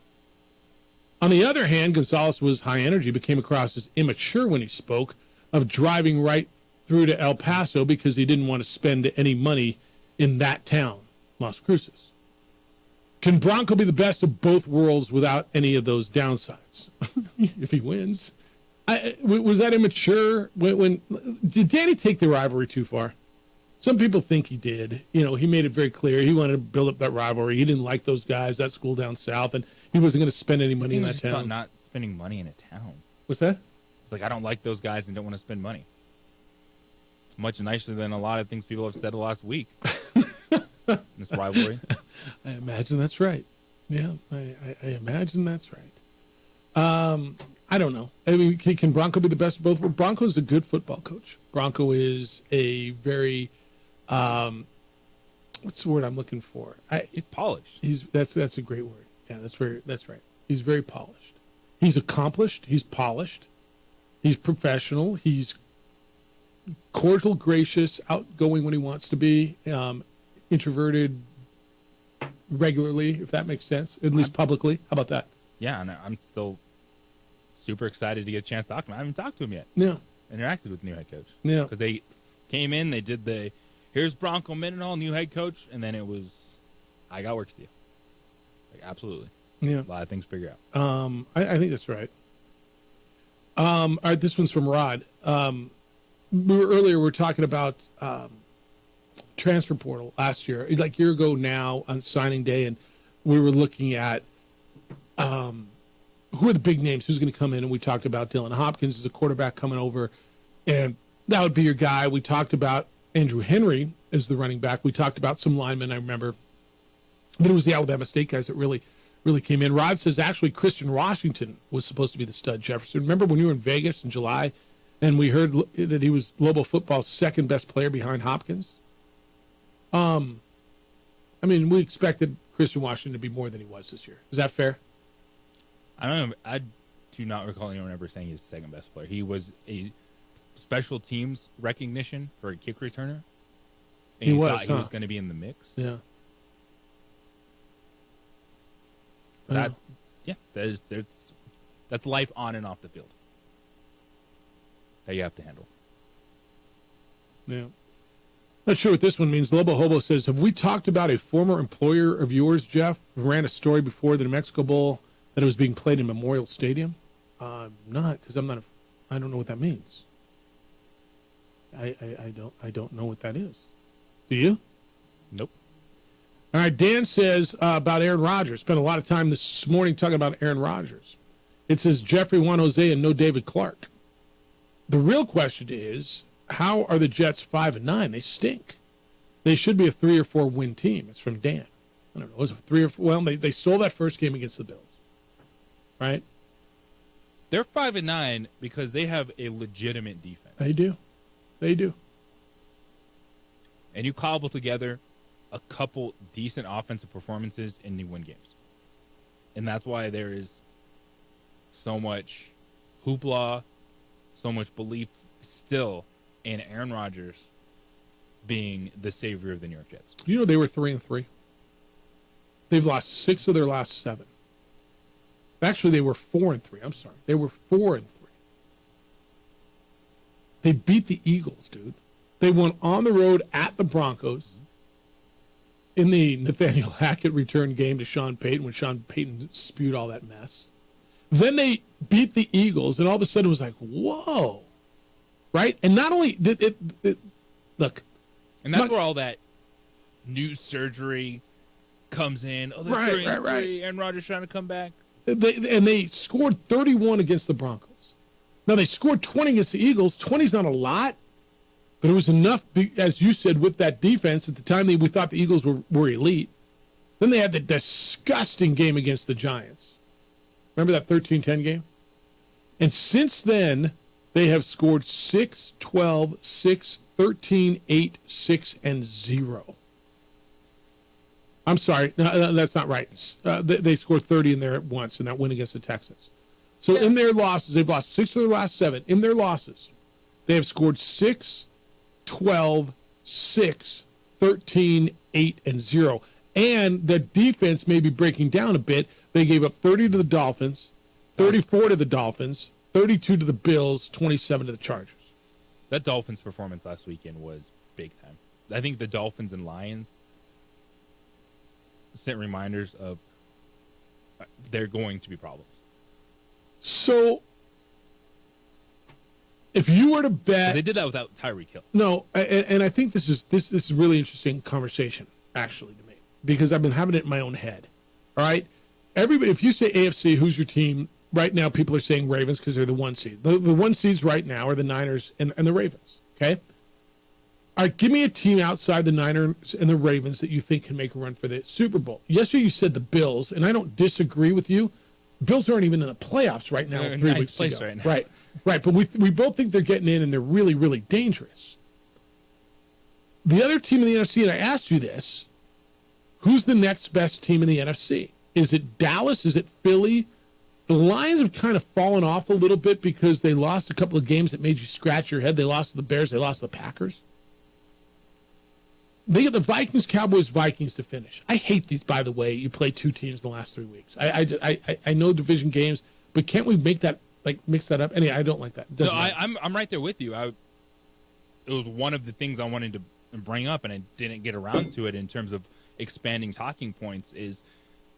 On the other hand, Gonzalez was high energy, but came across as immature when he spoke of driving right through to El Paso because he didn't want to spend any money in that town, Las Cruces. Can Bronco be the best of both worlds without any of those downsides? If he wins. Was that immature? When did Danny take the rivalry too far? Some people think he did. He made it very clear he wanted to build up that rivalry. He didn't like those guys, that school down south, and he wasn't going to spend any money in that town. About not spending money in a town. What's that? It's like, I don't like those guys and don't want to spend money. It's much nicer than a lot of things people have said the last week. This rivalry. I imagine that's right. Yeah, I imagine that's right. I don't know. I mean, can Bronco be the best of both? Well, Bronco is a good football coach. Bronco is a very, what's the word I'm looking for? He's polished. That's a great word. Yeah, that's right. He's very polished. He's accomplished. He's polished. He's professional. He's cordial, gracious, outgoing when he wants to be, introverted regularly, if that makes sense, at least publicly. How about that? Yeah, and I'm still super excited to get a chance to talk to him. I haven't talked to him yet. Yeah. Interacted with the new head coach. Yeah. Because they came in, they did here's Bronco Mendenhall, new head coach, and then it was, I got work to do. Like, absolutely. Yeah. A lot of things to figure out. I think that's right. All right, this one's from Rod. We were talking about transfer portal last year, like a year ago now on signing day, and we were looking at who are the big names, who's going to come in, and we talked about Dylan Hopkins as a quarterback coming over, and that would be your guy. We talked about Andrew Henry as the running back. We talked about some linemen, I remember, but it was the Alabama State guys that really came in. Rod says actually Christian Washington was supposed to be the stud Jefferson. Remember when you were in Vegas in July and we heard that he was Lobo football's second best player behind Hopkins? I mean, we expected Christian Washington to be more than he was this year. Is that fair? I don't know. I do not recall anyone ever saying he's the second best player. He was a special teams recognition for a kick returner. And he was going to be in the mix. Yeah. That's life on and off the field that you have to handle. Yeah. Not sure what this one means. Lobo Hobo says, have we talked about a former employer of yours, Jeff, who ran a story before the New Mexico Bowl that it was being played in Memorial Stadium? Not, because I don't know what that means. I don't know what that is. Do you? Nope. All right, Dan says about Aaron Rodgers. Spent a lot of time this morning talking about Aaron Rodgers. It says Jeffrey Juan Jose and no David Clark. The real question is, how are the Jets 5-9? They stink. They should be a 3 or 4 win team. It's from Dan. I don't know. Was it 3 or 4? Well, they stole that first game against the Bills, right? They're 5-9 because they have a legitimate defense. They do. And you cobble together a couple decent offensive performances and you win games. And that's why there is so much hoopla, so much belief still in Aaron Rodgers being the savior of the New York Jets. You know they were 3-3. They've lost 6 of their last 7. Actually, they were 4-3. I'm sorry. They were 4-3. They beat the Eagles, dude. They won on the road at the Broncos in the Nathaniel Hackett return game to Sean Payton when Sean Payton spewed all that mess. Then they beat the Eagles, and all of a sudden it was like, whoa. Right? And not only did it look. And that's where all that new surgery comes in. Oh, they're 3-3. Aaron Rodgers trying to come back. They scored 31 against the Broncos. Now, they scored 20 against the Eagles. 20 is not a lot, but it was enough, as you said, with that defense. At the time, we thought the Eagles were elite. Then they had the disgusting game against the Giants. Remember that 13-10 game? And since then, they have scored 6, 12, 6, 13, 8, 6, and 0. I'm sorry. No, that's not right. They scored 30 in there once in that win against the Texans. So in their losses, they've lost 6 of their last 7. In their losses, they have scored 6, 12, 6, 13, 8, and 0. And the defense may be breaking down a bit. They gave up 30 to the Dolphins, 34 to the Dolphins, 32 to the Bills, 27 to the Chargers. That Dolphins performance last weekend was big time. I think the Dolphins and Lions sent reminders of they're going to be problems. So, if you were to bet, they did that without Tyreek Hill. No, and I think this is a really interesting conversation, actually, to me, because I've been having it in my own head. All right, everybody, if you say AFC, who's your team? Right now, people are saying Ravens because they're the 1 seed. The 1 seeds right now are the Niners and the Ravens. Okay. All right, give me a team outside the Niners and the Ravens that you think can make a run for the Super Bowl. Yesterday you said the Bills, and I don't disagree with you. Bills aren't even in the playoffs right now. They're 3 in weeks place ago. right now. Right. But we both think they're getting in, and they're really, really dangerous. The other team in the NFC, and I asked you this, who's the next best team in the NFC? Is it Dallas? Is it Philly? The Lions have kind of fallen off a little bit because they lost a couple of games that made you scratch your head. They lost to the Bears. They lost to the Packers. They get the Vikings, Cowboys, Vikings to finish. I hate these, by the way. You play 2 teams in the last 3 weeks. I know division games, but can't we make that, mix that up? Anyway, I don't like that. No, I'm right there with you. It was one of the things I wanted to bring up, and I didn't get around to it in terms of expanding talking points, is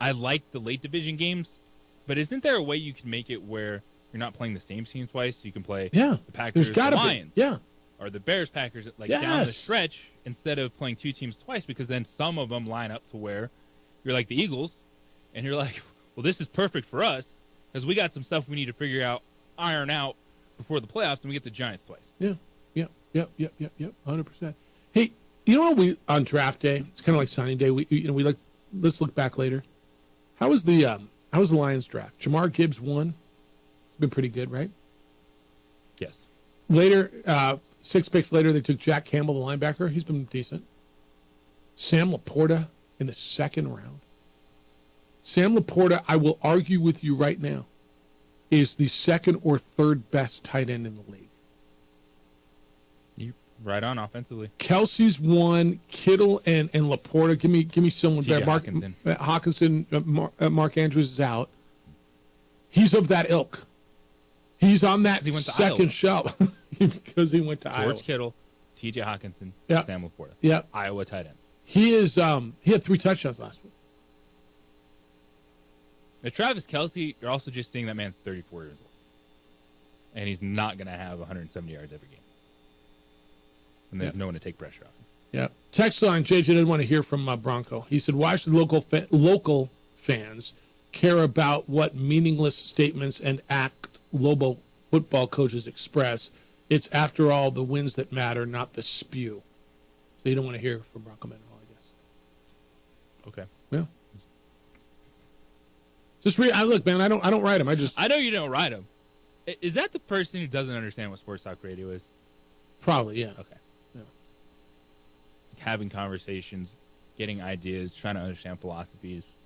I like the late division games, but isn't there a way you can make it where you're not playing the same team twice? You can play the Packers, the Lions. Yeah. Or the Bears, Packers, down the stretch, instead of playing 2 teams twice, because then some of them line up to where you're like the Eagles, and you're like, well, this is perfect for us, because we got some stuff we need to iron out before the playoffs, and we get the Giants twice. Yeah, 100%. Hey, you know what on draft day, it's kind of like signing day, let's look back later. How was the Lions draft? Jamar Gibbs won. It's been pretty good, right? Yes. Later, 6 picks later, they took Jack Campbell, the linebacker. He's been decent. Sam Laporta in the 2nd round. Sam Laporta, I will argue with you right now, is the 2nd or 3rd best tight end in the league. You're right on offensively. Kelsey's 1, Kittle and Laporta. Give me someone better. Hawkinson, Mark Andrews is out. He's of that ilk. He's on that second shelf because he went to Iowa. George Kittle, T.J. Hawkinson, Sam Laporta. Yeah. Iowa tight ends. He is. He had 3 touchdowns last week. Now, Travis Kelce, you're also just seeing that man's 34 years old, and he's not going to have 170 yards every game. And there's no one to take pressure off him. Yeah. Text line, JJ didn't want to hear from Bronco. He said, why should local fans care about what meaningless statements and act Lobo football coaches express? It's, after all, the wins that matter, not the spew. So you don't want to hear from Bronco Man at all, I guess. Okay. Yeah. Just read. Look, man, I don't write them. I know you don't write them. Is that the person who doesn't understand what Sports Talk Radio is? Probably, yeah. Okay. Yeah. Having conversations, getting ideas, trying to understand philosophies,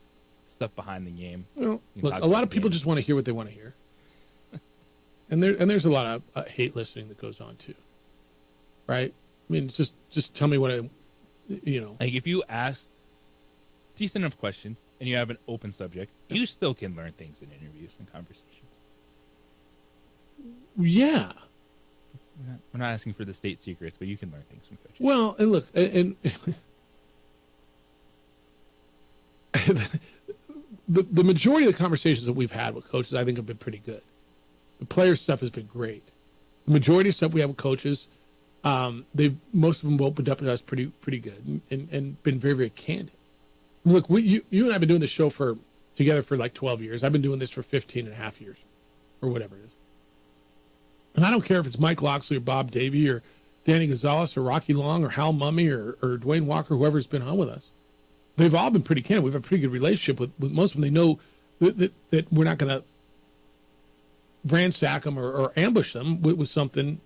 stuff behind the game. Well, look, a lot of people just want to hear what they want to hear. And there's a lot of hate listening that goes on too, right? I mean, just tell me what Like, if you asked decent enough questions and you have an open subject, you still can learn things in interviews and conversations. Yeah. We're not asking for the state secrets, but you can learn things from coaches. Well, and look, and the majority of the conversations that we've had with coaches, I think, have been pretty good. The player stuff has been great. The majority of stuff we have with coaches, most of them opened up to us pretty good and been very, very candid. Look, you and I have been doing this show together for like 12 years. I've been doing this for 15 and a half years or whatever it is. And I don't care if it's Mike Loxley or Bob Davey or Danny Gonzalez or Rocky Long or Hal Mummy or Dwayne Walker, whoever's been on with us. They've all been pretty candid. We have a pretty good relationship with most of them. They know that we're not going to ransack them or ambush them with something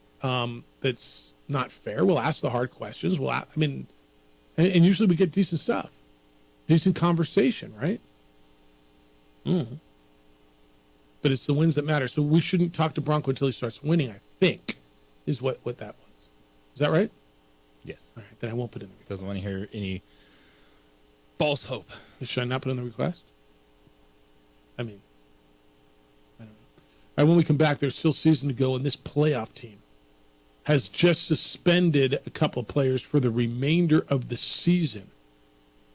that's not fair. We'll ask the hard questions. And usually we get decent stuff. decent conversation, right? But it's the wins that matter. So we shouldn't talk to Bronco until he starts winning, I think, is what that was. Is that right? Yes. All right, then I won't put in the request. Doesn't want to hear any false hope. Should I not put in the request? I don't know. All right, when we come back, there's still season to go, and this playoff team has just suspended a couple of players for the remainder of the season.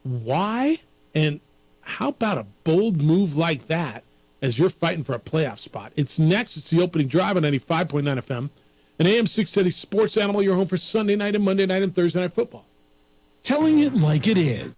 Why? And how about a bold move like that as you're fighting for a playoff spot? It's next. It's the opening drive on 95.9 FM. An AM 670 Sports Animal, your home for Sunday night and Monday night and Thursday night football. Telling it like it is.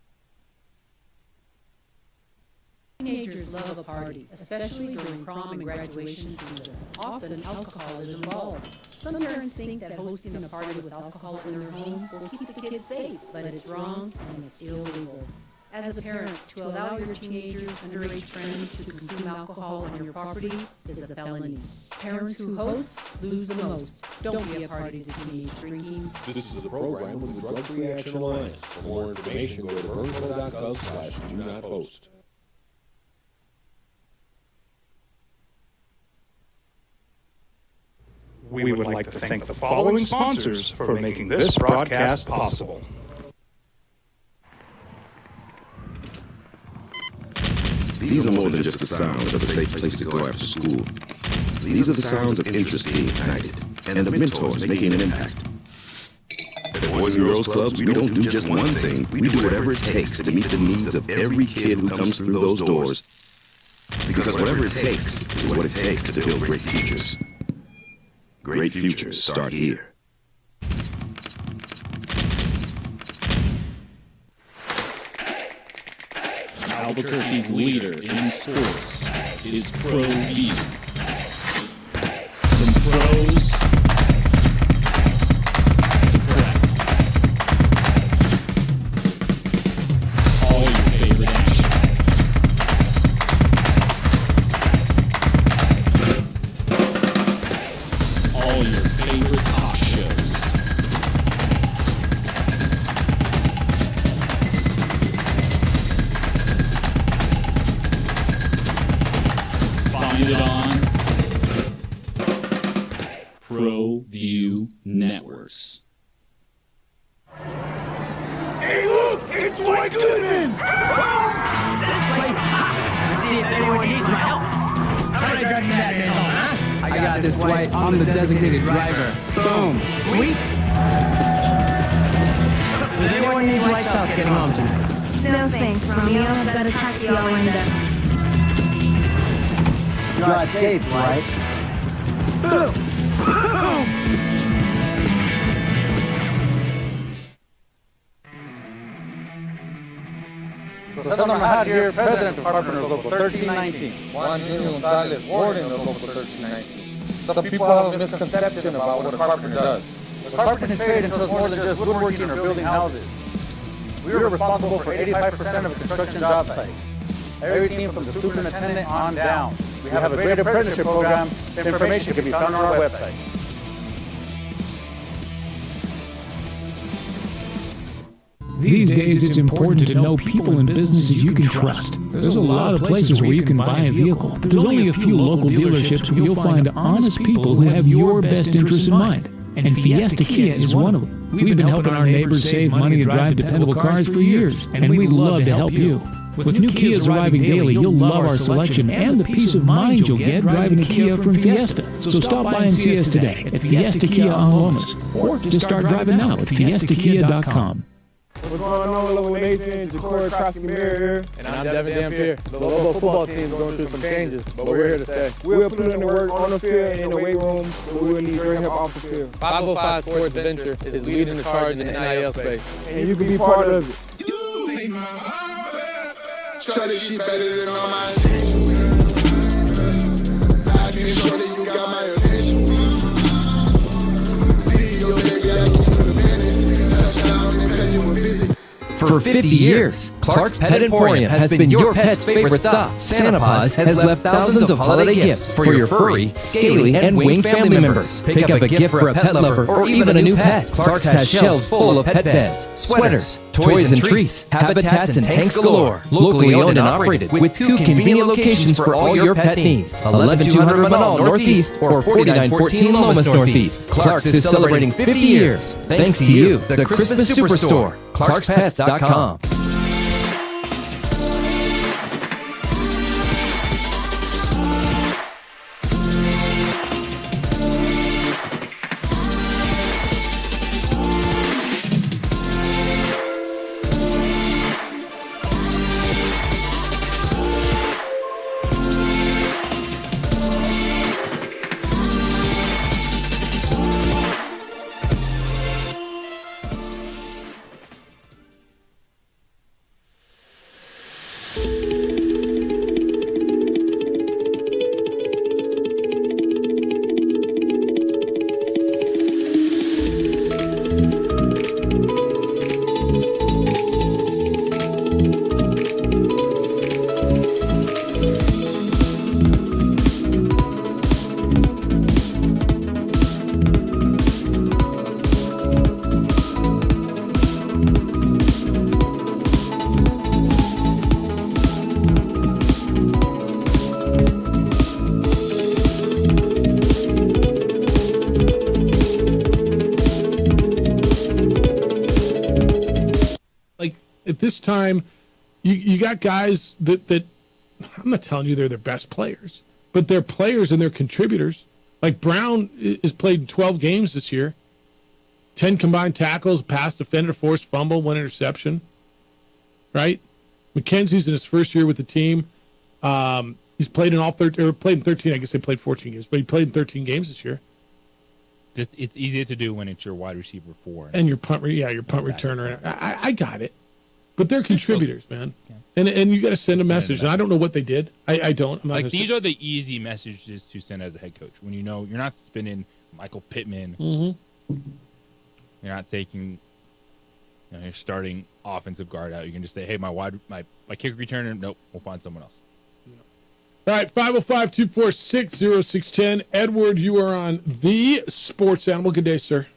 Teenagers love a party, especially during prom and graduation season. Often alcohol is involved. Some parents think that hosting a party with alcohol in their home will keep the kids safe, but it's wrong and it's illegal. As a parent, to allow your teenagers, underage friends to consume alcohol on your property is a felony. Parents who host lose the most. Don't be a party to teenage drinking. This is a program with the Drug Free Action Alliance. For more information, go to burnco.gov/do-not-host. We would like to thank the following sponsors for making this broadcast possible. These are more than just the sounds of a safe place to go after school. These are the sounds of interest being ignited and of mentors making an impact. At the Boys and Girls Clubs, we don't do just one thing. We do whatever it takes to meet the needs of every kid who comes through those doors. Because whatever it takes is what it takes to build great futures. Great futures start here. Albuquerque's leader in sports is ProView. From pros to prep. All your favorite action. All your favorite talk shows. Find it on ProView Networks. Hey, look! It's Dwight Goodman! This place is hot! Let's see if anyone needs my help. How about I drive you that man home, huh? I got this, Dwight. I'm the designated driver. Boom. Sweet! Does anyone need lights up getting home tonight? No thanks, Romeo. I've got a taxi all lined up. Drive safe, Dwight. Boom! Boom! José Mahad here, President of Carpenters Local 1319. Juan Junior Gonzalez, Warden of Local 1319. Some people have a misconception about what a carpenter does. The carpentry trade entails more than just woodworking or building houses. We are responsible for 85% of a construction job site. Everything from the superintendent on down. We have a great apprenticeship program. Information can be found on our website. These days, it's important to know people and businesses you can trust. There's a lot of places where you can buy a vehicle. There's only a few local dealerships where you'll find honest people who have your best interests in mind. And Fiesta Kia is one of them. We've been helping our neighbors save money and drive dependable cars for years, and we'd love to help you. With new Kias arriving daily, you'll love our selection and the peace of mind you'll get driving a Kia from Fiesta. So stop by and see us today at Fiesta Kia on Lomas, or just start driving now at fiestakia.com. What's going on, Lobo Nation? Ja'Cory Krosky-Mary here. And I'm Devin Dampier. The Lobo football team is going through some changes, but we're here to stay. We'll put in the work on the field and in the weight room, but we'll need your help off the field. 505 Sports Venture is leading the charge in the NIL space. And you can be part of it. Shorty, she better than all my attention. I mean, shorty, you got my attention. See your baby, I get you the business. Touchdown and tell you a visit. For For 50 years, Clark's Pet Emporium has been your pet's favorite stop. Santa Paws has left thousands of holiday gifts for your furry, scaly, and winged family members. Pick up a gift for a pet lover or even a new pet. Clark's has shelves full of pet beds, sweaters, toys and treats, habitats, and tanks galore. Locally owned and operated with 2 convenient locations for all your pet needs. 11200 Manal Northeast or 4914 Lomas Northeast. Clark's is celebrating 50 years. Thanks to you, the Christmas Superstore. ClarksPets.com. This time, you got guys that I'm not telling you they're their best players, but they're players and they're contributors. Like Brown is played in 12 games this year, 10 combined tackles, pass defender, forced fumble, 1 interception. Right? McKenzie's in his first year with the team. He's played in all 13, or played in 13. I guess they played 14 games, but he played in 13 games this year. It's easier to do when it's your wide receiver 4 and your punt returner. I got it. But they're contributors, man. And you got to send a message. And I don't know what they did. I don't. These are the easy messages to send as a head coach. When you know you're not spinning Michael Pittman. Mm-hmm. You're not taking your starting offensive guard out. You can just say, hey, my kick returner, nope, we'll find someone else. All right, 505-246-0610. Edward, you are on the Sports Animal. Good day, sir.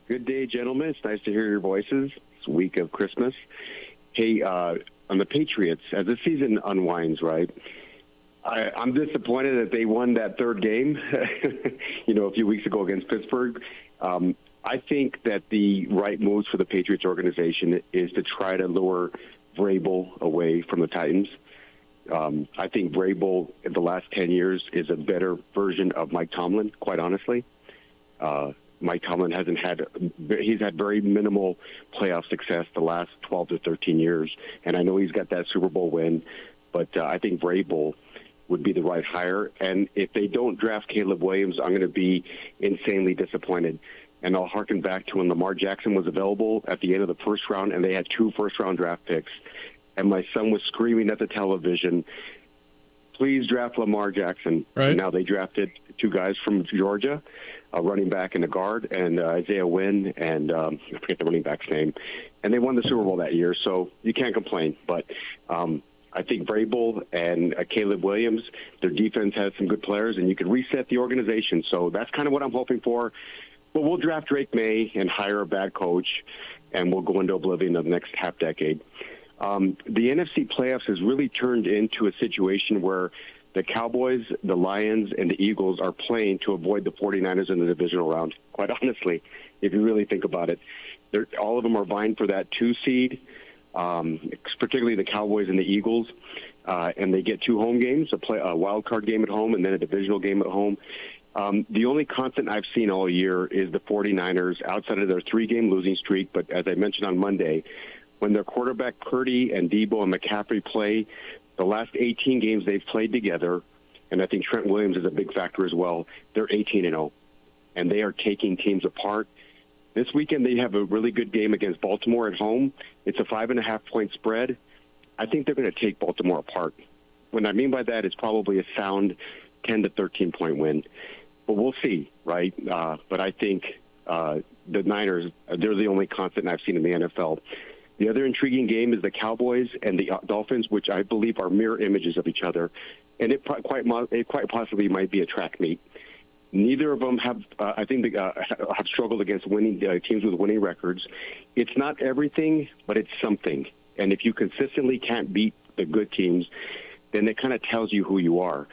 Good day, gentlemen. It's nice to hear your voices. It's a week of Christmas. Hey, on the Patriots, as the season unwinds, right, I'm disappointed that they won that third game, a few weeks ago against Pittsburgh. I think that the right moves for the Patriots organization is to try to lure Vrabel away from the Titans. I think Vrabel in the last 10 years is a better version of Mike Tomlin, quite honestly. Mike Tomlin he's had very minimal playoff success the last 12 to 13 years. And I know he's got that Super Bowl win, but I think Vrabel would be the right hire. And if they don't draft Caleb Williams, I'm going to be insanely disappointed. And I'll harken back to when Lamar Jackson was available at the end of the first round, and they had 2 first-round draft picks. And my son was screaming at the television, please draft Lamar Jackson. Right. Now they drafted 2 guys from Georgia, a running back and a guard, and Isaiah Wynn, and I forget the running back's name. And they won the Super Bowl that year, so you can't complain. But I think Vrabel and Caleb Williams, their defense has some good players, and you can reset the organization. So that's kind of what I'm hoping for. But we'll draft Drake May and hire a bad coach, and we'll go into oblivion of the next half decade. The NFC playoffs has really turned into a situation where the Cowboys, the Lions, and the Eagles are playing to avoid the 49ers in the divisional round, quite honestly, if you really think about it. All of them are vying for that 2 seed, particularly the Cowboys and the Eagles, and they get 2 home games, a wild card game at home and then a divisional game at home. The only constant I've seen all year is the 49ers outside of their 3-game losing streak, but as I mentioned on Monday, when their quarterback Purdy and Debo and McCaffrey play, the last 18 games they've played together, and I think Trent Williams is a big factor as well, they're 18-0, and they are taking teams apart. This weekend they have a really good game against Baltimore at home. It's a 5.5-point spread. I think they're going to take Baltimore apart. What I mean by that is probably a sound 10 to 13-point win. But we'll see, right? But I think the Niners, they're the only constant I've seen in the NFL. The other intriguing game is the Cowboys and the Dolphins, which I believe are mirror images of each other, and it quite possibly might be a track meet. Neither of them have, I think, have struggled against winning teams with winning records. It's not everything, but it's something. And if you consistently can't beat the good teams, then it kind of tells you who you are.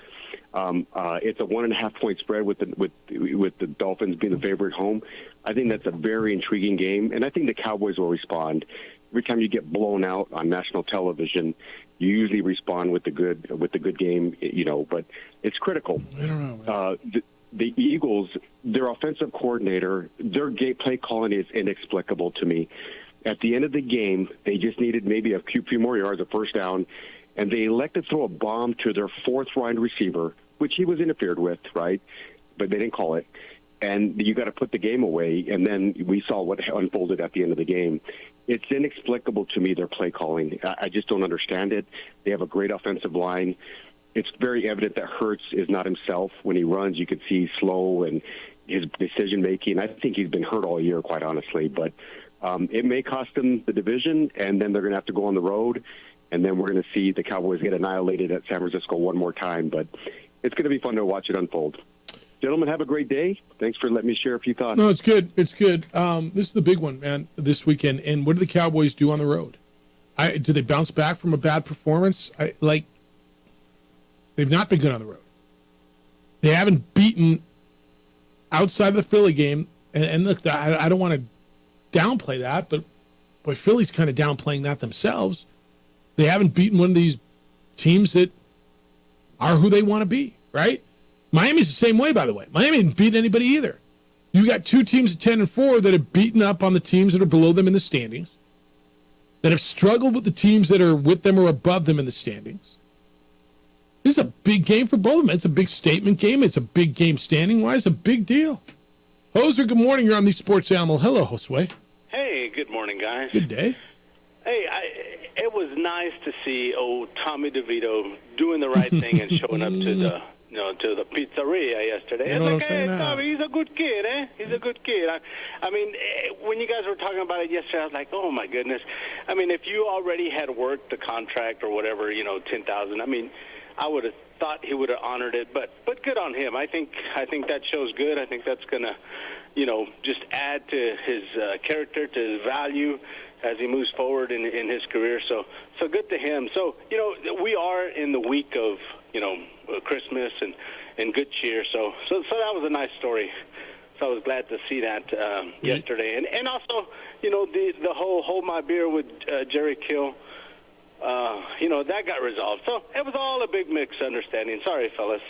It's a 1.5-point spread with the Dolphins being the favorite home. I think that's a very intriguing game, and I think the Cowboys will respond. Every time you get blown out on national television, you usually respond with the good game, But it's critical. I don't know. The Eagles, their offensive coordinator, their play calling is inexplicable to me. At the end of the game, they just needed maybe a few more yards, a first down, and they elected to throw a bomb to their fourth wide receiver, which he was interfered with, right? But they didn't call it. And you got to put the game away, and then we saw what unfolded at the end of the game. It's inexplicable to me, their play calling. I just don't understand it. They have a great offensive line. It's very evident that Hurts is not himself. When he runs, you can see he's slow and his decision-making. I think he's been hurt all year, quite honestly. But it may cost them the division, and then they're going to have to go on the road, and then we're going to see the Cowboys get annihilated at San Francisco one more time. But it's going to be fun to watch it unfold. Gentlemen, have a great day. Thanks for letting me share a few thoughts. No, it's good. It's good. This is the big one, man, this weekend. And what do the Cowboys do on the road? Do they bounce back from a bad performance? They've not been good on the road. They haven't beaten outside of the Philly game. And look, I don't want to downplay that, but Philly's kind of downplaying that themselves. They haven't beaten one of these teams that are who they want to be, right? Miami's the same way, by the way. Miami didn't beat anybody either. You got two teams at 10-4 that have beaten up on the teams that are below them in the standings, that have struggled with the teams that are with them or above them in the standings. This is a big game for both of them. It's a big statement game. It's a big game standing-wise. A big deal. Hoser, good morning. You're on the Sports Animal. Hello, Josue. Hey, good morning, guys. Good day. Hey, it was nice to see old Tommy DeVito doing the right thing and showing up to the pizzeria yesterday. It's like, hey, Tommy, he's a good kid, eh? He's a good kid. I mean, when you guys were talking about it yesterday, I was like, oh, my goodness. I mean, if you already had worked the contract or whatever, $10,000, I mean, I would have thought he would have honored it, but good on him. I think that shows good. I think that's going to, just add to his character, to his value as he moves forward in his career. So good to him. So, we are in the week of, Christmas and good cheer. So that was a nice story. So I was glad to see that yesterday. And also, the whole Hold My Beer with Jerry Kill, that got resolved. So it was all a big misunderstanding. Sorry, fellas.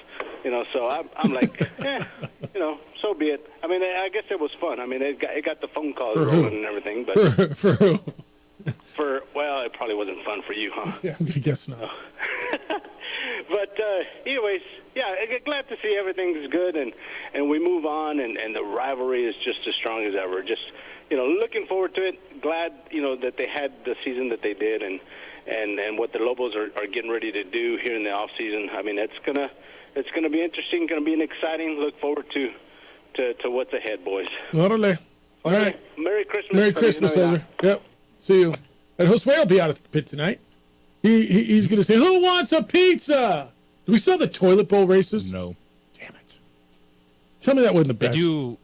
So I'm like, so be it. I mean, I guess it was fun. I mean, it got the phone calls rolling and everything. But for who? Well, it probably wasn't fun for you, huh? Yeah, I guess not. But anyways, yeah, glad to see everything's good and we move on and the rivalry is just as strong as ever. Just, looking forward to it. Glad, that they had the season that they did and what the Lobos are getting ready to do here in the off season. I mean, it's gonna be interesting. Gonna be an exciting. Look forward to what's ahead, boys. Orale. All right. Merry Christmas. Merry Christmas, Hoser. Yep. See you. And Josue will be out at the pit tonight. He's going to say, who wants a pizza? Do we still have the toilet bowl races? No. Damn it. Tell me that wasn't the best. They do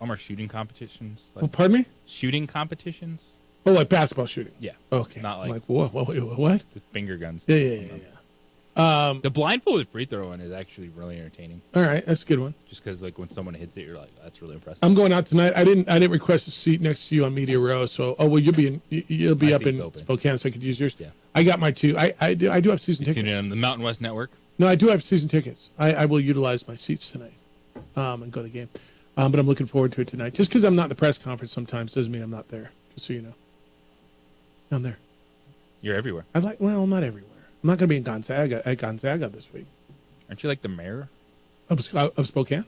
more shooting competitions. Like pardon me? Shooting competitions? Oh, like basketball shooting? Yeah. Okay. Not like what? The finger guns. Yeah. The blindfolded free throw one is actually really entertaining. All right, that's a good one. Just because, like, when someone hits it, you're like, that's really impressive. I'm going out tonight. I didn't request a seat next to you on Media Row, so you'll be up in Spokane, so I could use yours. Yeah, I got my two. I do have season tickets. Tune in on the Mountain West Network. No, I do have season tickets. I will utilize my seats tonight, and go to the game. But I'm looking forward to it tonight. Just because I'm not at the press conference sometimes doesn't mean I'm not there. Just so you know, I'm there. You're everywhere. Well, not everywhere. I'm not going to be in Gonzaga this week. Aren't you like the mayor of Spokane?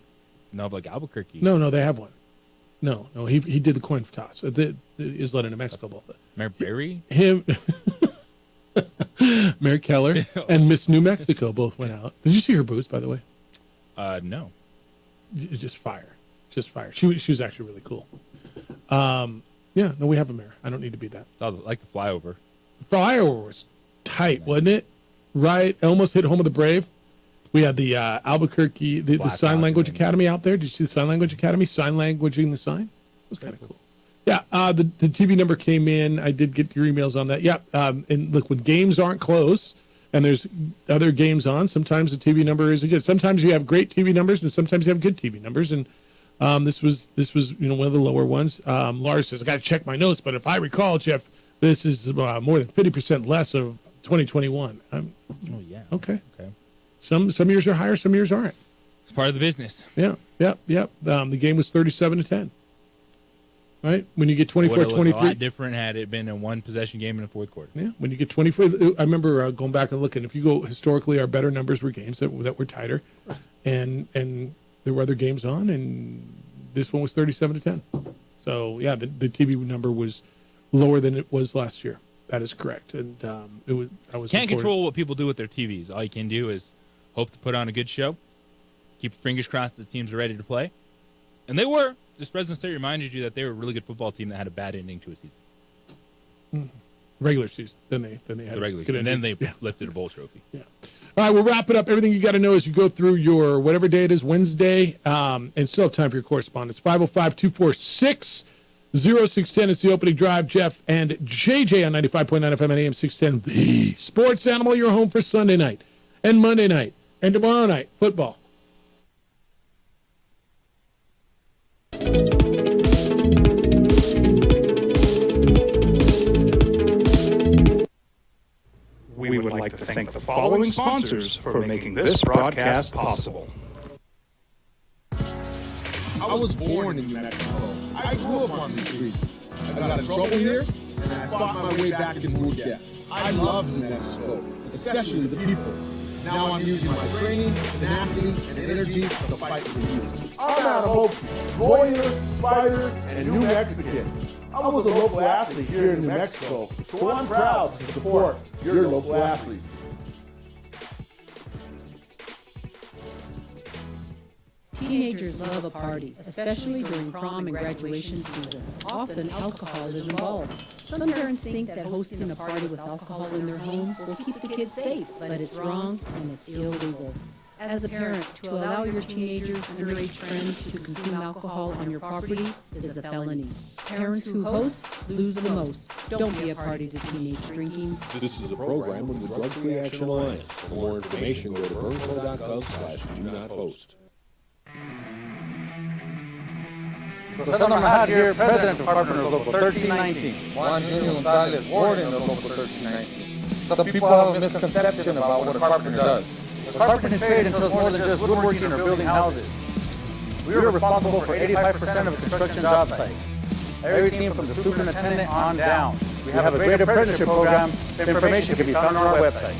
No, but like Albuquerque. No, they have one. No, he did the coin toss. Is led in New Mexico Bowl. Mayor Barry? Him, Mayor Keller, and Miss New Mexico both went out. Did you see her boots, by the way? No. Just fire. She was actually really cool. Yeah, no, we have a mayor. I don't need to be that. I like the flyover. The flyover was tight, wasn't it? Right, it almost hit home of the Brave. We had the Albuquerque, the Sign Language Academy out there. Did you see the Sign Language Academy? Sign languaging the sign? It was kind of cool. Yeah, the TV number came in. I did get your emails on that. Yeah, and look, when games aren't close and there's other games on, sometimes the TV number isn't good. Sometimes you have great TV numbers and sometimes you have good TV numbers. And this was one of the lower ones. Lars says, I got to check my notes, but if I recall, Jeff, this is more than 50% less of 2021. Oh, yeah. Okay. Some years are higher, some years aren't. It's part of the business. Yeah. The game was 37-10. Right? When you get 24-23. A lot different had it been a one possession game in the fourth quarter. Yeah. When you get 24, I remember going back and looking. If you go historically, our better numbers were games that were tighter, and there were other games on, and this one was 37-10. So yeah, the TV number was lower than it was last year. That is correct, and it was. I was can't control what people do with their TVs. All you can do is hope to put on a good show. Keep your fingers crossed that the teams are ready to play, and they were. Just Fresno State reminded you that they were a really good football team that had a bad ending to a season. Regular season. Then they had the regular season, and then they lifted a bowl trophy. Yeah. All right, we'll wrap it up. Everything you got to know as you go through your whatever day it is, Wednesday, and still have time for your correspondence. 505-246-0610 is the opening drive. Jeff and JJ on 95.9 FM and AM 610. The Sports Animal, your home for Sunday night and Monday night and tomorrow night football. We would like to thank the following sponsors for making this broadcast possible. I was born in New Mexico. I grew up on the streets. I got in trouble here, and I fought my way back in Murcia. I love New Mexico, especially the people. Now I'm using my training, tenacity, and energy to fight for you. I'm Adam Oakey, lawyer, fighter, and New Mexican. I was a local athlete here in New Mexico, so I'm proud to support your local athletes. Teenagers love a party, especially during prom and graduation season. Often alcohol is involved. Some parents think that hosting a party with alcohol in their home will keep the kids safe, but it's wrong and it's illegal. As a parent, to allow your teenagers' underage friends to consume alcohol on your property is a felony. Parents who host lose the most. Don't be a party to teenage drinking. This is a program of the Drug Free Action Alliance. For more information, go to burnco.gov/do-not-host. Rosendo Mahad here, President of Carpenters Local 1319. Juan Junior Gonzalez, Warden of Local 1319. Some people have a misconception about what a carpenter does. The carpentry trade entails more than just woodworking or building houses. We are responsible for 85% of the construction job site. Everything from the superintendent on down. We have a great apprenticeship program. The information can be found on our website.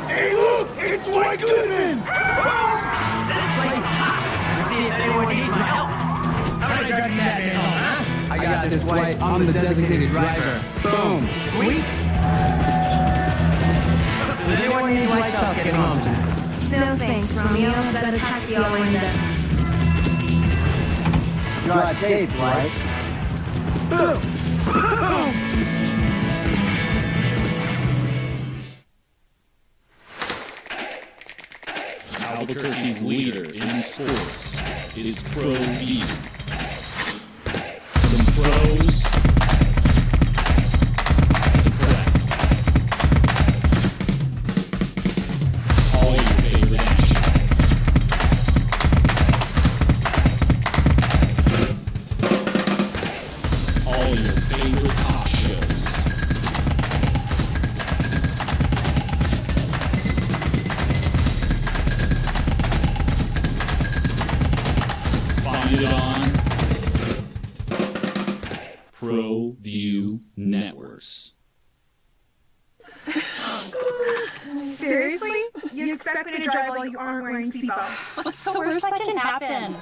Hey, look! It's Dwight Goodman! This place is hot. Let's see if anyone needs my help. How about I drive you that man home, huh? I got this, Dwight. I'm the designated driver. Boom. Sweet. Does anyone need lights up? Get home. No thanks, Romeo. I've got a taxi all lined up. Drive safe, Dwight. Boom. Albuquerque's leader in sports is Pro View. From pros to prep. All your favorite action. All your favorite talk shows. Find it on Pro View Networks. Seriously? You expect me to drive while you aren't wearing seatbelts? What's the worst that can happen?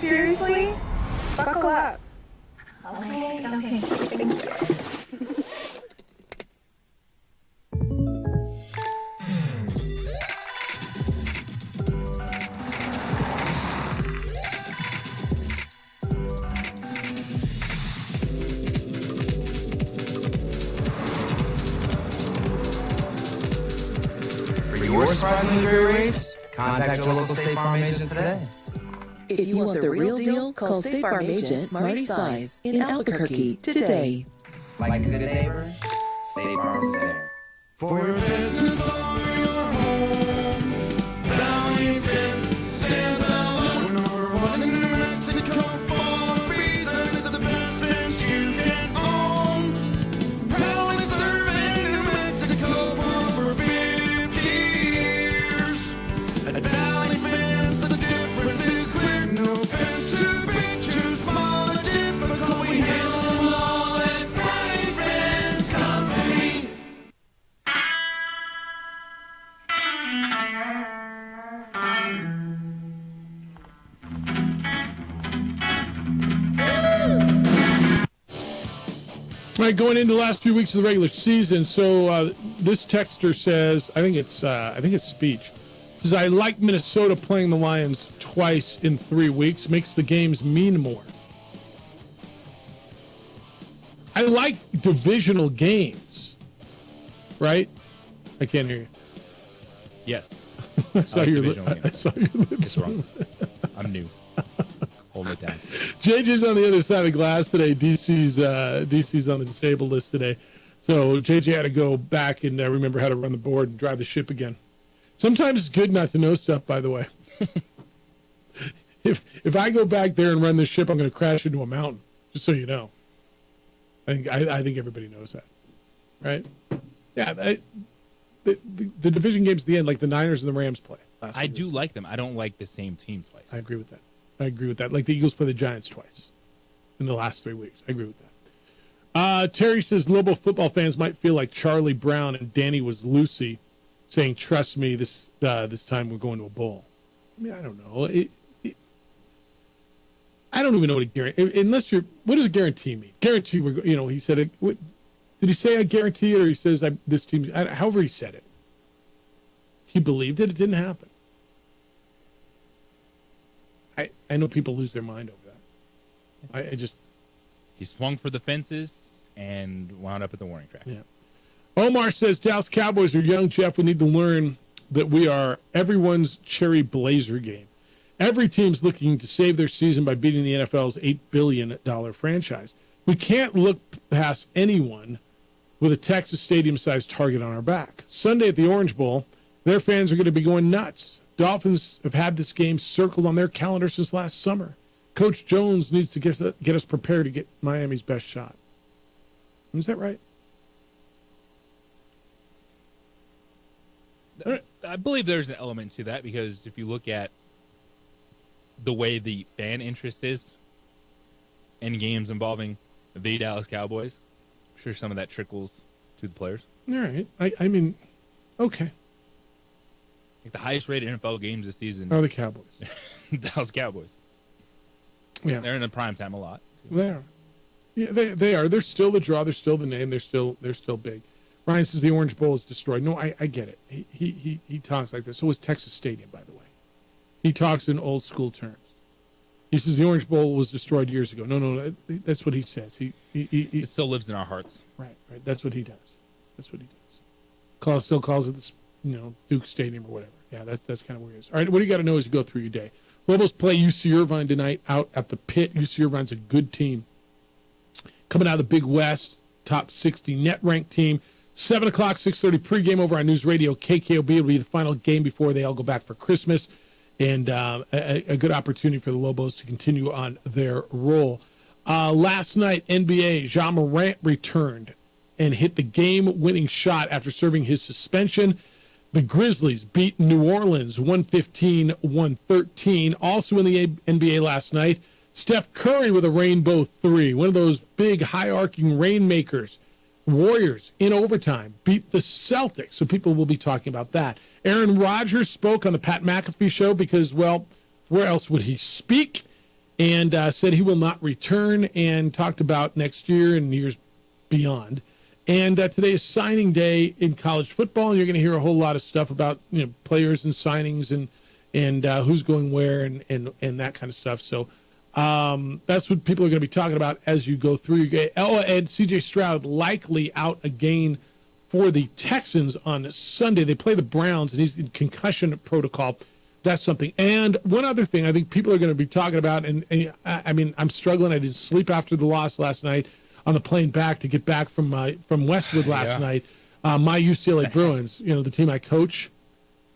Seriously? Buckle up. Okay. For your surprisingly great race, contact your local State Farm agent today. If you want the real deal, call State Farm agent Marty Size in Albuquerque today. Like a good neighbor, State Farm's there. For your business or your home, Valley Fence stands alone. Number one in New Mexico for a reason. It's the best fence you can own. Proudly serving New Mexico for over 50 years. At Valley Fence, the difference is clear. No fence too big, too small, or difficult. We handle them all at Valley Fence Company. All right, going into the last few weeks of the regular season. So this texter says, I think it's speech. Says, I like Minnesota playing the Lions twice in 3 weeks. Makes the games mean more. I like divisional games, right? I can't hear you. Yes. I saw your lips. It's wrong. I'm new. Hold it down. JJ's on the other side of the glass today. DC's on the disabled list today. So JJ had to go back and remember how to run the board and drive the ship again. Sometimes it's good not to know stuff, by the way. If I go back there and run this ship, I'm going to crash into a mountain, just so you know. I think everybody knows that, right? Yeah, the division games at the end, like the Niners and the Rams play. I do like them. I don't like the same team twice. I agree with that. Like the Eagles play the Giants twice in the last 3 weeks. I agree with that. Terry says Lobo football fans might feel like Charlie Brown and Danny was Lucy saying, trust me, this time we're going to a bowl. I mean, I don't know. I don't even know what a guarantee, what does a guarantee mean? Guarantee, he said it. Did he say I guarantee it, or he says this team, however he said it. He believed it didn't happen. I know people lose their mind over that. He swung for the fences and wound up at the warning track. Yeah. Omar says Dallas Cowboys are young, Jeff. We need to learn that we are everyone's cherry blazer game. Every team's looking to save their season by beating the NFL's $8 billion franchise. We can't look past anyone with a Texas Stadium-sized target on our back. Sunday at the Orange Bowl, their fans are going to be going nuts. Dolphins have had this game circled on their calendar since last summer. Coach Jones needs to get us prepared to get Miami's best shot. Is that right? I believe there's an element to that, because if you look at the way the fan interest is in games involving the Dallas Cowboys, I'm sure some of that trickles to the players. All right. I mean, okay. Like the highest rated NFL games this season are the Cowboys. Dallas Cowboys. Yeah. They're in the prime time a lot. They are. Yeah, they are. They're still the draw. They're still the name. They're still big. Ryan says the Orange Bowl is destroyed. No, I get it. He talks like this. So was Texas Stadium, by the way. He talks in old school terms. He says the Orange Bowl was destroyed years ago. No, that's what he says. It still lives in our hearts. Right. That's what he does. Still calls it this, Duke Stadium or whatever. Yeah, that's kind of where he is. All right, what do you got to know as you go through your day? Lobos play UC Irvine tonight out at the Pit. UC Irvine's a good team. Coming out of the Big West, top 60 net ranked team. 7 o'clock, 6:30 pregame over on News Radio. KKOB will be the final game before they all go back for Christmas. And a good opportunity for the Lobos to continue on their roll. Last night, NBA, Ja Morant returned and hit the game-winning shot after serving his suspension. The Grizzlies beat New Orleans 115-113. Also in the NBA last night, Steph Curry with a rainbow three, one of those big high-arcing rainmakers. Warriors in overtime beat the Celtics, so people will be talking about that. Aaron Rodgers spoke on the Pat McAfee show because, well, where else would he speak? and said he will not return, and talked about next year and years beyond. And today is signing day in college football, and you're going to hear a whole lot of stuff about players and signings and who's going where and that kind of stuff. So that's what people are going to be talking about as you go through. And C.J. Stroud likely out again for the Texans on Sunday. They play the Browns, and he's in concussion protocol. That's something. And one other thing I think people are going to be talking about, and I mean, I'm struggling. I didn't sleep after the loss last night on the plane back to get back from Westwood last night. My UCLA Bruins, the team I coach,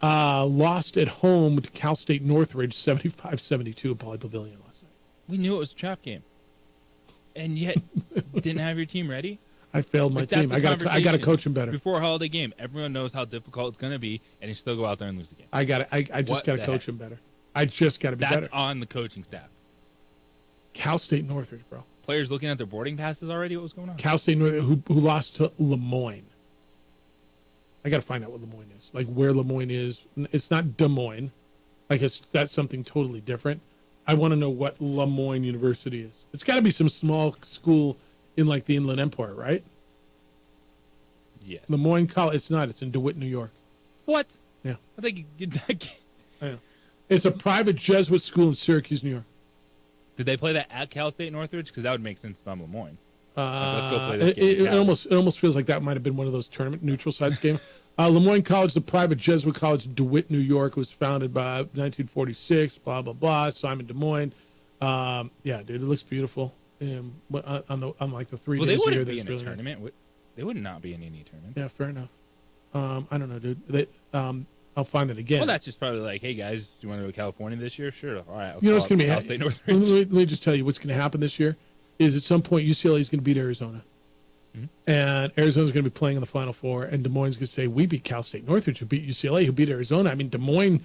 lost at home to Cal State Northridge 75-72 at Pauley Pavilion last night. We knew it was a trap game, and yet didn't have your team ready. I failed my team. I got to coach them better. Before a holiday game, everyone knows how difficult it's going to be, and you still go out there and lose the game. I just got to coach them better. I just got to be better. That's on the coaching staff. Cal State Northridge, bro. Players looking at their boarding passes already? What was going on? Cal State Northridge, who lost to Lemoyne. I got to find out what Lemoyne is. Like where Lemoyne is. It's not Des Moines. That's something totally different. I want to know what Lemoyne University is. It's got to be some small school in like the Inland Empire, right? Yes. Lemoyne College. It's not. It's in DeWitt, New York. What? Yeah. I think you did that game. I know. It's a private Jesuit school in Syracuse, New York. Did they play that at Cal State Northridge? Because that would make sense if I'm Lemoyne. Let's go play that game. It almost feels like that might have been one of those tournament neutral sites games. Lemoyne College, the private Jesuit college in DeWitt, New York, was founded by 1946. Blah blah blah. Simon Des Moines. Yeah, dude, it looks beautiful. On like the 3 days. Well, they wouldn't here, be in a tournament. They would not be in any tournament. Yeah, fair enough. I don't know, dude. I'll find it again. Well, that's just probably like, hey guys, do you want to go to California this year? Sure. All right. What's going to be Cal State Northridge. let me just tell you what's going to happen this year is at some point UCLA is going to beat Arizona. Mm-hmm. And Arizona's going to be playing in the Final Four, and Des Moines is going to say, we beat Cal State Northridge, who beat UCLA, who beat Arizona. I mean, Lemoyne,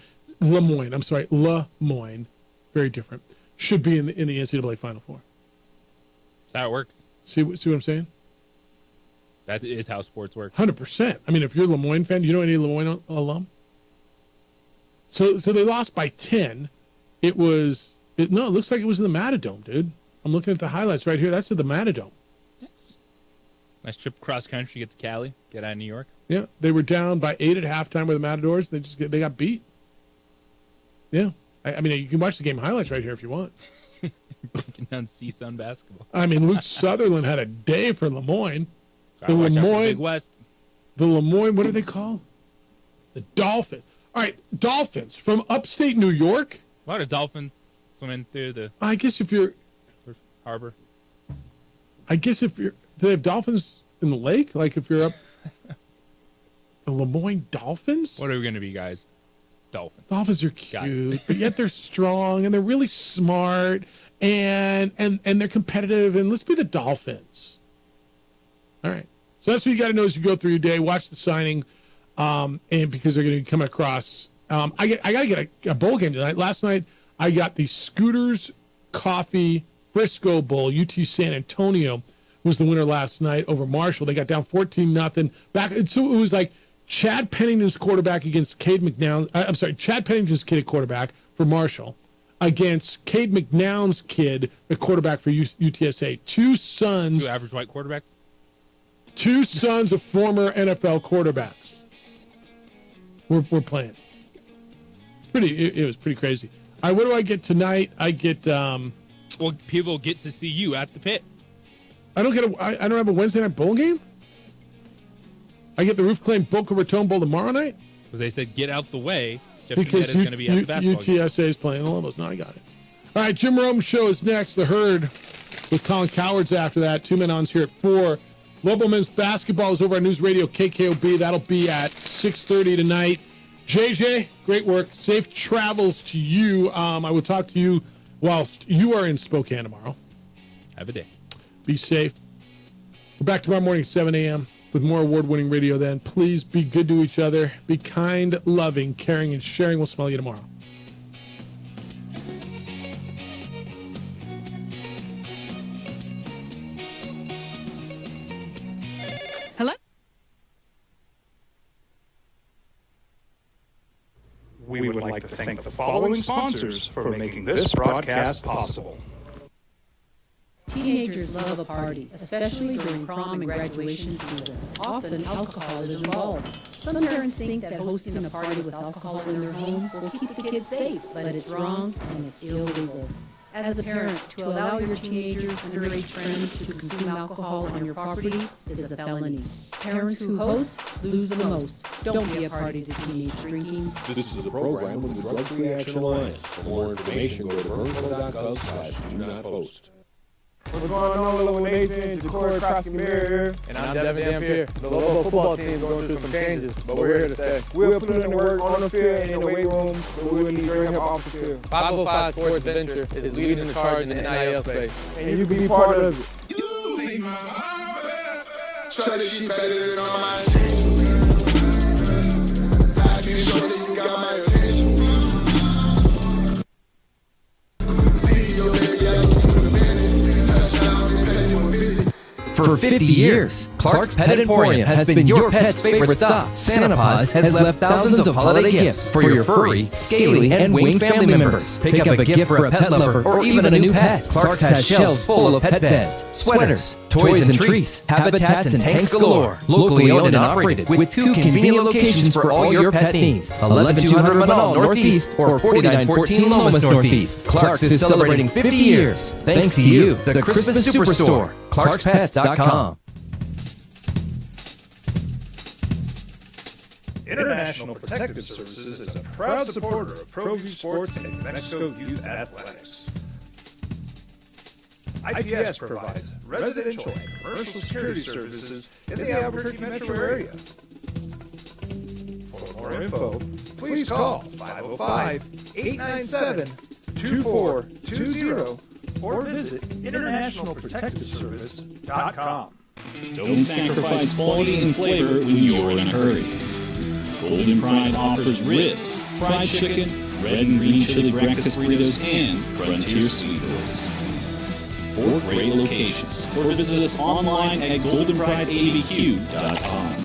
very different, should be in the NCAA Final Four. That's how it works. See what I'm saying? That is how sports work. 100%. I mean, if you're a Lemoyne fan, do you know any Lemoyne alum? So they lost by 10. It looks like it was in the Matadome, dude. I'm looking at the highlights right here. That's at the Matadome. Yes. Nice trip cross country, get to Cali, get out of New York. Yeah, they were down by 8 at halftime with the Matadors. They got beat. Yeah, I mean, you can watch the game highlights right here if you want. Breaking down CSUN basketball. I mean, Luke Sutherland had a day for Lemoyne. The Big West. The Lemoyne, what are they called? The Dolphins. All right, Dolphins from upstate New York. A lot of dolphins swimming through the. I guess if you're harbor. Do they have dolphins in the lake? Like if you're up. The Lemoyne Dolphins. What are we going to be, guys? Dolphins. Dolphins are cute, but yet they're strong and they're really smart and they're competitive. And let's be the Dolphins. All right. So that's what you got to know as you go through your day. Watch the signing, and because they're going to be coming across. I got to get a bowl game tonight. Last night I got the Scooters Coffee Frisco Bowl. UT San Antonio was the winner last night over Marshall. They got down 14-0. So it was like Chad Pennington's quarterback against Cade McNown. I'm sorry, Chad Pennington's kid at quarterback for Marshall against Cade McNown's kid at quarterback for UTSA. Two average white quarterbacks. Two sons of former NFL quarterbacks. We're playing. It was pretty crazy. All right, what do I get tonight? I get. Well, people get to see you at the pit. I don't have a Wednesday night bowl game. I get the Roof Claim Boca Raton Bowl tomorrow night. Because they said get out the way. Jeff Because is going to be at the basketball UTSA is playing the Lobos. No, I got it. All right, Jim Rome Show is next. The Herd with Colin Cowards after that. 2 Men On's here at 4. Lobo men's basketball is over on News Radio KKOB. That'll be at 6:30 tonight. JJ, great work. Safe travels to you. I will talk to you whilst you are in Spokane tomorrow. Have a day. Be safe. We're back tomorrow morning, 7 a.m. with more award-winning radio then. Please be good to each other. Be kind, loving, caring, and sharing. We'll smell you tomorrow. Hello? We would like like to thank the following sponsors for making this broadcast possible. Teenagers love a party, especially during prom and graduation season. Often alcohol is involved. Some parents think that hosting a party with alcohol in their home will keep the kids safe, but it's wrong and it's illegal. As a parent, to allow your teenagers, underage friends to consume alcohol on your property is a felony. Parents who host lose the most. Don't be a party to teenage drinking. This is a program with the Drug Free Action Alliance. For more information, go to burnco.gov/do-not-host. What's going on, Little Nation? Ja'Cory Croskey-Merritt here. And I'm Devin Dampier. The Lobo football team is going through some changes, but we're here to stay. We'll put in the work on the field and in the weight room, but we'll need your help off the field. 505 Sports Venture is leading the charge in the NIL space. And you can be part of it. Try to sheep better than all my attention. I be sure that you got my attention. See your baby, I keep you a minute. Touchdown and pay you a visit. For 50 years, Clark's Pet Emporium has been your pet's favorite stop. Santa Paws has left thousands of holiday gifts for your furry, scaly, and winged family members. Pick up a gift for a pet lover or even a new pet. Clark's has shelves full of pet beds, sweaters, toys and treats, habitats, and tanks galore. Locally owned and operated with 2 convenient locations for all your pet needs. 11200 Manal Northeast or 4914 Lomas Northeast. Clark's is celebrating 50 years. Thanks to you, the Christmas Superstore. ClarksPets.com. International Protective Services is a proud supporter of Pro V Sports and New Mexico Youth Athletics. IPS provides residential and commercial security services in the Albuquerque metro area. For more info, please call 505-897-2420 or visit internationalprotectiveservice.com. Don't sacrifice quality and flavor when you're in a hurry. Golden Pride offers ribs, fried chicken, red and green chili breakfast burritos, and Frontier Sweetos. 4 great locations. Or visit us online at goldenprideabq.com.